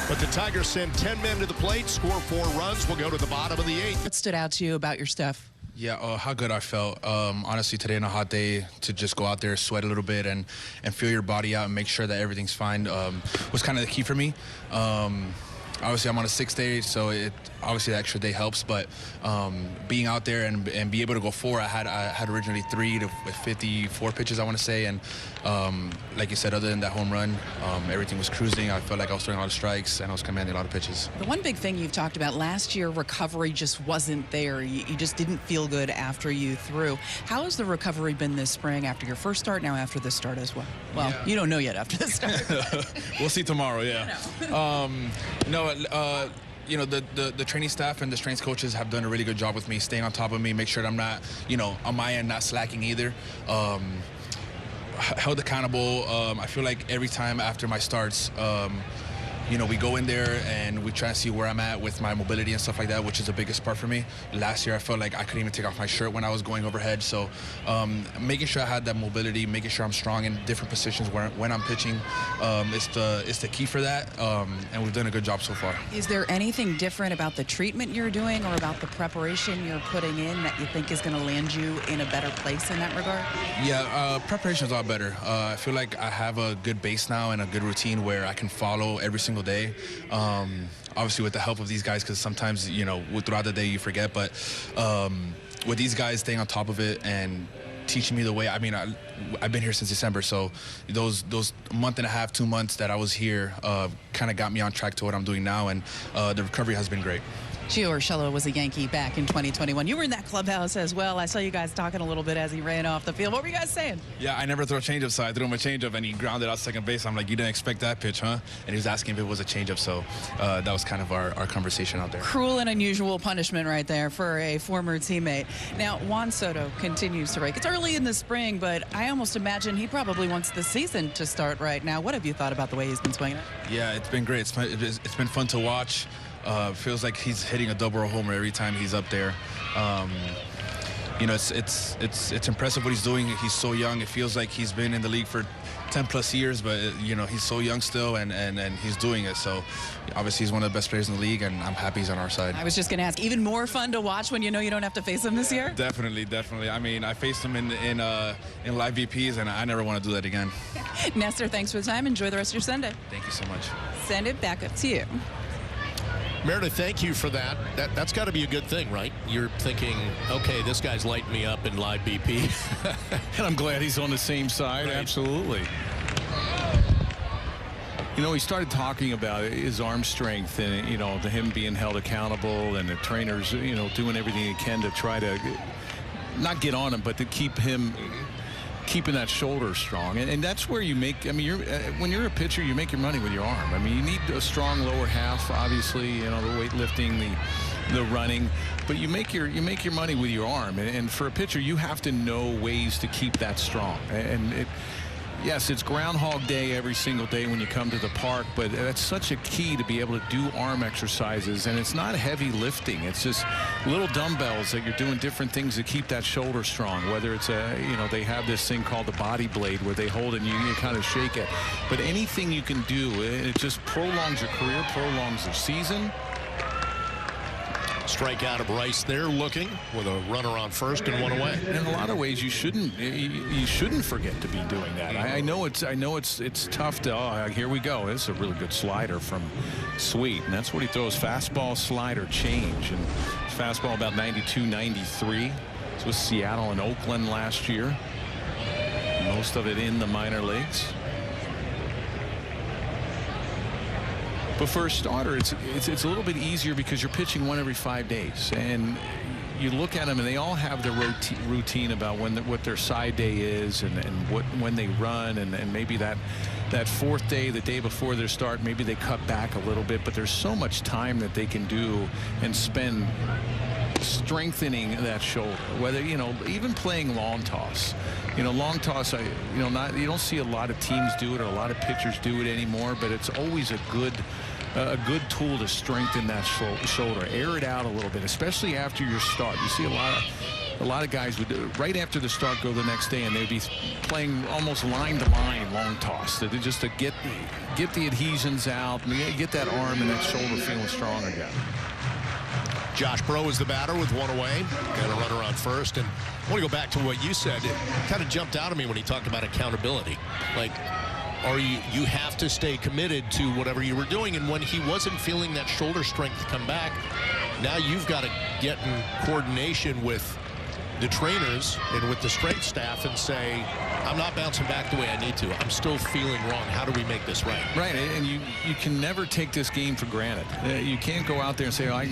But the Tigers send 10 men to the plate, score 4 runs. We'll go to the bottom of the 8th. What stood out to you about your stuff? Yeah, how good I felt. Honestly, today on a hot day, to just go out there, sweat a little bit, and feel your body out and make sure that everything's fine was kind of the key for me. obviously I'm on a 6th day, so obviously the extra day helps. But being out there and be able to go 4, I had originally 3 to 54 pitches, I want to say, and like you said, other than that home run, everything was cruising. I felt like I was throwing a lot of strikes and I was commanding a lot of pitches. The one big thing you've talked about last year, recovery just wasn't there. You just didn't feel good after you threw. How has the recovery been this spring after your first start, now after this start as well? Well, yeah. You don't know yet after this start. We'll see tomorrow, yeah. You know, the training staff and the strength coaches have done a really good job with me, staying on top of me, make sure that I'm not, you know, on my end, not slacking either. Held accountable. I feel like every time after my starts, you know, we go in there and we try to see where I'm at with my mobility and stuff like that, which is the biggest part for me. Last year, I felt like I couldn't even take off my shirt when I was going overhead. So making sure I had that mobility, making sure I'm strong in different positions when I'm pitching, is the key for that. And we've done a good job so far. Is there anything different about the treatment you're doing or about the preparation you're putting in that you think is going to land you in a better place in that regard? Yeah, preparation is a lot better. I feel like I have a good base now and a good routine where I can follow every single day. Obviously with the help of these guys, because sometimes, you know, throughout the day you forget, but with these guys staying on top of it and teaching me the way, I mean, I've been here since December, so those month and a half, 2 months that I was here kind of got me on track to what I'm doing now, and the recovery has been great. Gio Urshela was a Yankee back in 2021. You were in that clubhouse as well. I saw you guys talking a little bit as he ran off the field. What were you guys saying? Yeah, I never throw a changeup, so I threw him a changeup, and he grounded out second base. I'm like, you didn't expect that pitch, huh? And he was asking if it was a changeup, so that was kind of our conversation out there. Cruel and unusual punishment right there for a former teammate. Now, Juan Soto continues to rake. It's early in the spring, but I almost imagine he probably wants the season to start right now. What have you thought about the way he's been swinging it? Yeah, it's been great. It's been fun to watch. Feels like he's hitting a double or homer every time he's up there. You know, it's impressive what he's doing. He's so young. It feels like he's been in the league for 10+ years, but you know, he's so young still, and he's doing it. So obviously he's one of the best players in the league, and I'm happy he's on our side. I was just going to ask, even more fun to watch when you know you don't have to face him this year? Definitely. I mean, I faced him in live VPs, and I never want to do that again. Nestor, thanks for the time. Enjoy the rest of your Sunday. Thank you so much. Send it back up to you. Meredith, thank you for that. That's got to be a good thing, right? You're thinking, okay, this guy's lighting me up in live BP. And I'm glad he's on the same side. Right. Absolutely. You know, he started talking about his arm strength and, you know, him being held accountable and the trainers, you know, doing everything he can to try to not get on him, but to keep him keeping that shoulder strong, and that's where you make, I mean, when you're a pitcher, you make your money with your arm. I mean, you need a strong lower half, obviously, you know, the weightlifting, the running, but you make your money with your arm, and for a pitcher, you have to know ways to keep that strong. And yes, it's Groundhog Day every single day when you come to the park, but that's such a key to be able to do arm exercises, and it's not heavy lifting. It's just little dumbbells that you're doing different things to keep that shoulder strong, whether it's you know, they have this thing called the body blade where they hold it and you kind of shake it. But anything you can do, it just prolongs your career, prolongs your season. Strikeout of Bryce there, looking with a runner on first and one away. In a lot of ways, you shouldn't forget to be doing that. I know it's tough to. Oh, here we go. It's a really good slider from Sweet, and that's what he throws: fastball, slider, change, and fastball about 92, 93. This was Seattle and Oakland last year. Most of it in the minor leagues. But for a starter, it's a little bit easier because you're pitching one every 5 days, and you look at them and they all have their routine about what their side day is and when they run, and maybe that fourth day, the day before their start, maybe they cut back a little bit, but there's so much time that they can do and spend strengthening that shoulder, whether, you know, even playing long toss. You know, long toss, you don't see a lot of teams do it or a lot of pitchers do it anymore, but it's always a good tool to strengthen that shoulder, air it out a little bit, especially after your start. You see a lot of guys would do it right after the start, go the next day, and they'd be playing almost line to line long toss, just to get the adhesions out, and get that arm and that shoulder feeling strong again. Josh Breaux is the batter with one away. Got a runner on first. And I want to go back to what you said. It kind of jumped out at me when he talked about accountability. Like, or you have to stay committed to whatever you were doing. And when he wasn't feeling that shoulder strength come back, now you've got to get in coordination with the trainers and with the strength staff and say, I'm not bouncing back the way I need to. I'm still feeling wrong. How do we make this right? Right, and you can never take this game for granted. You can't go out there and say, oh, I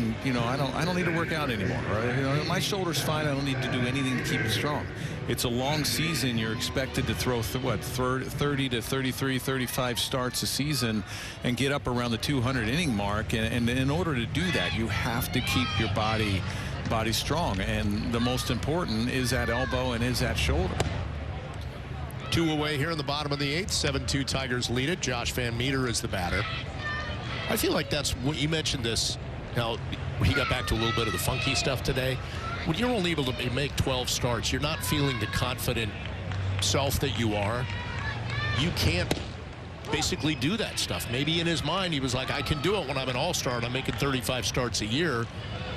don't need to work out anymore. Or, my shoulder's fine. I don't need to do anything to keep it strong. It's a long season. You're expected to throw 30 to 33, 35 starts a season and get up around the 200 inning mark. And in order to do that, you have to keep your body strong, and the most important is that elbow and is that shoulder. 2 away here in the bottom of the 8th. 7-2 Tigers lead it. Josh Van Meter is the batter. I feel like that's what you mentioned this. Now he got back to a little bit of the funky stuff today. When you're only able to make 12 starts, you're not feeling the confident self that you are. You can't basically do that stuff. Maybe in his mind he was like, I can do it when I'm an all-star and I'm making 35 starts a year.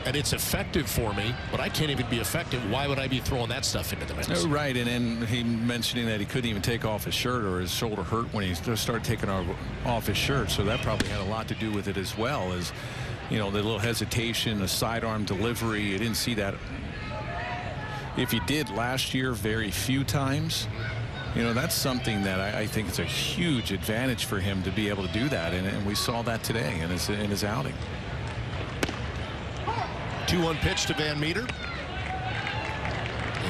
And it's effective for me, but I can't even be effective. Why would I be throwing that stuff into the mix? Oh, right, and then he mentioning that he couldn't even take off his shirt, or his shoulder hurt when he started taking off his shirt. So that probably had a lot to do with it as well, as the little hesitation, the sidearm delivery. You didn't see that. If he did last year, very few times. That's something that I think is a huge advantage for him to be able to do that, and we saw that today in his outing. 2-1 pitch to Van Meter.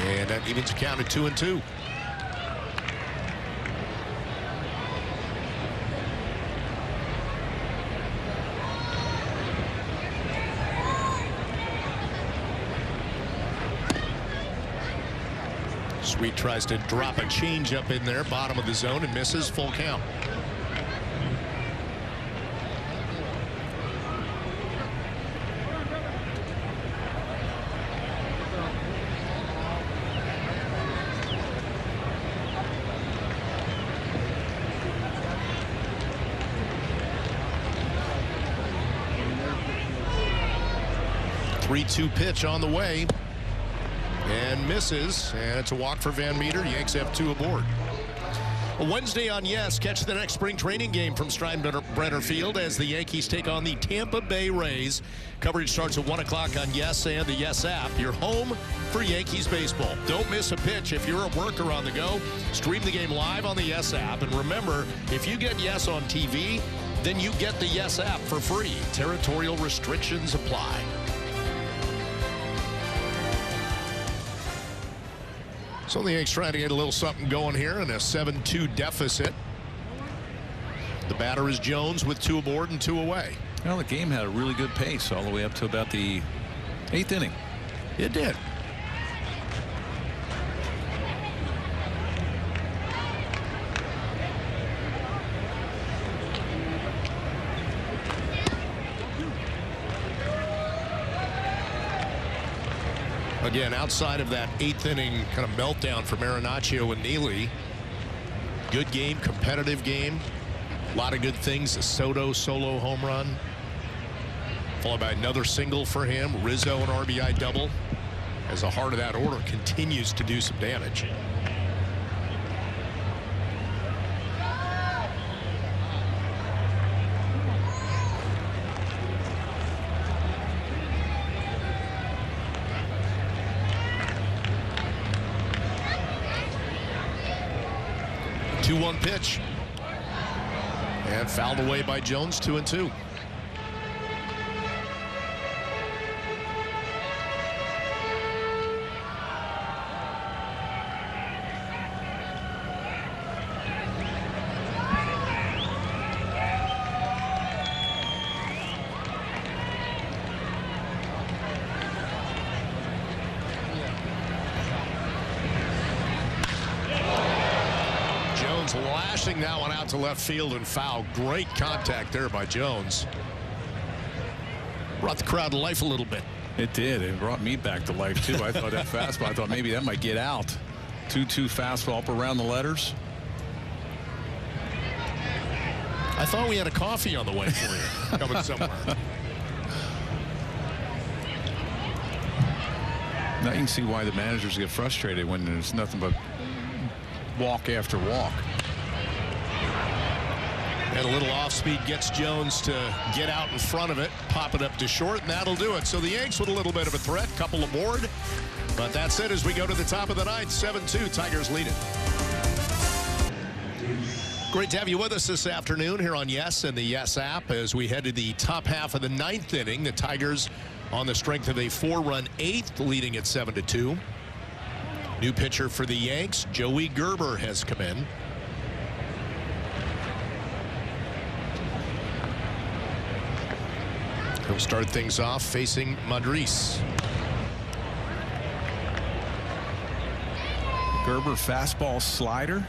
And that evens the count at 2-2. Sweet tries to drop a changeup in there, bottom of the zone, and misses. Full count. Three-2 pitch on the way and misses, and it's a walk for Van Meter. Yanks have 2 aboard. A Wednesday on Yes. Catch the next spring training game from Steinbrenner Field as the Yankees take on the Tampa Bay Rays. Coverage starts at 1 o'clock on Yes and the Yes app. Your home for Yankees baseball. Don't miss a pitch if you're a worker on the go. Stream the game live on the Yes app. And remember, if you get Yes on TV, then you get the Yes app for free. Territorial restrictions apply. So the Yanks trying to get a little something going here in a 7-2 deficit. The batter is Jones with 2 aboard and 2 away. Well, the game had a really good pace all the way up to about the 8th inning. It did. Again, outside of that 8th inning kind of meltdown from Marinaccio and Neely, good game, competitive game, a lot of good things. A Soto solo home run, followed by another single for him. Rizzo an RBI double, as the heart of that order continues to do some damage. One pitch and fouled away by Jones. 2-2. Lashing that one out to left field and foul. Great contact there by Jones. Brought the crowd to life a little bit. It did. It brought me back to life too. I thought that fastball, I thought maybe that might get out. 2-2 fastball up around the letters. I thought we had a coffee on the way for you. Coming somewhere. Now you can see why the managers get frustrated when there's nothing but walk after walk. And a little off-speed gets Jones to get out in front of it, pop it up to short, and that'll do it. So the Yanks with a little bit of a threat, couple aboard. But that's it as we go to the top of the ninth. 7-2, Tigers lead it. Great to have you with us this afternoon here on Yes and the Yes app as we head to the top half of the ninth inning. The Tigers on the strength of a 4-run eighth, leading at 7-2. New pitcher for the Yanks, Joey Gerber, has come in. He'll start things off facing Madris. Gerber fastball slider.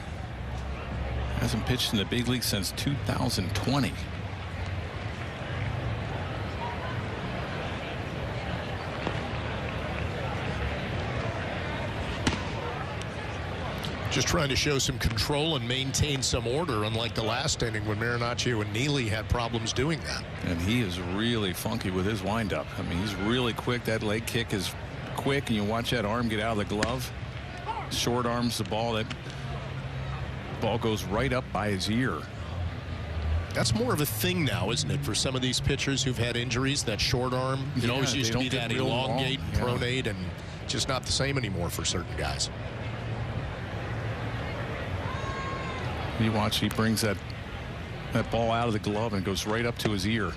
Hasn't pitched in the big league since 2020. Just trying to show some control and maintain some order, unlike the last inning when Marinaccio and Neely had problems doing that. And he is really funky with his windup. I mean, he's really quick. That leg kick is quick, and you watch that arm get out of the glove. Short arms the ball. That ball goes right up by his ear. That's more of a thing now, isn't it, for some of these pitchers who've had injuries? That short arm, it always used to be that elongate, pronate, and just not the same anymore for certain guys. You watch, he brings that ball out of the glove and goes right up to his ear.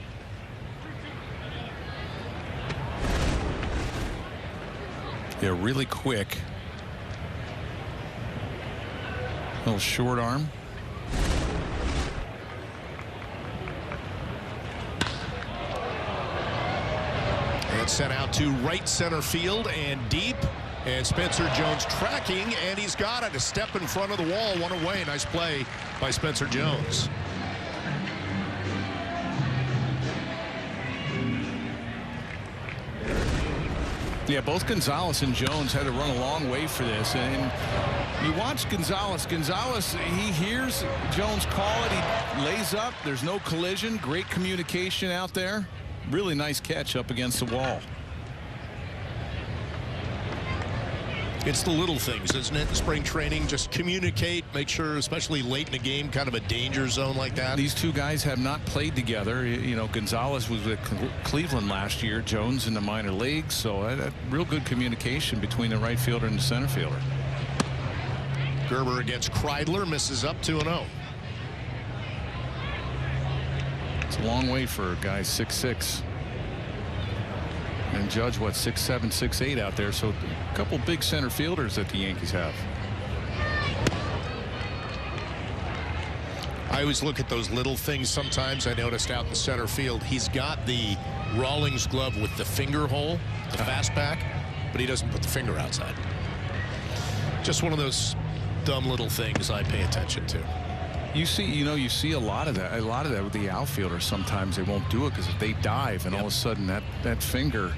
Yeah, really quick. Little short arm. And sent out to right center field and deep. And Spencer Jones tracking, and he's got it. A step in front of the wall, one away. Nice play by Spencer Jones. Yeah, both Gonzalez and Jones had to run a long way for this. And you watch Gonzalez. Gonzalez, he hears Jones call it. He lays up. There's no collision. Great communication out there. Really nice catch up against the wall. It's the little things, isn't it? Spring training, just communicate, make sure, especially late in the game, kind of a danger zone like that. These two guys have not played together. You know, Gonzalez was with Cleveland last year, Jones in the minor leagues, so a real good communication between the right fielder and the center fielder. Gerber against Kreidler, misses up 2-0. It's a long way for a guy 6'6". And Judge, what, 6'7", 6'8" out there. So a couple big center fielders that the Yankees have. I always look at those little things sometimes. I noticed out in the center field, he's got the Rawlings glove with the finger hole, the fast pack, but he doesn't put the finger outside. Just one of those dumb little things I pay attention to. You see a lot of that with the outfielders. Sometimes they won't do it because if they dive and all of a sudden that finger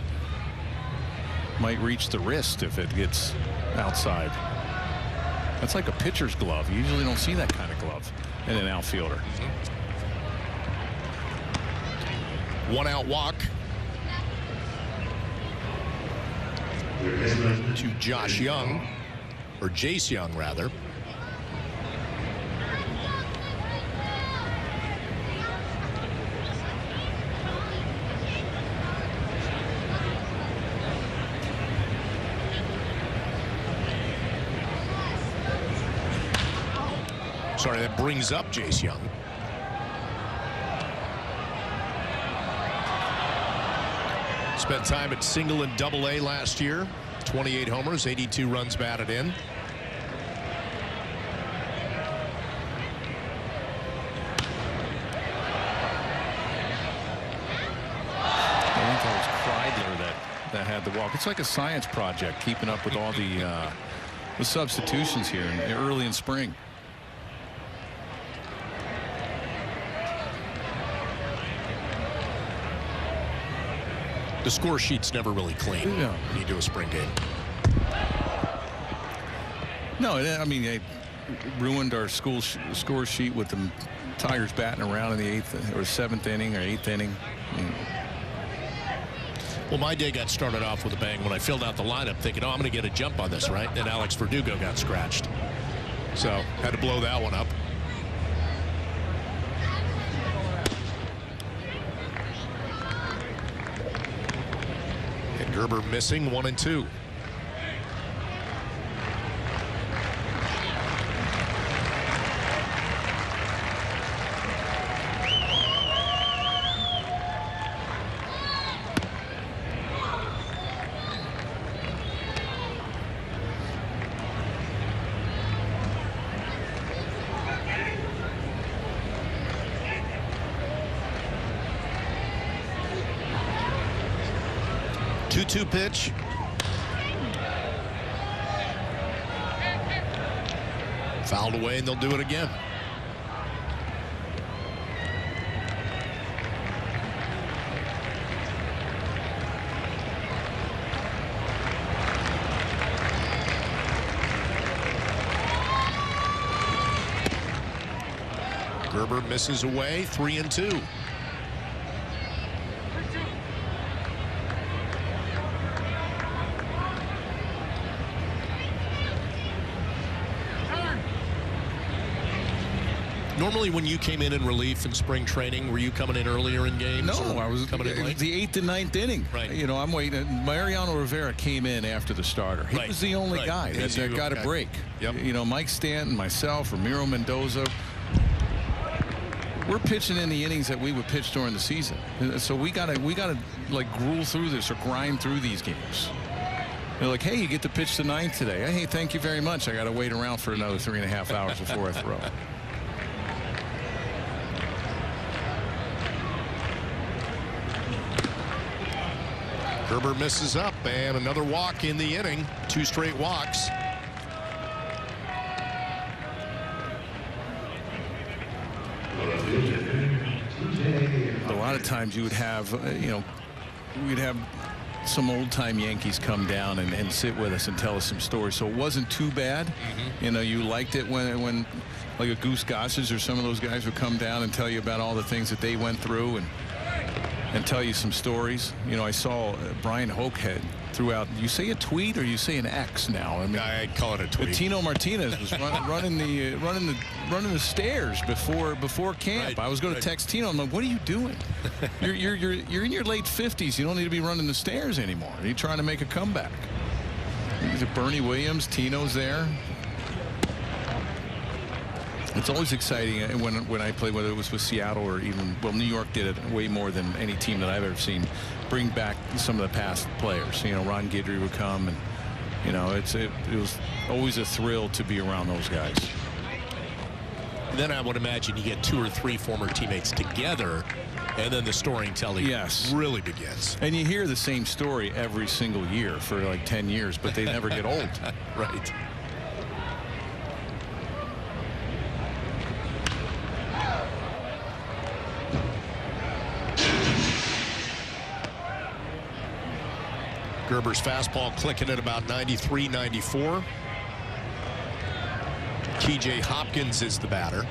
might reach the wrist if it gets outside. That's like a pitcher's glove. You usually don't see that kind of glove in an outfielder. One out walk to Josh Young, or Jace Young rather. Sorry, that brings up Jace Young. Spent time at single and double A last year. 28 homers, 82 runs batted in. I think that was Kreidler that had the walk. It's like a science project, keeping up with all the substitutions here early in spring. The score sheet's never really clean when you do a spring game. No, I mean, they ruined our score sheet with the Tigers batting around in the 8th or 7th inning or 8th inning. Well, my day got started off with a bang when I filled out the lineup thinking, oh, I'm going to get a jump on this, right? And Alex Verdugo got scratched. So had to blow that one up. Gerber missing 1 and 2. Two pitch. Fouled away, and they'll do it again. Gerber misses away, 3 and 2. Normally, when you came in relief in spring training, were you coming in earlier in games? No, I was coming in late? The 8th and 9th inning. Right. You know, I'm waiting. Mariano Rivera came in after the starter. He was the only guy that got a break. Yep. You know, Mike Stanton, myself, Ramiro Mendoza. We're pitching in the innings that we would pitch during the season. So we gotta like gruel through this or grind through these games. They're like, hey, you get to pitch the 9th today. Hey, thank you very much. I got to wait around for another 3.5 hours before I throw. Gerber misses up, and another walk in the inning. 2 straight walks. A lot of times you would have, you know, we'd have some old-time Yankees come down and sit with us and tell us some stories. So it wasn't too bad. You know, you liked it when like a Goose Gossage or some of those guys would come down and tell you about all the things that they went through and tell you some stories. You know, I saw Brian Hokehead threw out, you say a tweet or you say an X now? I mean, I call it a tweet. Tino Martinez was running the stairs before camp. Right, I was going to text Tino. I'm like, what are you doing? You're in your late 50s. You don't need to be running the stairs anymore. Are you trying to make a comeback? Is it Bernie Williams? Tino's there. It's always exciting when I play, whether it was with Seattle or even, well, New York did it way more than any team that I've ever seen. Bring back some of the past players. You know, Ron Guidry would come, and you know, it was always a thrill to be around those guys. Then I would imagine you get 2 or 3 former teammates together, and then the storytelling really begins. And you hear the same story every single year for like 10 years, but they never get old. Right. Gerber's fastball clicking at about 93, 94. TJ Hopkins is the batter.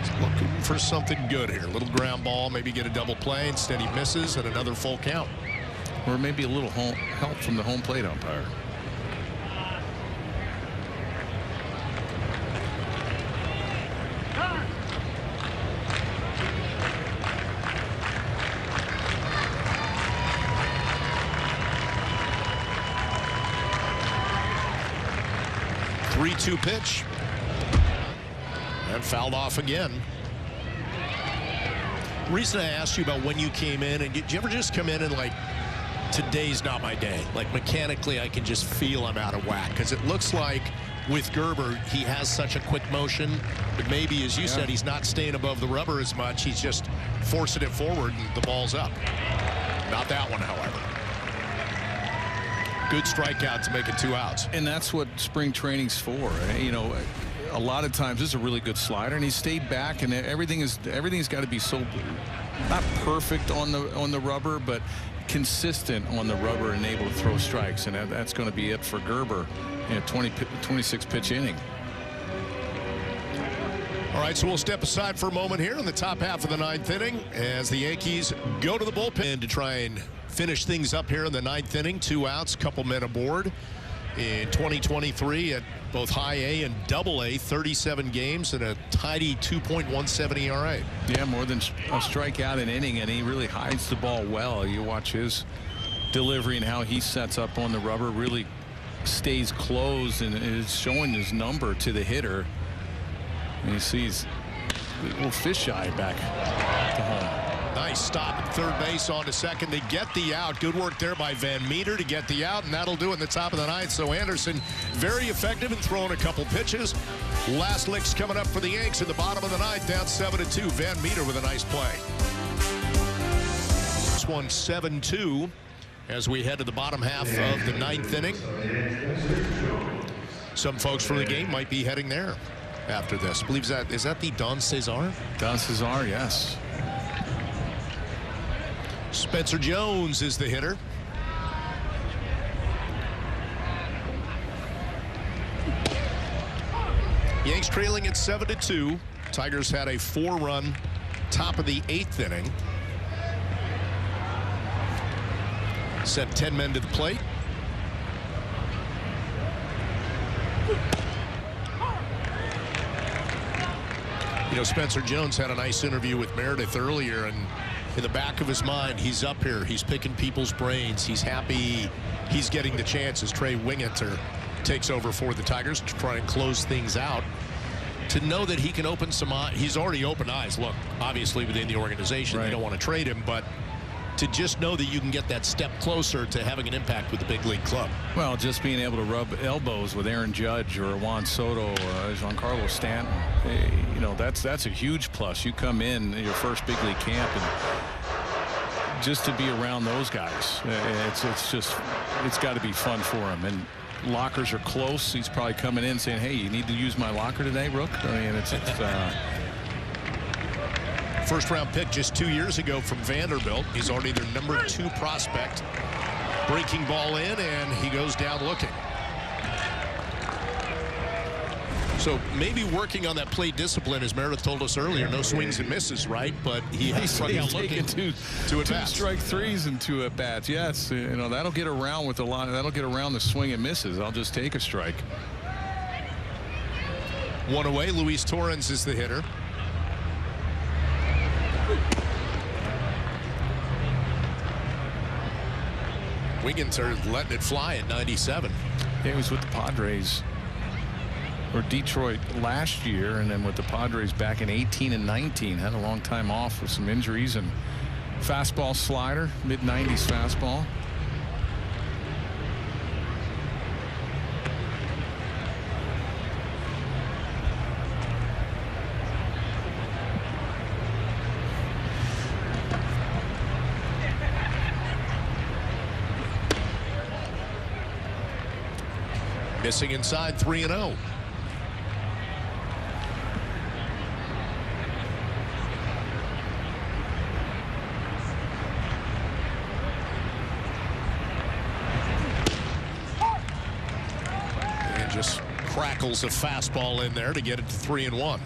He's looking for something good here. A little ground ball, maybe get a double play. Instead, he misses, and another full count. Or maybe a little help from the home plate umpire. Two pitch and fouled off again. The reason I asked you about when you came in, and did you ever just come in and like, today's not my day, like mechanically I can just feel I'm out of whack? Because it looks like with Gerber he has such a quick motion, but maybe, as you said, he's not staying above the rubber as much. He's just forcing it forward and the ball's up. Not that one, however. Good strikeout to make it 2 outs. And that's what spring training's for. You know, a lot of times this is a really good slider, and he stayed back, and everything's got to be so not perfect on the rubber, but consistent on the rubber and able to throw strikes, and that's going to be it for Gerber in a 26 pitch inning. All right, so we'll step aside for a moment here in the top half of the 9th inning as the Yankees go to the bullpen to try and finish things up here in the 9th inning. 2 outs, couple men aboard. in 2023 at both high A and double A, 37 games and a tidy 2.17 ERA. Yeah, more than a strikeout an inning, and he really hides the ball well. You watch his delivery and how he sets up on the rubber, really stays closed and is showing his number to the hitter. And he sees a little fisheye back to home. Nice stop at third base on to second to get the out. Good work there by Van Meter to get the out, and that'll do it in the top of the ninth. So Anderson very effective in throwing a couple pitches. Last licks coming up for the Yanks in the bottom of the ninth, down 7-2. Van Meter with a nice play. This one 7-2 as we head to the bottom half of the ninth inning. Some folks from the game might be heading there after this. I believe is that the Don Cesar? Don Cesar, yes. Spencer Jones is the hitter. Yanks trailing at 7-2. Tigers had a 4-run top of the 8th inning. Sent 10 men to the plate. You know, Spencer Jones had a nice interview with Meredith earlier, and in the back of his mind, he's up here. He's picking people's brains. He's happy he's getting the chance as Trey Wingenter takes over for the Tigers to try and close things out. To know that he can open some eyes. He's already opened eyes. Look, obviously within the organization, they don't want to trade him, but to just know that you can get that step closer to having an impact with the big league club. Well, just being able to rub elbows with Aaron Judge or Juan Soto or Giancarlo Stanton, you know, that's a huge plus. You come in your first big league camp and just to be around those guys, it's got to be fun for him. And lockers are close. He's probably coming in saying, hey, you need to use my locker today, Rook. I mean, it's first-round pick just 2 years ago from Vanderbilt. He's already their number 2 prospect. Breaking ball in, and he goes down looking. So maybe working on that plate discipline, as Meredith told us earlier, no swings and misses, right? But he's taking two strike threes and 2 at bats. Yes, you know, that'll get around with a lot. That'll get around the swing and misses. I'll just take a strike. One away. Luis Torrens is the hitter. Wingenter letting it fly at 97. He was with the Padres or Detroit last year, and then with the Padres back in 18 and 19. Had a long time off with some injuries. And fastball slider, mid-90s fastball. Missing inside, 3-0. And just crackles a fastball in there to get it to 3-1.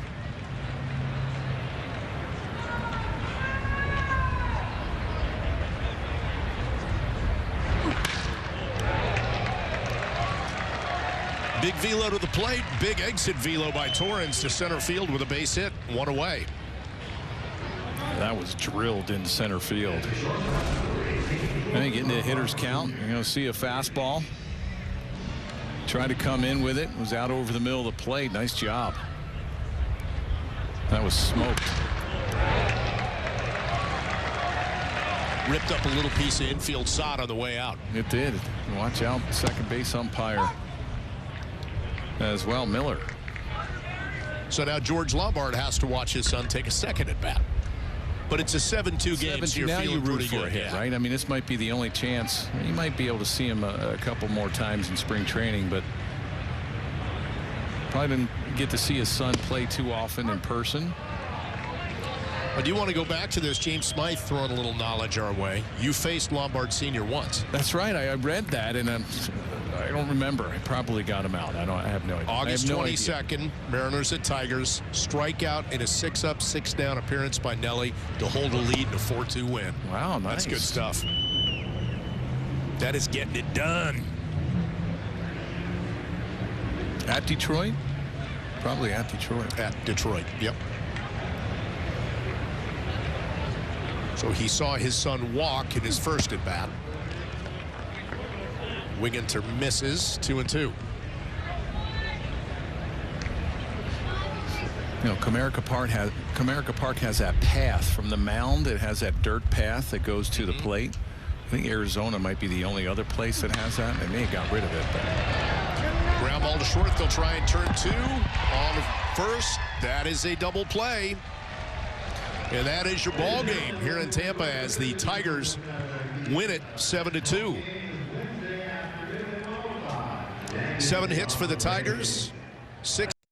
Big velo to the plate. Big exit velo by Torrens to center field with a base hit. 1 away. That was drilled in center field. I think getting to a hitter's count, you're going to see a fastball. Tried to come in with it. Was out over the middle of the plate. Nice job. That was smoked. Ripped up a little piece of infield sod on the way out. It did. Watch out, second base umpire as well, Miller. So now George Lombard has to watch his son take a second at bat. But it's a 7-2 game, so you're now feeling you root pretty for good, a hit, right? I mean, this might be the only chance. You might be able to see him a couple more times in spring training, but probably didn't get to see his son play too often in person. I do want to go back to this. James Smythe throwing a little knowledge our way. You faced Lombard Sr. once. That's right. I read that, and I don't remember. I probably got him out. I have no idea. August 22nd, Mariners at Tigers. Strikeout in a 6-up, 6-down appearance by Nelly to hold a lead in a 4-2 win. Wow, nice. That's good stuff. That is getting it done. At Detroit? Probably at Detroit. At Detroit, yep. So he saw his son walk in his first at bat. Wigginter misses, 2-2. You know, Comerica Park has that path from the mound. It has that dirt path that goes to the plate. I think Arizona might be the only other place that has that. They may have got rid of it. But... Ground ball to short. They'll try and turn 2 on first. That is a double play. And that is your ball game here in Tampa as the Tigers win it 7-2. 7 hits for the Tigers. 6